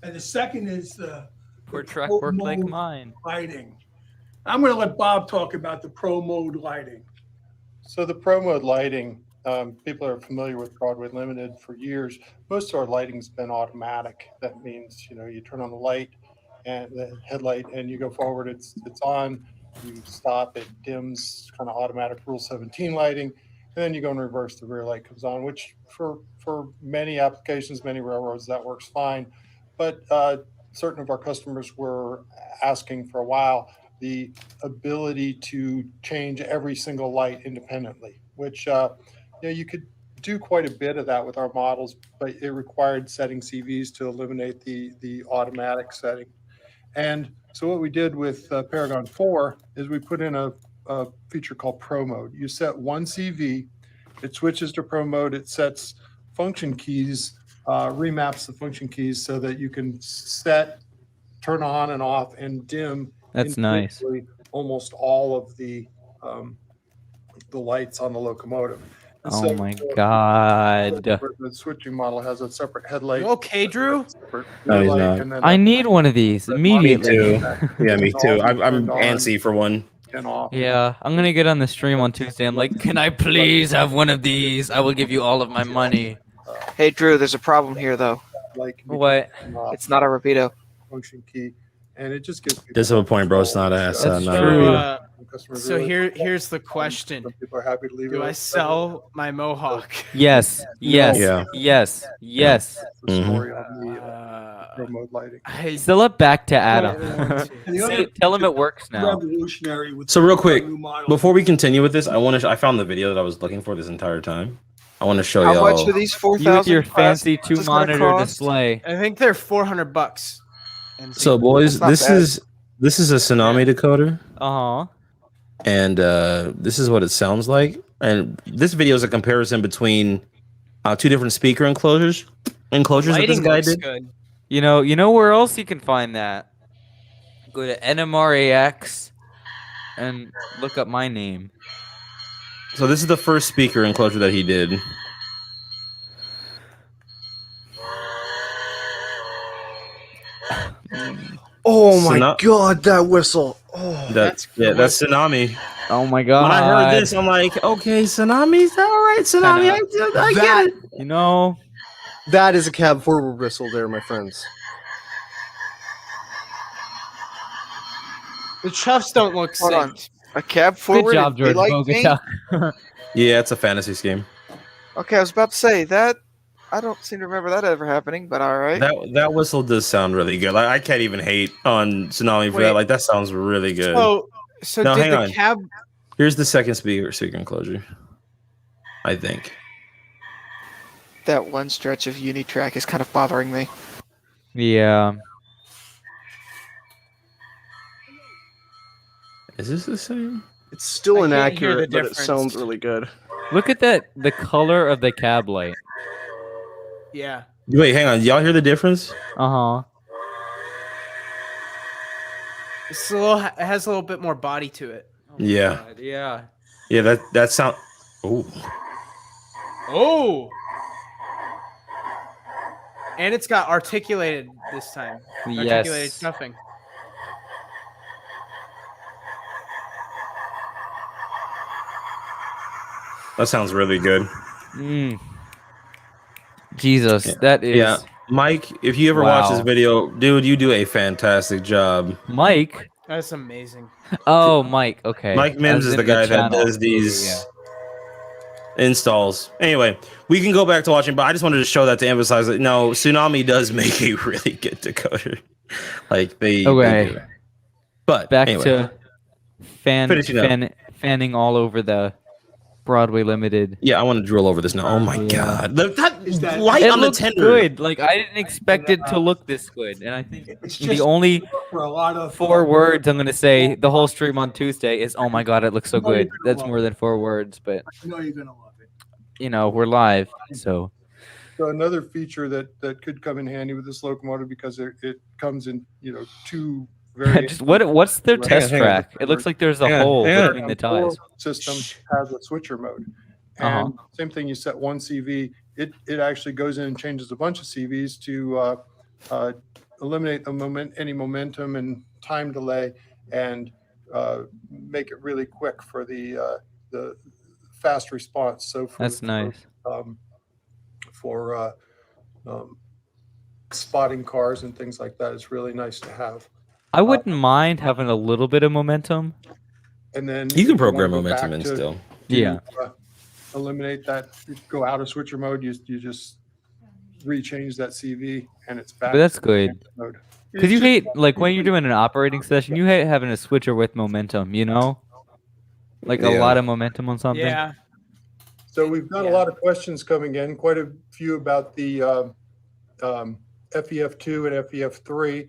And the second is the Poor track pro work like mode mine. lighting. I'm going to let Bob talk about the pro mode lighting. So the pro mode lighting, people are familiar with Broadway Limited for years. Most of our lighting's been automatic. That means, you turn on the light and the headlight and you go forward, it's on, you stop, it dims, kind of automatic Rule 17 lighting, and then you go in reverse, the rear light comes on, which for many applications, many railroads, that works fine. But certain of our customers were asking for a while the ability to change every single light independently, which you could do quite a bit of that with our models, but it required setting CVs to eliminate the automatic setting. And so what we did with Paragon 4 is we put in a feature called Pro Mode. You set one CV, it switches to Pro Mode, it sets function keys, remaps the function keys so that you can set, turn on and off, and dim That's nice. individually almost all of the lights on the locomotive. And Oh so, my god. the switching model has a separate headlight. You okay, Drew? separate No, rear he's light, not. and then I a need one of these red Me light immediately. too. Yeah, me can too. all be I'm turned on antsy for one. and off. Yeah, I'm gonna get on the stream on Tuesday. I'm like, can I please have one of these? I will give you all of my money. Hey, Drew, there's a problem here, though. Light can be What? turned off, It's not a Rapido. function key, and it just gives people Does have a point, bro. It's not a That's not a- true. Customers So really- here's the question: Some people are happy to leave Do it I up. sell my Mohawk? Yes, yes, Yeah. yes, yes. The Mhm. story on the pro Uh, mode lighting. I Still up back to Adam. And the other Tell him it works now. revolutionary with So real quick, new models. before we continue with this, I found the video that I was looking for this entire time. I want to show How y'all. much are these You with 4,000? your fancy What's this gonna 2-monitor cost? display. I think they're $400. And So boys, That's not this is a Tsunami decoder, Uh huh. and this is what it sounds like. And this video is a comparison between two different speaker enclosures that this guy did. Good. You know where else you can find that? Go to NMRAX and look up my name. So this is the first speaker enclosure that he did. Oh my Suna- god, that whistle! Oh, That's Tsunami. Oh my god. When I heard this, I'm like, okay, Tsunami's all right. Tsunami, I get it. You know, that is a cab forward whistle, there, my friends. The chuffs don't look Hold on. synced. A cab good forward? job, and George daylight Bogota. thing? Yeah, it's a fantasy scheme. Okay, I was about to say that. I don't seem to remember that ever happening, but all right. That whistle does sound really good. Like, I can't even hate on Tsunami for Wait. that. Like that sounds really good. So No, did hang the on. cab? Here's the second speaker enclosure. I think. That one stretch of Unitrack is kind of bothering me. Yeah. Is this the same? It's still I can't hear inaccurate, the but it difference. sounds really good. Look at the color of the cab light. Yeah. Wait, hang on. Y'all hear the difference? Uh huh. It's a little. It has a little bit more body to it. Yeah. God, yeah. Yeah, that sound. Ooh. Oh. And it's got articulated this time. Articulated Yes. stuffing. That sounds really good. Mm. Jesus, Yeah. that is Yeah. Mike, if you ever watch this Wow. video, dude, you do a fantastic job. Mike. That's amazing. Oh, Mike. Okay. Mike Mims As is in the guy that channel. does these Yeah. installs. Anyway, we can go back to watching, but I just wanted to show that to emphasize that no, Tsunami does make a really good decoder. Like they Okay. do. But Back anyway, to Finishing up. fanning all over the Broadway Limited. yeah, I want to drill over this now. Oh my Yeah. god, that Is that- light It on the looks tender. good. Like I didn't expect it to look this good, and I think It's the just only for a lot of 4 words I'm gonna say the whole stream on Tuesday is, "Oh my god, it looks so good." That's more than 4 words, but I know you're gonna love it. we're live, so So another feature that could come in handy with this locomotive because it comes in two very just what's their Hang on, test hang on. track? It looks like there's a Hang on, hole hang on. between the ties. system has a switcher mode. Uh-huh. And same thing, you set one CV, it actually goes in and changes a bunch of CVs to eliminate any momentum and time delay and make it really quick for the fast response. So That's nice. for spotting cars and things like that, it's really nice to have. I wouldn't mind having a little bit of momentum. And then You if can wanna program go momentum back in to- still. to, Yeah. eliminate that, go out of switcher mode, you just rechange that CV and it's back. But that's to good. mode. Because you hate, like, when you're doing an operating session, you hate having a switcher with momentum, Like a Yeah. lot of momentum on something. Yeah. So we've got a lot of questions coming in, quite a few about the FEF2 and FEF3.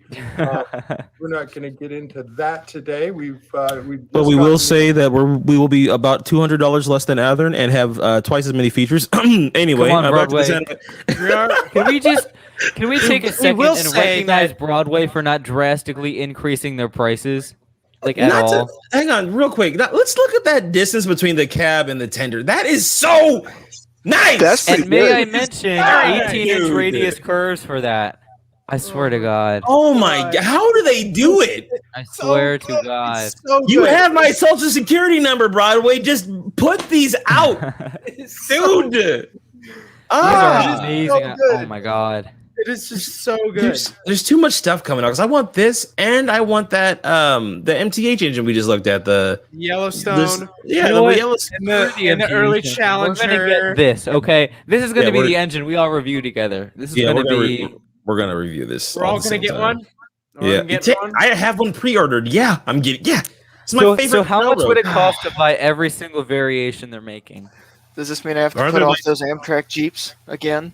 We're not going to get into that today. But we will say that we will be about $200 less than Athearn and have twice as many features. Anyway, Come on, back to the Broadway. Can we take a second will and say recognize that- Broadway for not drastically increasing their prices? like at all. Hang on, real quick. Let's look at that distance between the cab and the tender. That is so nice. That's pretty And may good. I mention very 18-inch good. radius curves for that? I swear to God. Oh my God! How do they do it? I swear to God. It's so You good. have my social security number, Broadway. Just put these out, dude. These Ah, are amazing. so good. Oh my God. It is just so good. there's too much stuff coming out because I want this and I want that the MTH engine we just looked at Yellowstone. yeah, You know the what? Yellowstone. In the early We're Challenger. gonna get this, okay? This is gonna Yeah, be we're- the engine we all review together. This is Yeah, gonna we're be. we're gonna review this. We're all at the gonna same get time. one. We're Yeah, gonna get one. I have one pre-ordered. Yeah, I'm getting. Yeah, it's my So, favorite. so how much would it railroad. cost to buy every single variation they're making? Does this mean I have to Are put there, off like- those Amtrak Jeeps again?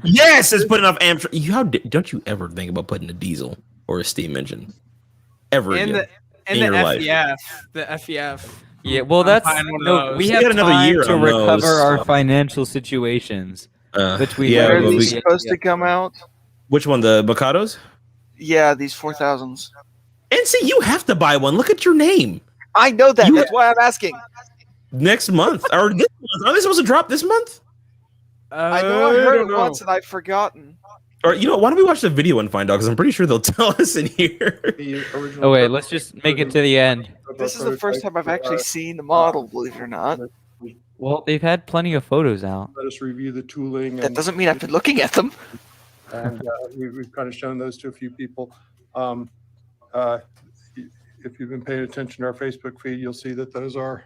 Yes, it's putting off Amtrak. Don't you ever think about putting a diesel or a steam engine ever And again? the in your life. FEF. The FEF. Yeah, well, I'm that's buying one of no. those. We We have got another time year to on recover those. our financial situations between. yeah, When are but these we- supposed to come out? which one? The Mikados? Yeah, these 4000s. And see, you have to buy one. Look at your name. I know that. You- That's why I'm asking. Next month or this month? Are they supposed to drop this month? I know I heard don't it know. once and I've forgotten. Or why don't we watch the video and find out? Because I'm pretty sure they'll tell us in here. The original Oh wait, let's just make it to the end. This is the first time I've actually seen the model, believe it or not. Well, they've had plenty of photos out. Let us review the tooling. That And, doesn't mean I've been looking at them. and we've kind of shown those to a few people. If you've been paying attention to our Facebook feed, you'll see that those are.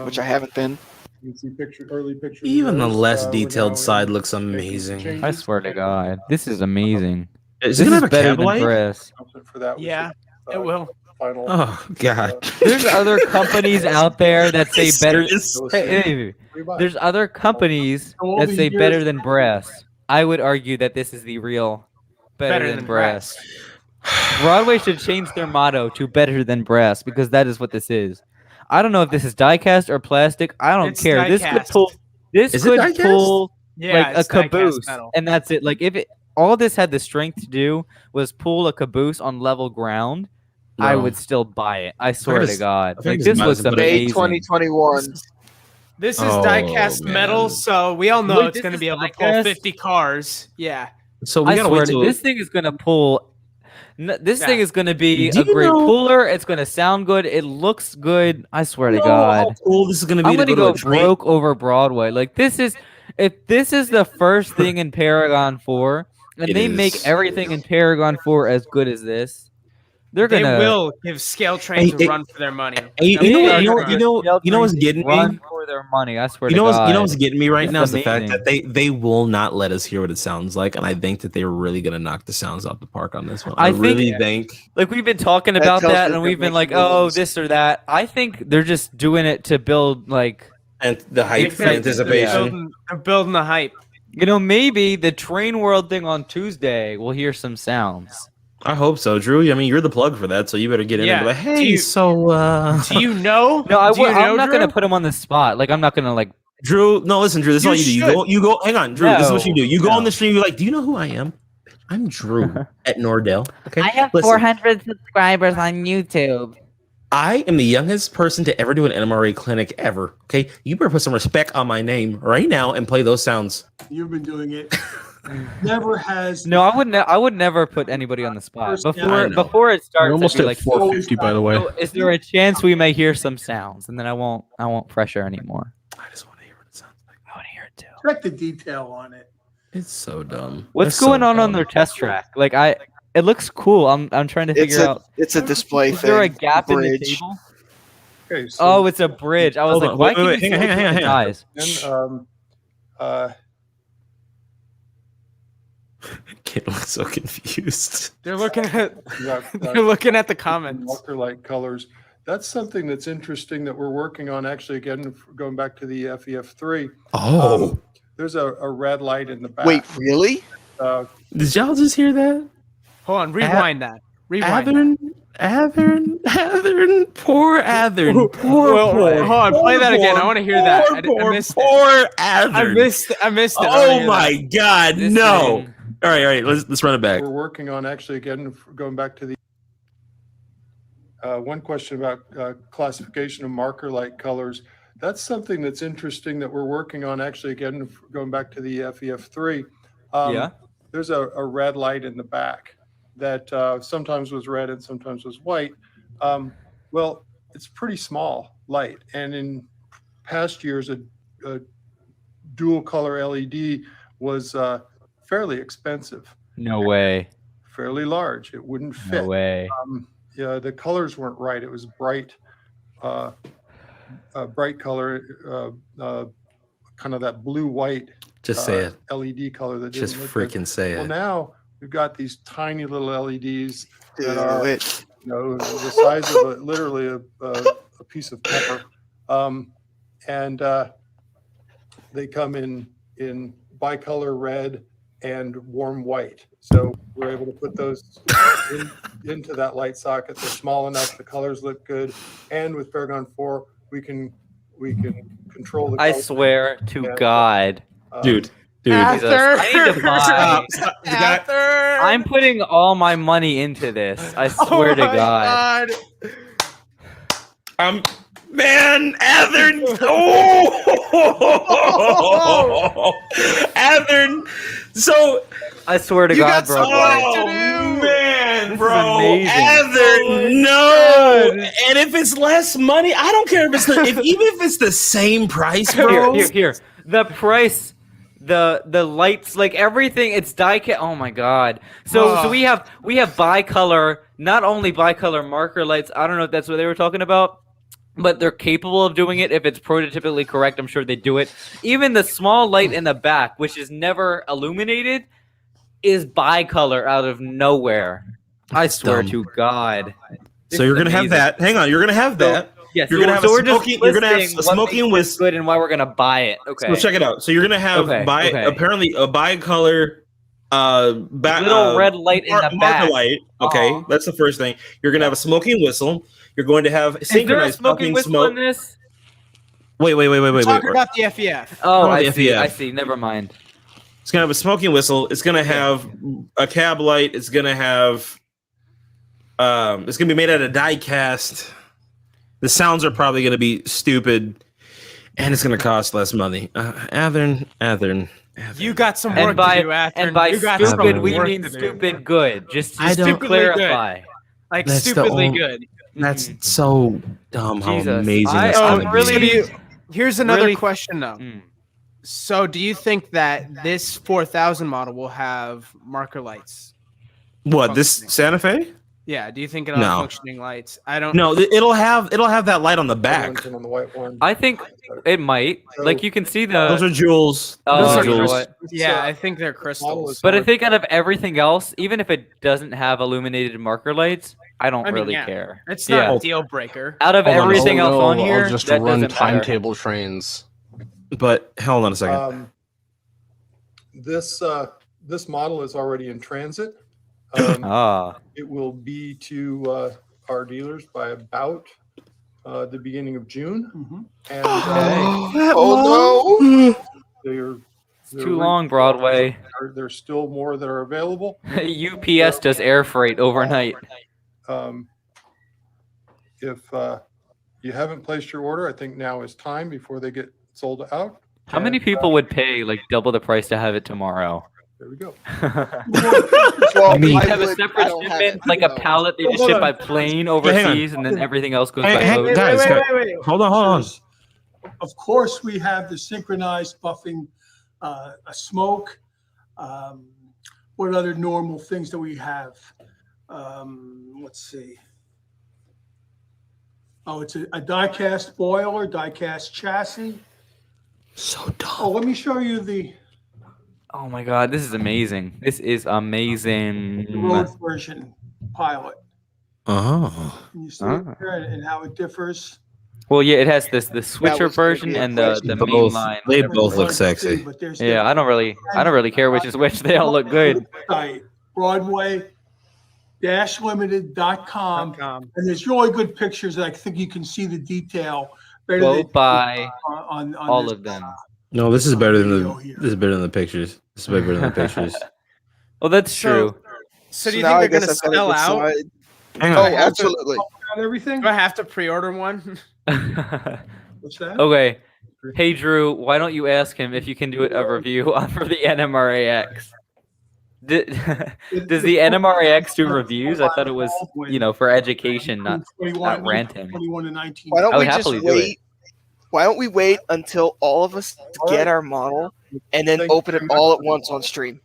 Which I haven't been. You can see early pictures. of Even the those. less We're detailed now side in looks making amazing. changes. I swear to God, this is amazing. Is This it gonna is have a better cab than light? Press. For that, we Yeah, should, it will. Final, Oh God. There's other companies out there that say better. Serious? Hey, rebuy. there's other companies All that these say years- better than Breast. I would argue that this is the real better than Breast. Broadway should change their motto to better than Breast because that is what this is. I don't know if this is diecast or plastic. I don't It's care. This could die-cast. pull. This Is it could die-cast? pull Yeah, like a it's die-cast caboose, metal. and that's it. Like if it all this had the strength to do was pull a caboose on level ground, I No. would still buy it. I swear to just- God. I think Like just this might looks as well put it- May amazing. 2021. This is Oh, die-cast man. metal, so we all know Wait, it's this going to is be able to pull die-cast? 50 cars. Yeah. So we I gotta swear wait to till this thing is gonna pull. This thing Yeah. is gonna be Do a you great know- puller. It's gonna sound good. It looks good. I swear to know God. how cool this is gonna be. I'm to gonna go go to a train. broke over Broadway. Like this is, if this is the first thing in Paragon 4, and It they is. make everything in Paragon 4 as good as this, they're They gonna will give scale trains Hey, a run for their money. Hey, you They know what? are You know gonna- you know what's getting run me. for their money. I swear You to know God. what's getting me right It's now is the fact amazing. that they will not let us hear what it sounds like, and I think that they're really gonna knock the sounds out the park on this one. I I think- really think. Like we've been talking That about tells that, me and they're we've been like, making oh, moves. this or that. I think they're just doing it to build like. And the hype for They're anticipation. building the hype. Maybe the Train World thing on Tuesday, we'll hear some sounds. I hope so, Drew. I mean, you're the plug for that, so you better get in Yeah. and be like, Do hey, you- so Do you know? No, Do you know, I'm not Drew? gonna put him on the spot. Like I'm not gonna like. Drew, no, listen, Drew, this is You all you do. should. You go, hang on, Drew, this is what No, you do. You go no. on the stream, you're like, do you know who I am? I'm Drew at Nordell. Okay. I have Listen, 400 subscribers on YouTube. I am the youngest person to ever do an NMRA clinic ever. Okay. You better put some respect on my name right now and play those sounds. You've been doing it. Never has. No, I would never put anybody on the spot First- before I know. before it starts. We're almost I'd be at like, 450, by the way. "So is there a chance we may hear some sounds? And then I won't pressure anymore. I just want to hear what it sounds like. I want to hear it too. Check the detail on it. It's so dumb. What's It's so going on dumb. their test track? Like it looks cool. I'm trying to It's figure a out. it's a display Is thing. there a gap in the bridge. table? Okay, so Oh, it's a bridge. I was Hold like, on, why wait, can't wait, you hang on, see hang on, the hang on. eyes? Kid looks so confused. They're looking at yeah, they're looking at the comments. Walker light colors. That's something that's interesting that we're working on. Actually, again, going back to the FEF3, Oh, there's a red light in the back. Wait, really? did y'all just hear that? Hold on, rewind that. Rewind. Athern, poor Athern, poor, Well, poor. hold on, play that again. I want to hear that. I Poor, missed it. poor Athern. I missed it. I wanna Oh hear my God, This no! thing- All right, let's run it back. We're working on actually again going back to the one question about classification of marker light colors. That's something that's interesting that we're working on. Actually, again, going back to the FEF3, Yeah. there's a red light in the back that sometimes was red and sometimes was white. Well, it's pretty small light, and in past years, a dual color LED was fairly expensive, No way. fairly large. It wouldn't fit. No way. Yeah, the colors weren't right. It was bright color, kind of that blue-white Just say it. LED color that Just didn't look good. freaking say Well, it. now we've got these tiny little LEDs Do that are it. the size of literally a piece of pepper, and they come in bicolor red and warm white. So we're able to put those into that light socket. They're small enough, the colors look good, and with Paragon 4, we can control the I colors. swear to Yeah. God. Dude. Jesus, I need to buy. The guy, I'm putting all my money into this. I swear to God. Man, Athern. Oh, Athern. So I swear to You God, got bro. some work to do. man, This bro, is amazing. Athern, no. And if it's less money, I don't care if it's even if it's the same price, bro. Here. The price, the lights, like everything, it's die cut. Oh my God. So we have bicolor, not only bicolor marker lights. I don't know if that's what they were talking about, but they're capable of doing it if it's prototypically correct. I'm sure they do it. Even the small light in the back, which is never illuminated, is bicolor out of nowhere. I swear dumb. to God. So you're gonna have that. Hang on, you're gonna have that. Yes, You're gonna have we're a just smoking. You're gonna have listing a what smoking makes with. it good and why we're gonna buy it. Okay. So check it out. So you're gonna have Okay. apparently a bicolor Little red light in the marker back. light. Okay, Aw. that's the first thing. You're gonna have a smoking whistle. You're going to have Is there a synchronized smoking puffing whistle smoke. in this? Wait. Talking about the FEF. Oh, Oh, I the see. FEF. I see. Never mind. It's gonna have a smoking whistle. It's gonna have a cab light. It's gonna have. It's gonna be made out of die cast. The sounds are probably gonna be stupid, and it's gonna cost less money. Athern. You got some work And by to do, Athern. and by you got stupid, some we work mean to do. stupid good. Just I to don't- clarify. Like That's the stupidly only- good. That's so dumb. How Jesus, amazing! I- that's I'm gonna really- be. Here's another Really- question though. Mm. So, do you think that this 4000 model will have marker lights? What, this Santa Fe? Yeah. Do you think it'll have No. functioning lights? I don't. No, it'll have that light on the back. On the white one. I think it might. Like you can see the. Those are jewels. Oh, Those are you know jewels. what? Yeah, I think they're crystals. But I think out of everything else, even if it doesn't have illuminated marker lights, I don't I mean, really yeah. care. It's not Yeah. a deal breaker. Out of Hold on, everything oh else no, on here, I'll just that run doesn't matter. timetable trains. But hold on a second. This model is already in transit. Ah, It will be to our dealers by about the beginning of June, and Oh no! they're too long, Broadway. There's still more that are available. UPS does air freight overnight. If you haven't placed your order, I think now is time before they get sold out. How many people would pay like double the price to have it tomorrow? There we go. Well, I mean, I have a would- separate I don't have shipment, it, like a no. pallet they just Hold ship on. by plane hang on. overseas, and then everything else goes by Hey, boat. guys, Wait. hold on. Of course, we have the synchronized buffing, a smoke. What other normal things do we have? Let's see. Oh, it's a die-cast boiler, die-cast chassis. So dumb. Oh, let me show you the Oh my God, this is amazing. This is amazing. road version pilot. Oh. Can you see Ah. it there and how it differs? Well, yeah, it has the switcher was gonna version be a and the question. main Both, line. they both look Hard to see, sexy. but there's Yeah, I don't really care which is which. They all look good. Site, Broadway-limited.com. And there's really good pictures that I think you can see the detail better Go than buy on all this of them. No, this is better than video the here. this is better than the pictures. This is better than the pictures. Well, that's true. So, do you now I think they're guess going to I've gotta sell out? decide- Hang Oh, on. absolutely. on everything? Do I have to pre-order one? What's that? Okay. Hey Drew, why don't you ask him if you can do a review for the NMRAX? Does the NMRAX do reviews? I thought it was, for education, not 21, ranting. 21 to 19. Why don't I we would just happily do it. wait? Why don't we wait until all of us get our model and then open it all at once on stream?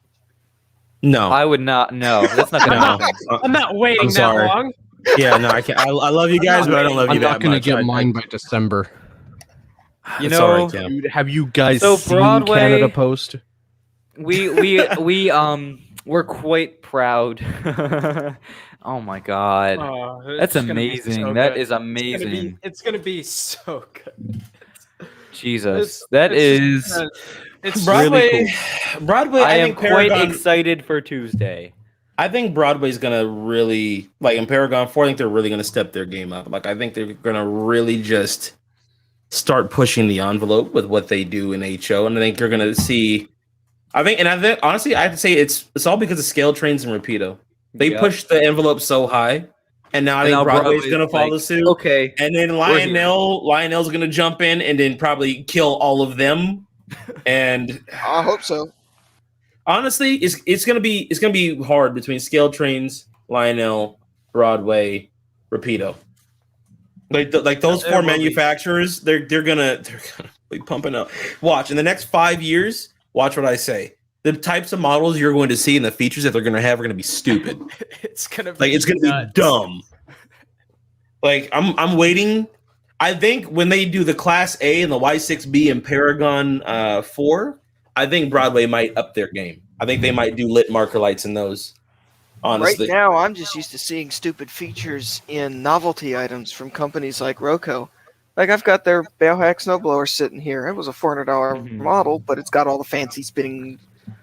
No. I would not. No, that's not gonna No. happen. I'm not waiting I'm that sorry. long. Yeah, no, I can't. I love you guys, but I don't love you I'm that not gonna much. get mine by December. You It's all know, right, Cam. Dude, have you guys So seen Broadway- Canada Post? we're quite proud. Oh my god, Oh, that's it's gonna be amazing. so That good. is amazing. It's gonna be so good. Jesus, It's- that it's is just gonna- It's Broadway, really Broadway. I am think quite Paragon, excited for Tuesday. I think Broadway's gonna really in Paragon 4. I think they're really gonna step their game up. I think they're gonna really just start pushing the envelope with what they do in HO, and I think you're gonna see. I think honestly, I have to say it's all because of Scale Trains and Rapido. They Yep. pushed the envelope so high, and now I think now Broadway's Broadway's gonna follow like, suit. Okay, And then We're here. Lionel's gonna jump in and then probably kill all of them. And I hope so. honestly, it's gonna be hard between Scale Trains, Lionel, Broadway, Rapido. Like those It four will be. manufacturers, they're gonna be pumping up. Watch in the next 5 years. Watch what I say. The types of models you're going to see and the features that they're gonna have are gonna be stupid. It's gonna be It's gonna nuts. be dumb. I'm waiting. I think when they do the Class A and the Y6B and Paragon 4, I think Broadway might up their game. I think they might do lit marker lights in those. Honestly, Right now, I'm just used to seeing stupid features in novelty items from companies like Roco. Like I've got their Balehack snowblower sitting here. It was a $400 Mhm. model, but it's got all the fancy spinning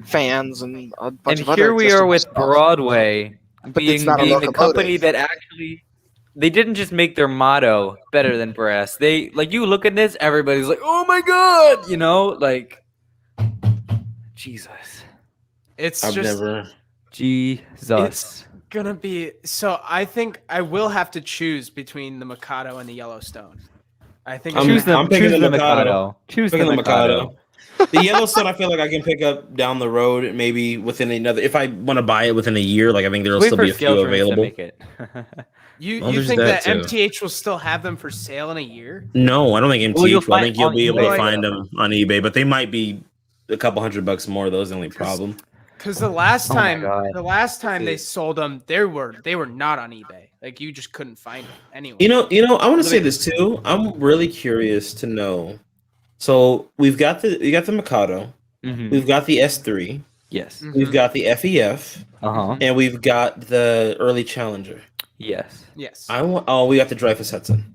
fans and a bunch And of other. here we are adjustable with stuff. Broadway But being it's not a the locomotive. company that actually they didn't just make their motto better than brass. They you look at this, everybody's like, "Oh my god!" Jesus, It's I've just never. Jesus. gonna be. So I think I will have to choose between the Mikado and the Yellowstone. I think I'm- Choose the I'm picking choose the the Mikado. Mikado. Choose the Picking the Mikado. The Yellowstone, I feel like I can pick up down the road, maybe within another. If I want to buy it within a year, I think there'll Wait still for be a few Scale Trains to available. make it. you Well, you there's think that that too. MTH will still have them for sale in a year? No, I don't think MTH. Well, you'll will. I find think you'll on be able to eBay. find them on eBay, but they might be a couple $100 more. Those are the only problem. Because the last Oh my time, God. they sold them, they were not on eBay. Like you just couldn't find them anyway. You know. I want to say this too. I'm really curious to know. So we got the Mikado, Mhm. we've got the S3, Yes. Mhm. we've got the FEF, Uh huh. and we've got the early Challenger. Yes. Yes. We got the Dreyfus Hudson.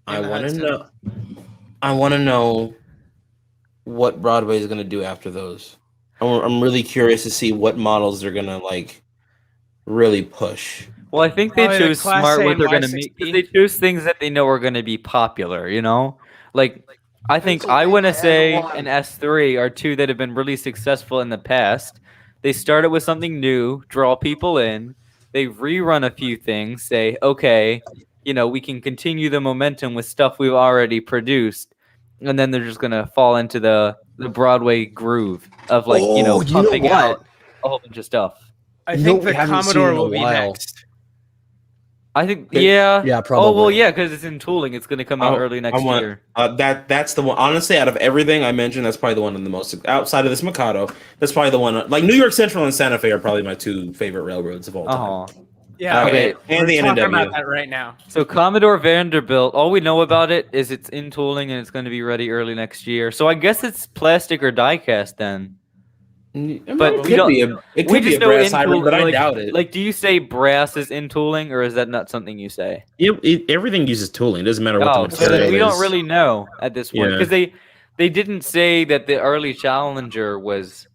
I And the want to Hudson. know. I want to know what Broadway is going to do after those. I'm really curious to see what models they're going to really push. Well, I think they Probably the choose Class smart A what and they're going to make. 'Cause they choose things that they know are going to be popular. Like I think I want to say an S3 are two that have been really successful in the past. They started with something new, draw people in. They rerun a few things, say, okay, we can continue the momentum with stuff we've already produced, and then they're just gonna fall into the Broadway groove of pumping out a whole bunch of stuff. I You think know, we the haven't seen Commodore in a will be while. next. I think, It- yeah. yeah, Oh well, probably. yeah, because it's in tooling. It's gonna come out I- early I next want- year. That's the one. Honestly, out of everything I mentioned, that's probably the one in the most outside of this Mikado. That's probably the one. Like New York Central and Santa Fe are probably my two favorite railroads of all time. Oh, Yeah. Okay. And the We're talking NNW. about that right now. so Commodore Vanderbilt. All we know about it is it's in tooling and it's going to be ready early next year. So I guess it's plastic or die cast then. But it we could don't- be a it we could be just a know brass in hybrid, tool- but I like- doubt it. Like, do you say brass is in tooling, or is that not something you say? Everything uses tooling. It doesn't matter what Oh, the so material then we is. don't really know at this point Yeah. because they didn't say that the early Challenger was,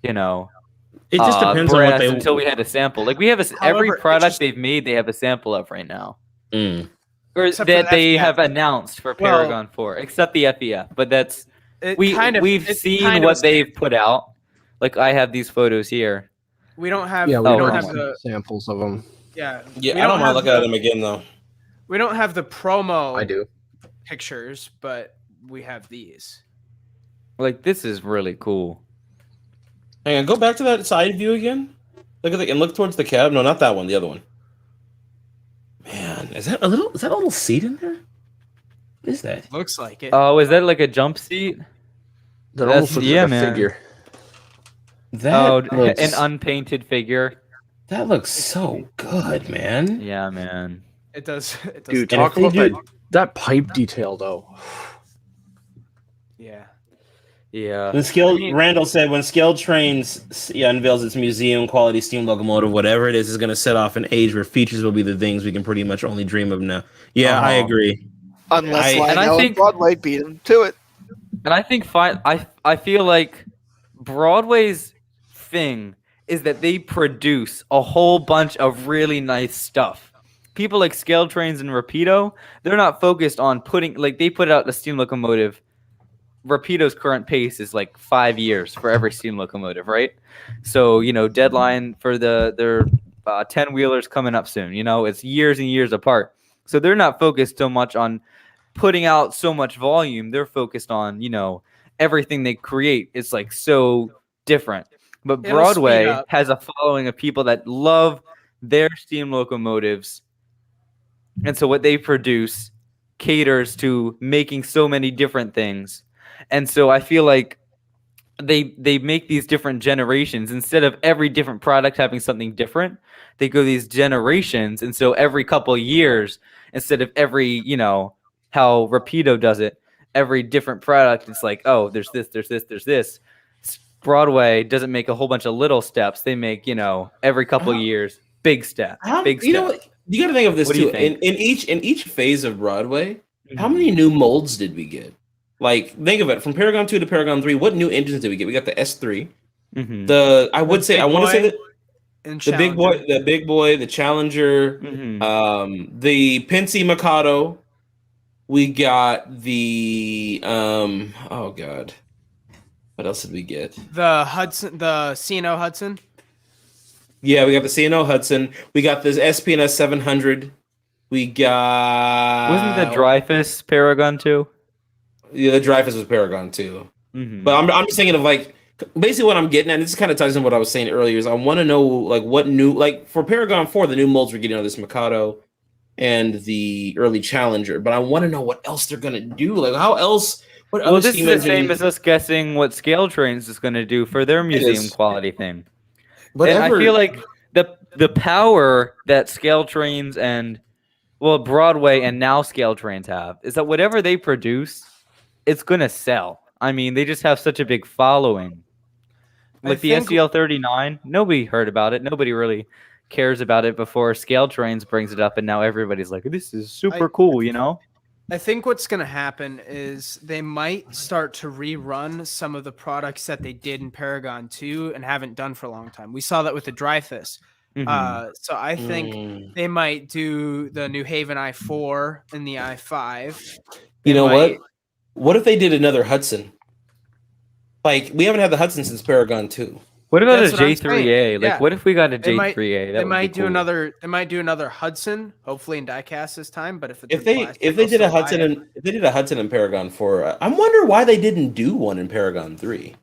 It just depends on brass what they. until we had a sample. Like we have every However, product it's they've made, they have a sample of right now, Mm. or Except for that the they FEF. have announced for Well- Paragon 4, except the FEF. But that's It we've it's seen kind of what a they've put out. Like I have these photos here. We don't have. Yeah, we we don't don't have have the. samples of them. Yeah. Yeah, we I don't have want to look the- at them again though. We don't have the promo I do. pictures, but we have these. Like, this is really cool. Hang on, go back to that side view again. Look at and look towards the cab. No, not that one. The other one. Man, is that a little seat in there? What is that? Looks like it. Oh, is that like a jump seat? That almost looks like a man. figure. That looks, an unpainted figure. that looks so good, man. Yeah, man. It does. It does. Dude, And talk if they about do- that pipe detail though. Yeah. Yeah. Randall said when Scale Trains unveils its museum quality steam locomotive, whatever it is going to set off an age where features will be the things we can pretty much only dream of now. Yeah, I agree. Unless I Lionel think- and Broadway beat him to it. And I think I feel like Broadway's thing is that they produce a whole bunch of really nice stuff. People like Scale Trains and Rapido, they're not focused on they put out the steam locomotive. Rapido's current pace is like 5 years for every steam locomotive, right? So, deadline for their 10-wheelers coming up soon. It's years and years apart. So they're not focused so much on putting out so much volume. They're focused on, everything they create is like so different. But It'll Broadway speed up. has a following of people that love their steam locomotives. And so what they produce caters to making so many different things. And so I feel like they make these different generations instead of every different product having something different. They go these generations, and so every couple of years, instead of every how Rapido does it, every different product, it's like, oh, there's this, there's this, there's this. Broadway doesn't make a whole bunch of little steps. They make every couple of years big step, big step. You know what? You got to think of this What do you too. think? In each phase of Broadway, how many new molds did we get? Like, think of it from Paragon 2 to Paragon 3. What new engines did we get? We got the S3. Mhm. I want to say that And the big boy, the Challenger, Mhm. the Pensy Mikado. We got the oh god, what else did we get? The C&O Hudson. Yeah, we got the C&O Hudson. We got this SP&S 700. We got Wasn't the Dreyfus Paragon too? Yeah, the Dreyfus was Paragon too. Mhm. But I'm just thinking of like basically what I'm getting at. This kind of ties in what I was saying earlier. Is I want to know like what new like for Paragon 4, the new molds we're getting on this Mikado and the early Challenger. But I want to know what else they're gonna do. Like how else? What Well, other this is steam the same engines- as us guessing what Scale Trains is going to do for their museum is. quality thing. And Whatever. I feel like the power that Scale Trains and Broadway and now Scale Trains have is that whatever they produce, it's going to sell. I mean, they just have such a big following. Like the think- SCL-39, nobody heard about it. Nobody really cares about it before Scale Trains brings it up, and now everybody's like, "This is super cool," I think what's going to happen is they might start to rerun some of the products that they did in Paragon 2 and haven't done for a long time. We saw that with the Dreyfus. Mhm. So I think they might do the New Haven I4 and the I5. You know might- what? What if they did another Hudson? Like we haven't had the Hudson since Paragon 2. What about That's a what I'm J3A? saying. Like, Yeah. what if we got a They might- J3A? They might do another. They might do another Hudson, hopefully in diecast this time. But if it's If in they plastic, if they I'll did a still buy Hudson it. and if they did a Hudson in Paragon 4, I wonder why they didn't do one in Paragon 3.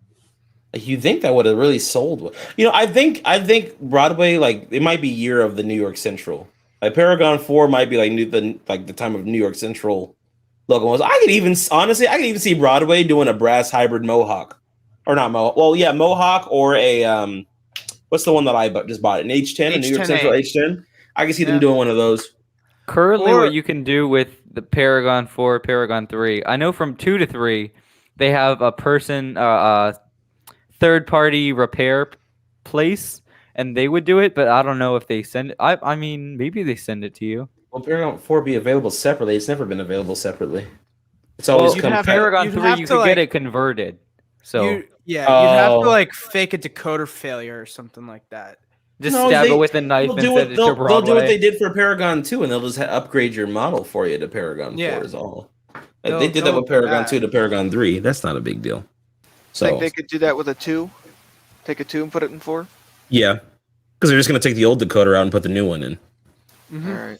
Like you think that would have really sold one. I think Broadway like it might be year of the New York Central. Like Paragon 4 might be like the time of New York Central logos. I could even see Broadway doing a brass hybrid Mohawk. Or not Mohawk. Well, yeah, Mohawk or a what's the one that I just bought? An H10, a New York H10A. Central H10. I can see them Yeah. doing one of those. Currently, Or- what you can do with the Paragon 4, Paragon 3, I know from 2 to 3, they have a third-party repair place, and they would do it, but I don't know if they send it. I mean, maybe they send it to you. Will Paragon 4 be available separately? It's never been available separately. It's always Well, come. Paragon you'd 3, have you to, could like- get it converted. So You'd have Oh. to like fake a decoder failure or something like that. just No, stab they- it with a knife They'll and do, send what, it to they'll, they'll Broadway. do what they did for Paragon 2, and they'll just upgrade your model for you to Paragon Yeah. 4 is all. They'll- They did that they'll with do Paragon that. 2 to Paragon 3. That's not a big deal. So Think they could do that with a 2? Take a 2 and put it in 4? yeah, because they're just going to take the old decoder out and put the new one in. Mhm. All right.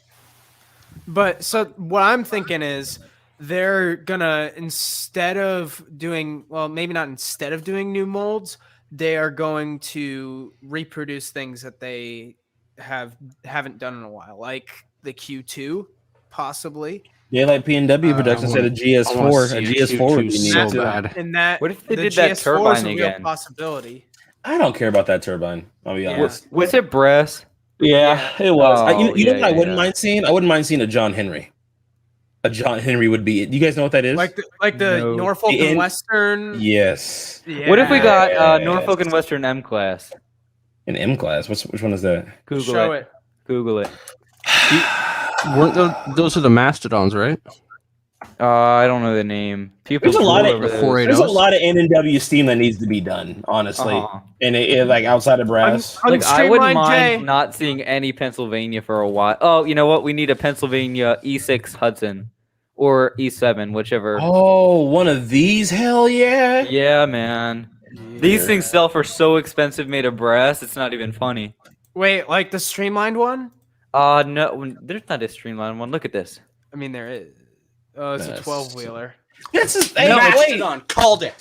But so what I'm thinking is they're gonna instead of doing maybe not instead of doing new molds, they are going to reproduce things that they haven't done in a while, like the Q2, possibly. Daylight PNW production said a GS4. A GS4 would be neat so too. bad. And that What if they the did that GS4 turbine is a real again? possibility. I don't care about that turbine. I'll be Yeah. honest. Was it brass? Yeah, it was. Oh, You know yeah, what I yeah, wouldn't yeah. mind seeing? I wouldn't mind seeing a John Henry. A John Henry would be. You guys know what that is? Like the No. Norfolk The and in- Western. Yes. What if we got Yes. Norfolk and Western M class? An M class. Which one is that? Google Show it. it. Google it. Weren't those are the mastodons, right? I don't know the name. People There's a lot drool of over the those. There's a lot of N&W steam that needs to be done, honestly, Uh-huh. and like outside of brass. Like I wouldn't Unstreamlined mind J. not seeing any Pennsylvania for a while. Oh, you know what? We need a Pennsylvania E6 Hudson or E7, whichever. Oh, one of these? Hell yeah! Yeah, man. These things sell for so expensive made of brass. It's not even funny. Wait, like the streamlined one? No, there's not a streamlined one. Look at this. I mean, there is. Oh, it's a That's- 12-wheeler. This is hey, No, wait. Mastodon, called it.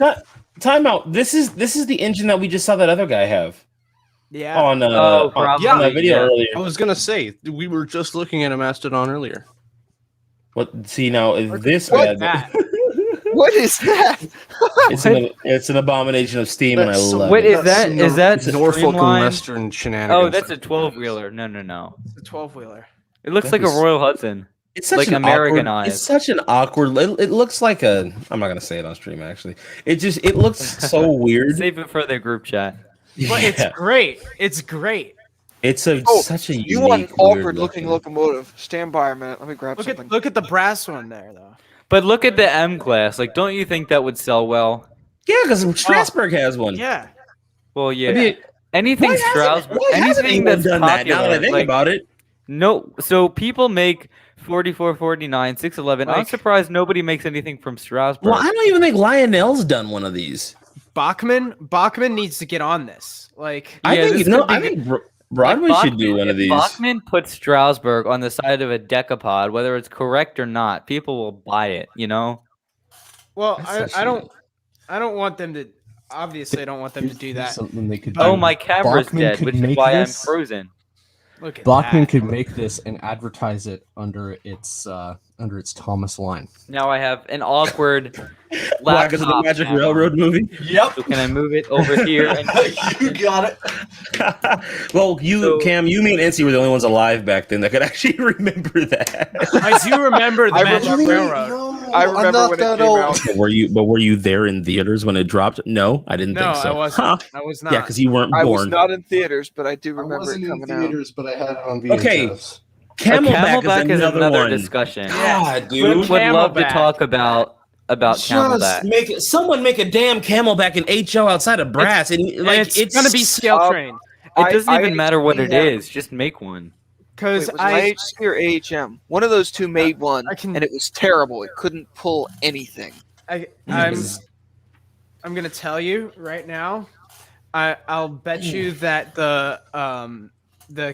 Time out. This is the engine that we just saw that other guy have Yeah. on probably, on that video yeah. earlier. I was gonna say we were just looking at a mastodon earlier. What? See now, is this What's bad? that? What is that? It's an abomination of steam, and I That's love What it. is that? Is that Norfolk and streamlined? Western shenanigans? Oh, that's a 12-wheeler. No. It's a 12-wheeler. It looks That like a is- Royal Hudson. It's such like an Americanized. It's such an awkward. It looks like a. I'm not gonna say it on stream. Actually, it looks so weird. Save it for the group chat. But it's Yeah. great. It's great. It's such a You want an unique, weird awkward looking locomotive. Stand by a minute. Let me grab something. Look at the brass one there, though. But look at the M class. Like, don't you think that would sell well? Yeah, because Strasbourg has one. Yeah. Well, yeah. I mean, anything why hasn't Strasbourg, anyone anything that's done that? Now that I popular, think like, about it, no. So people make 44, 49, 611. I'm Like- surprised nobody makes anything from Strasbourg. well, I don't even think Lionel's done one of these. Bachman needs to get on this. Like, I Yeah, think this no. could be I think Broadway should do one of these. If Bachman puts Strasbourg on the side of a decapod, whether it's correct or not, people will buy it. You know. well, That's I actually- don't want them to. Obviously, I don't want them to do that. Something they could Oh, do. my camera's Bachman dead, could which is make why this. I'm frozen. Look at Bachman that. could make this and advertise it under its Thomas line. Now I have an awkward Why? Because of the laptop Magic camera. Railroad movie. Yep. So can I move it over here? And You got it. Well, So- Cam, you, me, and NC were the only ones alive back then that could actually remember that. I do remember the I Magic remember- Railroad. I remember when it came out. But were you there in theaters when it dropped? No, I didn't No, think so. I wasn't. Huh. I was not. Yeah, because you weren't I was born. not in theaters, but I do I remember it wasn't in coming out. theaters, but I had it on VHS. Okay. Camelback is another one. discussion. God, Would dude. love to Camelback. talk about Camelback. Someone make a damn Camelback in HO outside of brass, and And like it's gonna be scale uh, trained It doesn't even I- matter what it yeah. is. Just make one. because Wait, was it IHC or AHM? One of those two made one, I can- and it was terrible. It couldn't pull anything. I'm gonna tell you right now. I'll bet you that the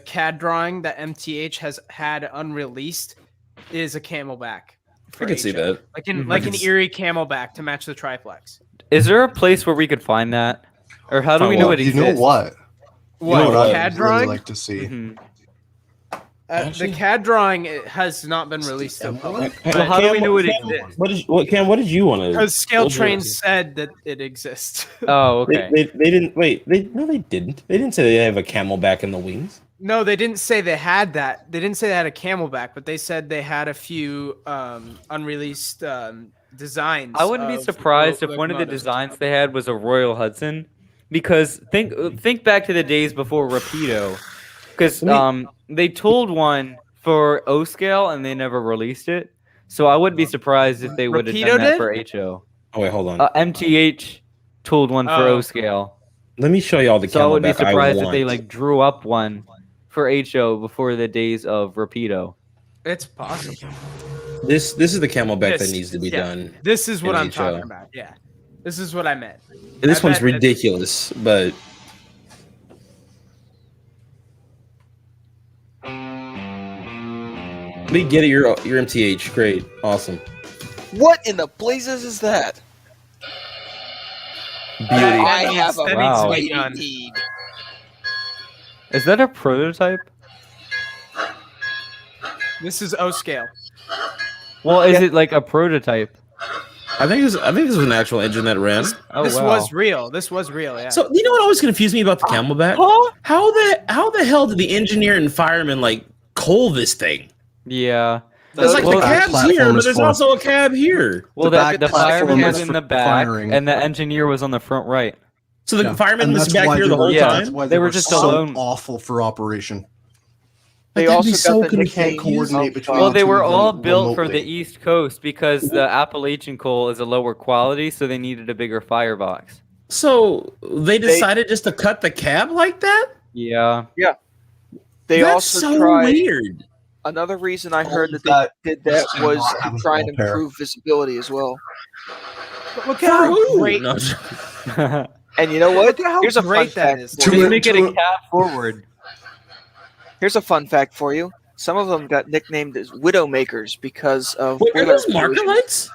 CAD drawing that MTH has had unreleased is a Camelback. I can see that. Like an Erie Camelback to match the triplex. Is there a place where we could find that, or how do we know it You exists? know what? What, You know what the I'd CAD really drawing? like to see? Mhm. The CAD drawing has not been released to the public. So how do we know it exists? Cam, what did you want to? Because Scale Train said that it exists. Oh, okay. They didn't wait. They didn't. They didn't say they have a Camelback in the wings. No, they didn't say they had that. They didn't say they had a Camelback, but they said they had a few unreleased designs. I wouldn't be of surprised if one of the locomotives. designs they had was a Royal Hudson, because think back to the days before Rapido, because they told one for O scale and they never released it. So I wouldn't be surprised if they would have Rapido done that did? for HO. Oh wait, hold on. MTH told one for Oh. O scale. Let me show you all the So I would be Camelback I surprised if want. they like drew up one for HO before the days of Rapido. It's possible. This is the Camelback This- that needs to be yeah. done. This is what in I'm HO. talking about. Yeah, this is what I meant. This I one's bet that- ridiculous, but We get it. Your MTH. Great. Awesome. What in the blazes is that? Beauty. I have a that Wow. needs to be done. need. Is that a prototype? This is O scale. Well, is it like a prototype? I think this was an actual engine that ran. Oh, This wow. was real. This was real. Yeah. So you know what always confused me about the Camelback? Huh? How the hell did the engineer and fireman like coal this thing? Yeah. It's like the Well, cab's platform here, but is there's for- also a cab here. Well, The back the platform fireman is was in for the back, firing. and the engineer was on the front right. So the Yeah. fireman And was that's back why here they the were- whole yeah, time. That's why they were just so alone. awful for operation. They That'd also be got so the They can't nickname coordinate of, between Well, the they two were of them all built for the remotely. East Coast because the Appalachian coal is a lower quality, so they needed a bigger firebox. So they decided just to cut the cab like that? Yeah. They That's also so tried. weird. Another reason I All heard of that that they did that to was not to have a try and ball pair. improve visibility as well. Look For at how who? great. No, And you know what? Look at how Here's a fun great that fact is. for Just you. make it a cab forward. Here's a fun fact for you. Some of them got nicknamed as Widowmakers because of wait, are boiler those marker explosions. lights?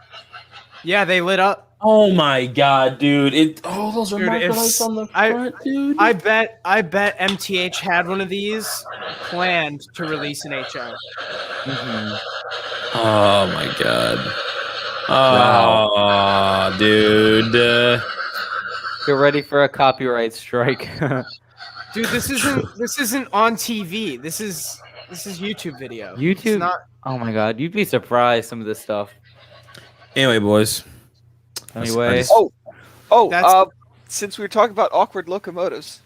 Yeah, they lit up. Oh my god, dude! Those are Dude, marker if lights on the I- front, dude. I bet MTH had one of these planned to release an HO. Mhm. Oh my god! Wow. Oh, dude! Get ready for a copyright strike. Dude, this isn't on TV. This is YouTube video. It's YouTube. not. Oh my god, you'd be surprised some of this stuff. Anyway, boys. Anyway, just- Oh, since we were talking about awkward locomotives,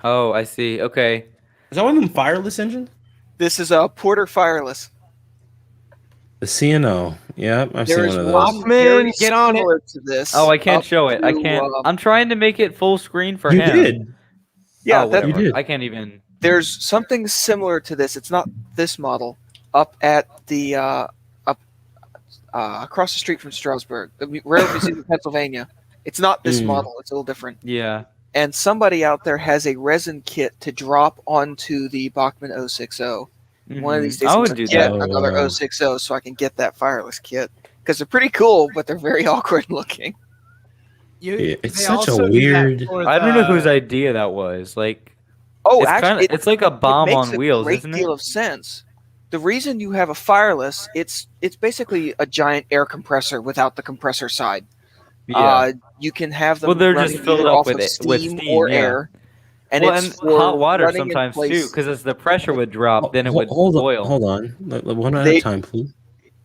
oh, I see. Okay. Is that one of them fireless engines? this is a Porter Fireless. The CNO. Yeah, I've seen There one is of those. one Hoffman, very get on it. similar to this. Oh, I can't up show it. I to, can't. I'm trying to make it full screen for You him. did. Yeah, Oh, that, You whatever. did. I can't even. there's something similar to this. It's not this model. Up at the across the street from Strasbourg, the Railroad Museum of Pennsylvania. It's not this Mm. model. It's a little different. Yeah. And somebody out there has a resin kit to drop onto the Bachmann 060. One of these days, I I'm would gonna do get that. another Oh, wow. 060 so I can get that fireless kit because they're pretty cool, but they're very awkward looking. Yeah, it's they such a also do that weird- for I don't know the- whose idea that was. Like, Oh, it's actually, it's like a bomb it makes on wheels, a great isn't deal it? of sense. The reason you have a fireless, it's basically a giant air compressor without the compressor side. Yeah. You can have them Well, they're running just filled either up off with of it- with steam steam, or yeah. air. And well, it's and for hot water running in sometimes too, place. because as the pressure would drop, then it would hold boil. On, hold on. One at They- a time, please.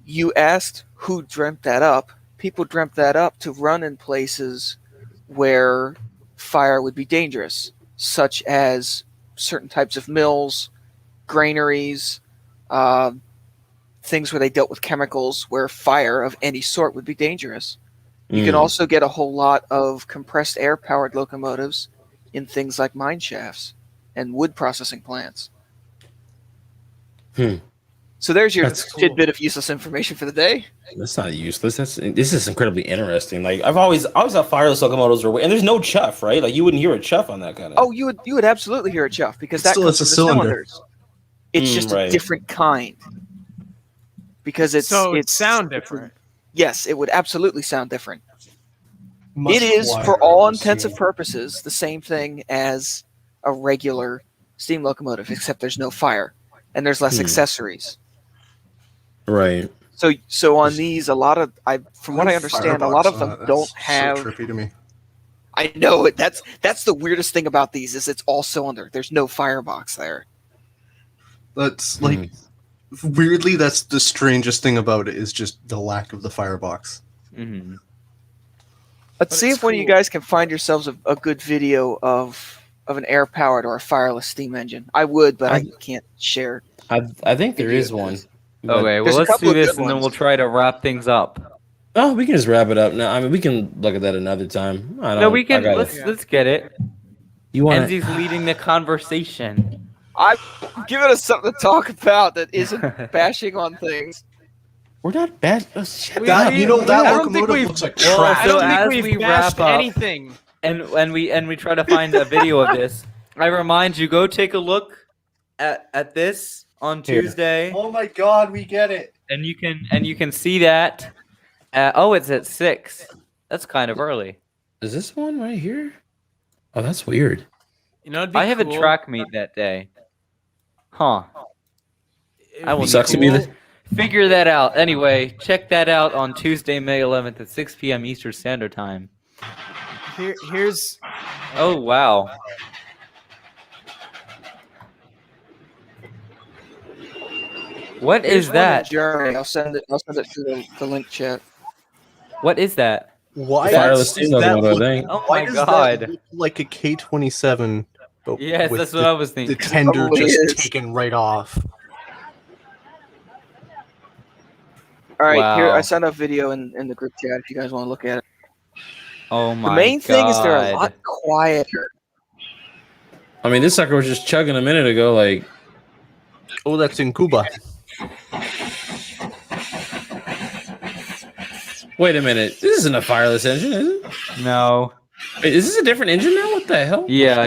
You asked who dreamt that up. People dreamt that up to run in places where fire would be dangerous, such as certain types of mills, granaries, things where they dealt with chemicals where fire of any sort would be dangerous. You can Mm. also get a whole lot of compressed air powered locomotives in things like mine shafts and wood processing plants. Hmm. So there's your That's cool. tidbit of useless information for the day. That's not useless. This is incredibly interesting. Like I've always thought fireless locomotives were, and there's no chuff, right? Like you wouldn't hear a chuff on that kind of. Oh, you would absolutely hear a chuff because that Still, comes it's a from the cylinder. cylinders. It's just right. a different kind because it's So it it's sound different. Yes, it would absolutely sound different. Much It is, quieter for all than intents and steam. purposes, the same thing as a regular steam locomotive, except there's no fire and there's less Hmm. accessories. Right. So on these, a lot of from what I understand, a lot of them Firebox, don't that's have. so trippy to me. I know it. That's the weirdest thing about these is it's all cylinder. There's no firebox there. That's like weirdly, that's the strangest thing about it is just the lack of the firebox. Mm-hmm. Let's But see it's if one of you cool. guys can find yourselves a good video of an air powered or a fireless steam engine. I would, but I can't share. I think there is one. But- Okay, well, There's a let's couple do of this good and then ones. we'll try to wrap things up. Oh, we can just wrap it up now. I mean, we can look at that another time. I don't. No, we can. I gotta- Let's get it. You want? Enzi's leading the conversation. I'm giving us something to talk about that isn't bashing on things. We're not bad. Oh, shut We- up. God, you know that I don't think locomotive we've- looks like Well, trash. I so don't as think we we've bashed wrap up- anything. And we try to find a video of this. I remind you, go take a look at this on Here. Tuesday, Oh my God, we get it. and you can see that. Oh, it's at 6. That's kind of early. Is this one right here? Oh, that's weird. You know, it'd be I have a cool. track meet that day. Huh. It'd I will be Sucks to be the- figure that out. Anyway, check that out on Tuesday, May 11th at 6 p.m. Eastern Standard Time. Here's. Oh, wow. What Here's is one in that? Germany. I'll send it to the link chat. What is that? Why Wireless does steam that locomotive, look- I think. Oh why my does that God. look like a K-27? But Yes, with that's what I was thinking. The tender Probably just is. taken right off. All right, here I Wow. sent a video in the group chat if you guys want to look at it. Oh my The main thing is they're a God. lot quieter. I mean, this sucker was just chugging a minute ago. Like, Oh, that's in Cuba. wait a minute. This isn't a fireless engine, is it? No. Wait, is this a different engine now? What the hell? Yeah.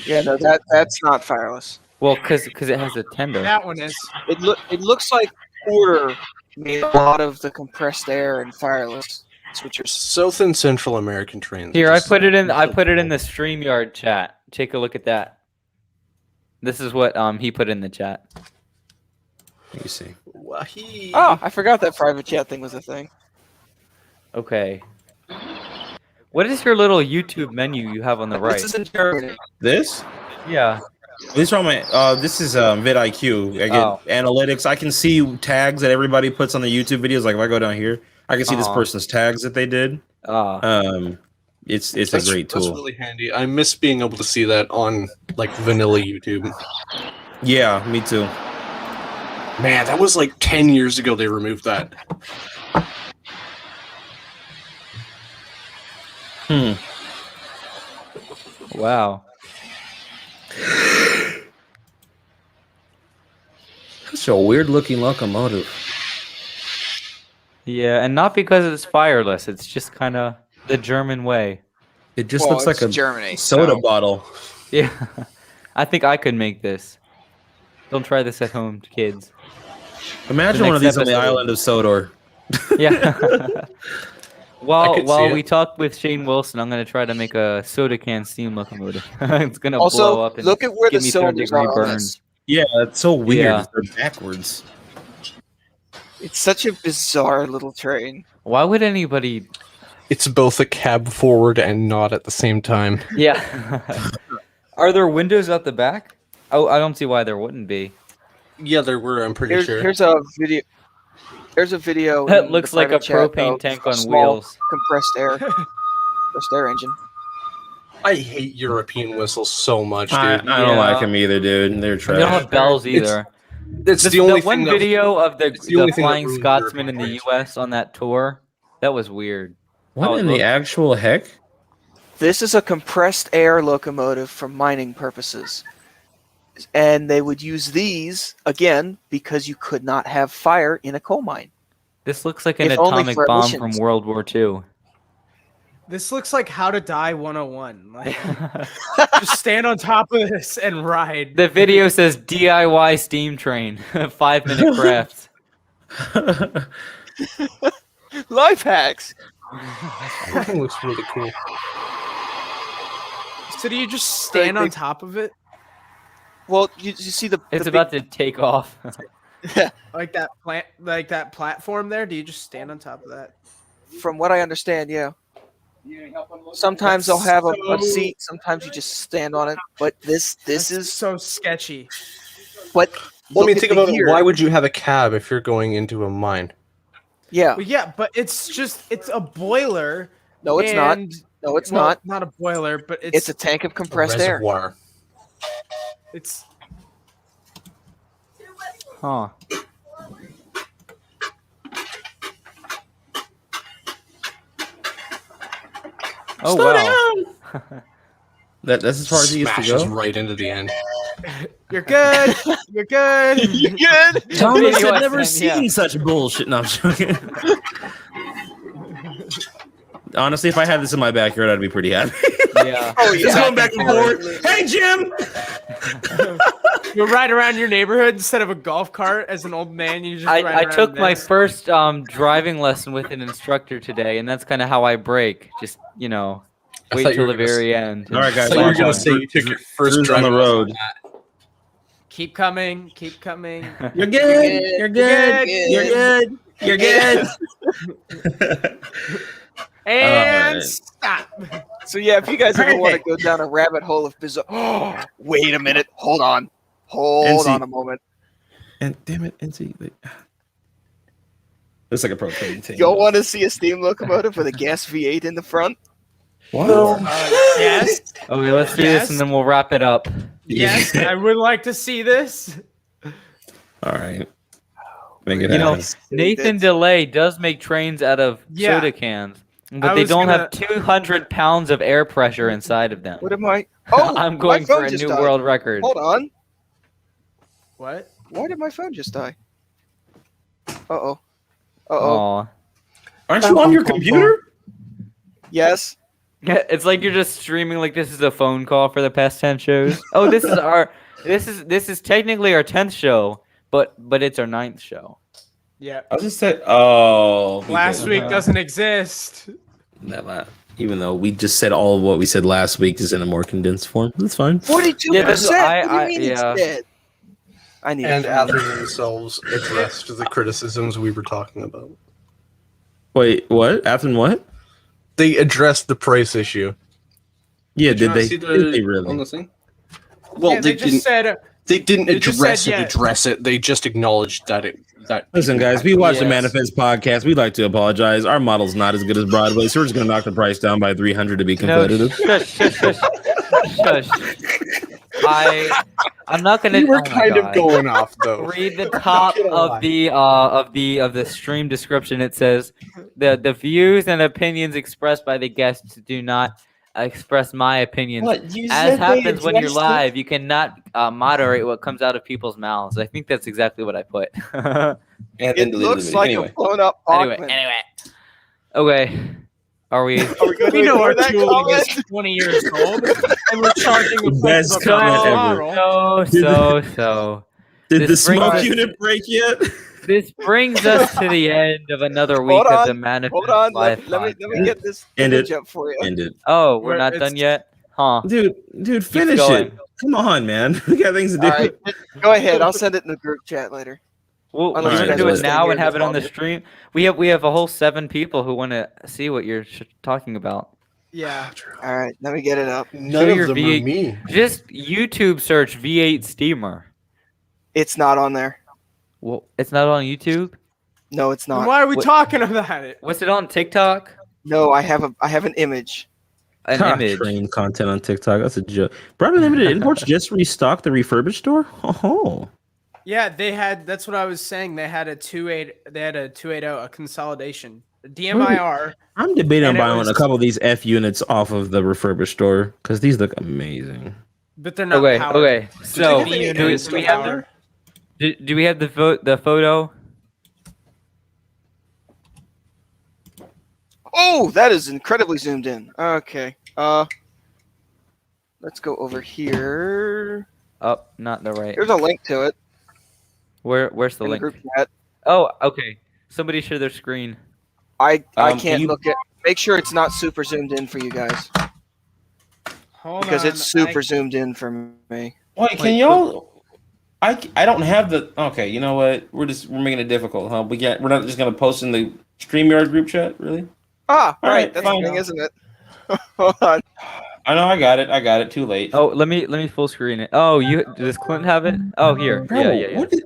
Yeah, no, that's not fireless. Well, because it has a tender. That one is. It looks like Porter made a lot of the compressed air and fireless switchers. South and Central American trains. Here, I just- put it in the StreamYard chat. Take a look at that. This is what he put in the chat. Let me see. Wahi. Oh, I forgot that private chat thing was a thing. Okay. What is your little YouTube menu you have on the right? This is in Germany. This? Yeah. This from my. This is vidIQ. I get Oh. analytics. I can see tags that everybody puts on the YouTube videos. Like if I go down here, I can see this person's tags that they did. It's a great tool. That's really handy. I miss being able to see that on like vanilla YouTube. Yeah, me too. Man, that was like 10 years ago they removed that. Wow. That's a weird looking locomotive. Yeah, and not because it's fireless. It's just kind of the German way. It just Well, looks like it's a Germany, soda so- bottle. Yeah. I think I could make this. Don't try this at home, kids. Imagine The one of next these on the episode. island of Sodor. Yeah. I while could see while it. we talk with Shane Wilson, I'm gonna try to make a soda can steam locomotive. It's gonna blow Also, up and look at where give the me cylinders third-degree are on burns. this. Yeah, it's so weird. Yeah. They're backwards. It's such a bizarre little train. Why would anybody? It's both a cab forward and not at the same time. Yeah. Are there windows out the back? Oh, I don't see why there wouldn't be. Yeah, there were, I'm pretty sure. Here's a video. There's a video. That in looks the like a private chat propane of tank a on small wheels. compressed air engine. I hate European whistles so much, dude. I don't Yeah. like them either, dude. They're They don't trash. have bells either. It's The, the only the one thing that- video of the it's the only thing that Flying ruins Scotsman in European the trains. U.S. on that tour, that was weird. What Oh, in look. the actual heck? This is a compressed air locomotive for mining purposes. And they would use these, again, because you could not have fire in a coal mine. This looks like an If only atomic for bomb emissions. from World War II. This looks like How to Die 101. Like, just stand on top of this and ride. The video says DIY steam train, 5-minute crafts. Life hacks! Everything looks really cool. So do you just stand They- on top of it? Well, you see the. It's the about to take off. Like that platform there? Do you just stand on top of that? From what I understand, yeah. Sometimes they'll have a So- seat. Sometimes you just stand on it. But this is. So sketchy. But Well, I look mean, at think the about it. year. Why would you have a cab if you're going into a mine? Yeah. Well, yeah, but it's a boiler. No, it's not. and- No, it's well, not. Not a boiler, but It's a tank of compressed air. Reservoir. It's Huh. Oh, wow. That's as far as he used to Smashes go. right into the end. you're good. You're good. You're good. Thomas Video I had never sent, seen yeah. such bullshit. No, I'm joking. Honestly, if I had this in my backyard, I'd be pretty happy. Yeah. Oh Just going back and forth. Hey, Jim. You ride around your neighborhood instead of a golf cart as an old man. You just ride I around took my this. first driving lesson with an instructor today, and that's kind of how I break. Just I wait thought you till were the gonna very end. All right, guys. So you were gonna watch say out. you took your first Drew's on the driving road. Keep coming. Keep coming. You're good. You're good. You're You're good. You're good. And Alright. stop. So yeah, if you guys ever want to Perfect. go down a rabbit hole of bizarre, oh, wait a minute, hold on a moment. And damn it, NC. Looks like a propane tank. Y'all want to see a steam locomotive with a gas V8 in the front? What? Yes. Okay, let's do this, and then we'll wrap it up. Yes, I would like to see this. All right. Make it You know, happen. Nathan DeLay does make trains out of Yeah. soda cans, I but they was don't gonna- have 200 pounds of air pressure inside of them. What am I? Oh, I'm my going phone for a just new died. world record. Hold on. What? Why did my phone just die? Uh-oh. Aw. Aren't you on your computer? Yes. Yeah, it's like you're just streaming like this is a phone call for the past 10 shows. Oh, this is technically our 10th show, but it's our 9th show. Yeah. I was just saying. Oh. Last because- week doesn't exist. Even though we just said all of what we said last week is in a more condensed form. That's fine. 42%. Yeah, that's- What do I- you mean yeah. it's dead? I need And a after themselves addressed the criticisms we were talking about. Wait, what? After what? They addressed the price issue. Yeah, you did not they? see Did they on really? the thing? Well, Yeah, they just didn't. said. They didn't they just address said, it. yeah. Address it. They just acknowledged that Listen, people guys, had we to- watched the Yes. Manifest podcast. We'd like to apologize. Our model's not as good as Broadway, so we're just going to knock the price down by 300 to be No, competitive. shush. I'm not gonna. We were oh my kind of God. going off though. Read the top of the stream description. It says the views and opinions expressed by the guests do not express my opinions. What? You As said they happens when you're addressed it? live, you cannot moderate what comes out of people's mouths. I think that's exactly what I put. It looks like a blown up Bachman. anyway. Okay. Are we? Are we going to We know our ignore that tooling comment? is 20 years old, and we're charging the Best price of a comment ever. bottle. So. Did the This brings smoke us- unit break yet? This brings us to the end of another week Hold of on, the Manifest Hold on, Live let me podcast. get this End image it. up for you. End it. Oh, we're Where not it's- done yet? Huh. Dude, finish going. it. Come on, man. We got things to do. All right, go ahead. I'll send it in the group chat later. Well, Unless you you want to guys do wanna it stay now here and have it and on the follow. stream? We have a whole 7 people who want to see what you're talking about. Yeah. All right, let me get it up. None Show your of them V8 are me. Just YouTube search V8 steamer. It's not on there. Well, it's not on YouTube. No, it's Then not. why are we What- talking about it? What's it on TikTok? No, I have an image. An image. Train content on TikTok. That's a joke. Broadway Limited Imports just restocked the refurbished store. Oh, Yeah, they had. That's what I was saying. They had a 2.8. They had a 2.80, a consolidation, a DMIR. I'm debating on And it buying was- a couple of these F units off of the refurbished store because these look amazing. But they're not Okay. powered. Okay. So Technically, do it we, is do we still have powered. do we have the photo? Oh, that is incredibly zoomed in. Okay. Let's go over here. Oh, not the right. Here's a link to it Where's the in the link? group chat. Oh, okay. Somebody share their screen. I Can can't you- look at. Make sure it's not super zoomed in for you guys Hold because on, it's super I- zoomed in for me. Wait, can y'all? I don't have the. Okay, you know what? We're making it difficult, huh? We're not just gonna post in the StreamYard group chat, really? Ah, All right. right, That's fine. the thing, isn't it? Hold on. I know. I got it. Too late. Oh, let me full screen it. Oh, does Clint have it? Oh, here. Bro, Yeah. what is-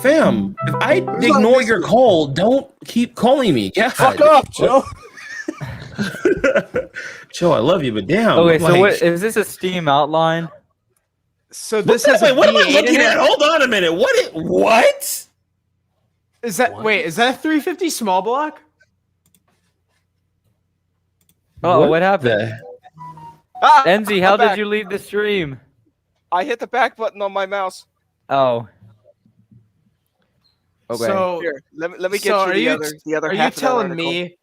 Fam, if I ignore your call, don't keep calling me. God. Fuck off, Joe. Joe, I love you, but damn. Okay, I'm so like- what is this a Steam outline? So this has Wait, a what am I V8 in looking it? at? Hold on a minute. What? Is that wait? Is that a 350 small block? Oh, what happened? Ah, Enzi, how I'm did back. you leave the stream? I hit the back button on my mouse. Oh. Okay. So Here, let me get So you are the you- other are half you of that telling article. me?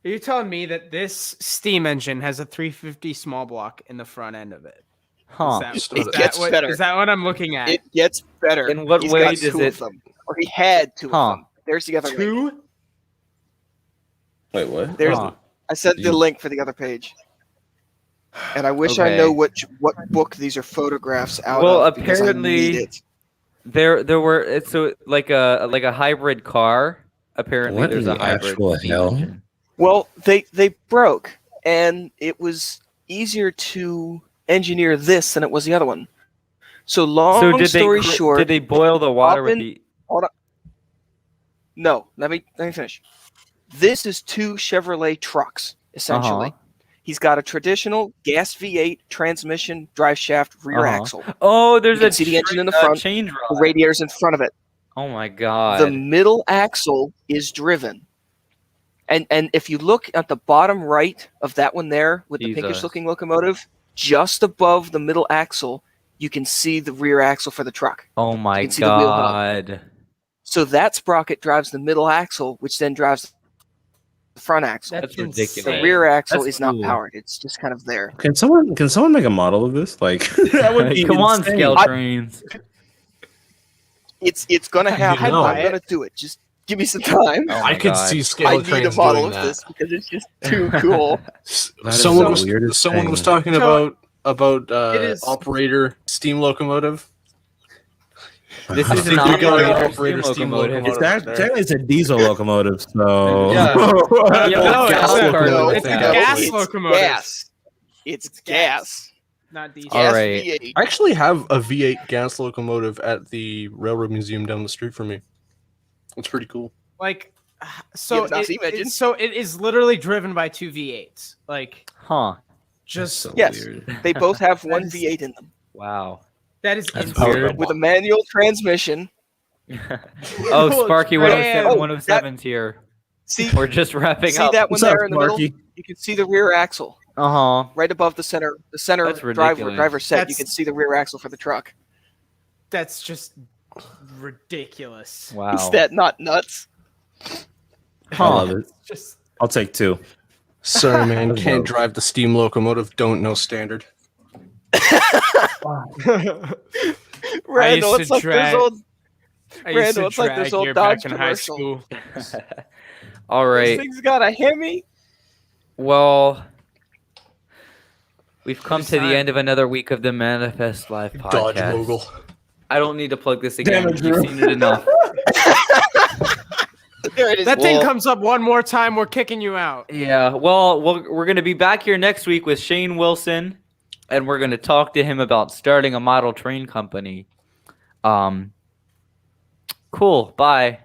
Are you telling me that this steam engine has a 350 small block in the front end of it? Huh. It gets better. Is that what I'm looking at? It gets better. In what He's way got does two it- of them, or he had two Huh. of them. There's the other link. Two? Wait, what? There's. Huh. I sent the You- link for the other page. And I wish I know what book these are photographs out Well, of. because I apparently- need it. There were it's so like a hybrid car. Apparently, What there's in a the hybrid actual steam hell? engine. Well, they broke, and it was easier to engineer this than it was the other one. So long So did story they short, did they boil the water with Oppen- the? hold on. No, let me finish. This is two Chevrolet trucks essentially. Uh-huh. He's got a traditional gas V8 transmission, drive shaft, rear Uh-huh. axle. Oh, there's You a can see the engine in the tra- front, change The rod. radiator's in front of it. Oh my god. The middle axle is driven. And if you look at the bottom right of that one there with the Jesus. pinkish looking locomotive, just above the middle axle, you can see the rear axle for the truck. Oh my can see the wheel hub. god. So that sprocket drives the middle axle, which then drives the front axle. That's insane. ridiculous. The rear axle That's is not cool. powered. It's just kind of there. Can someone make a model of this? Like that would be Come on, insane. scale trains. It's gonna happen. know. I'm gonna do it. Just give me some time. Oh I my could God. see I scale need a trains model doing of that. this because it's just too cool. That is Someone the was weirdest someone thing. was talking So- about It is- operator steam locomotive. This I is think an we got an operator operator steam steam locomotive. It's locomotive. technically it's a diesel locomotive, so Yeah. No, gas it's a- locomotive. it's a Yeah. gas It's locomotive. gas. It's gas. Not diesel. All Gas right. V8. I actually have a V8 gas locomotive at the railroad museum down the street from me. It's pretty cool. Like, You so have not seen engine? so it is literally driven by two V8s. Like, Huh. just so Yes. weird. They both have one is- V8 in them Wow. that is That's insane. weird. with a manual transmission. Oh, Sparky man. 107's here. See, We're just wrapping see up. that one What's up, there in the middle? Sparky? You can see the rear axle Uh-huh. right above the center. The center That's ridiculous. driver set. You That's- can see the rear axle for the truck. That's just ridiculous. Wow. Is that not nuts? I love it. Just I'll take two. Sorry, man. Can't drive the steam locomotive. Don't know standard. Randall, to it's like drag- those old. I used Randall, to it's like drag this old here back Dodge in high commercial. school. All This right. thing's got a Hemi. Well, we've come It's to the time. end of another week of the Manifest Live podcast. Dodge mogul. I don't need to plug this again. Damn it, You've Drew. seen it enough. There it is. That thing Well- comes up one more time, we're kicking you out. Yeah. Well, we're going to be back here next week with Shane Wilson, and we're going to talk to him about starting a model train company. Cool. Bye.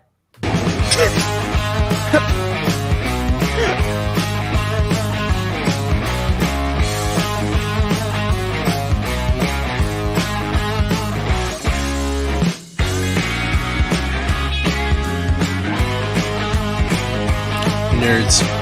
Nerds.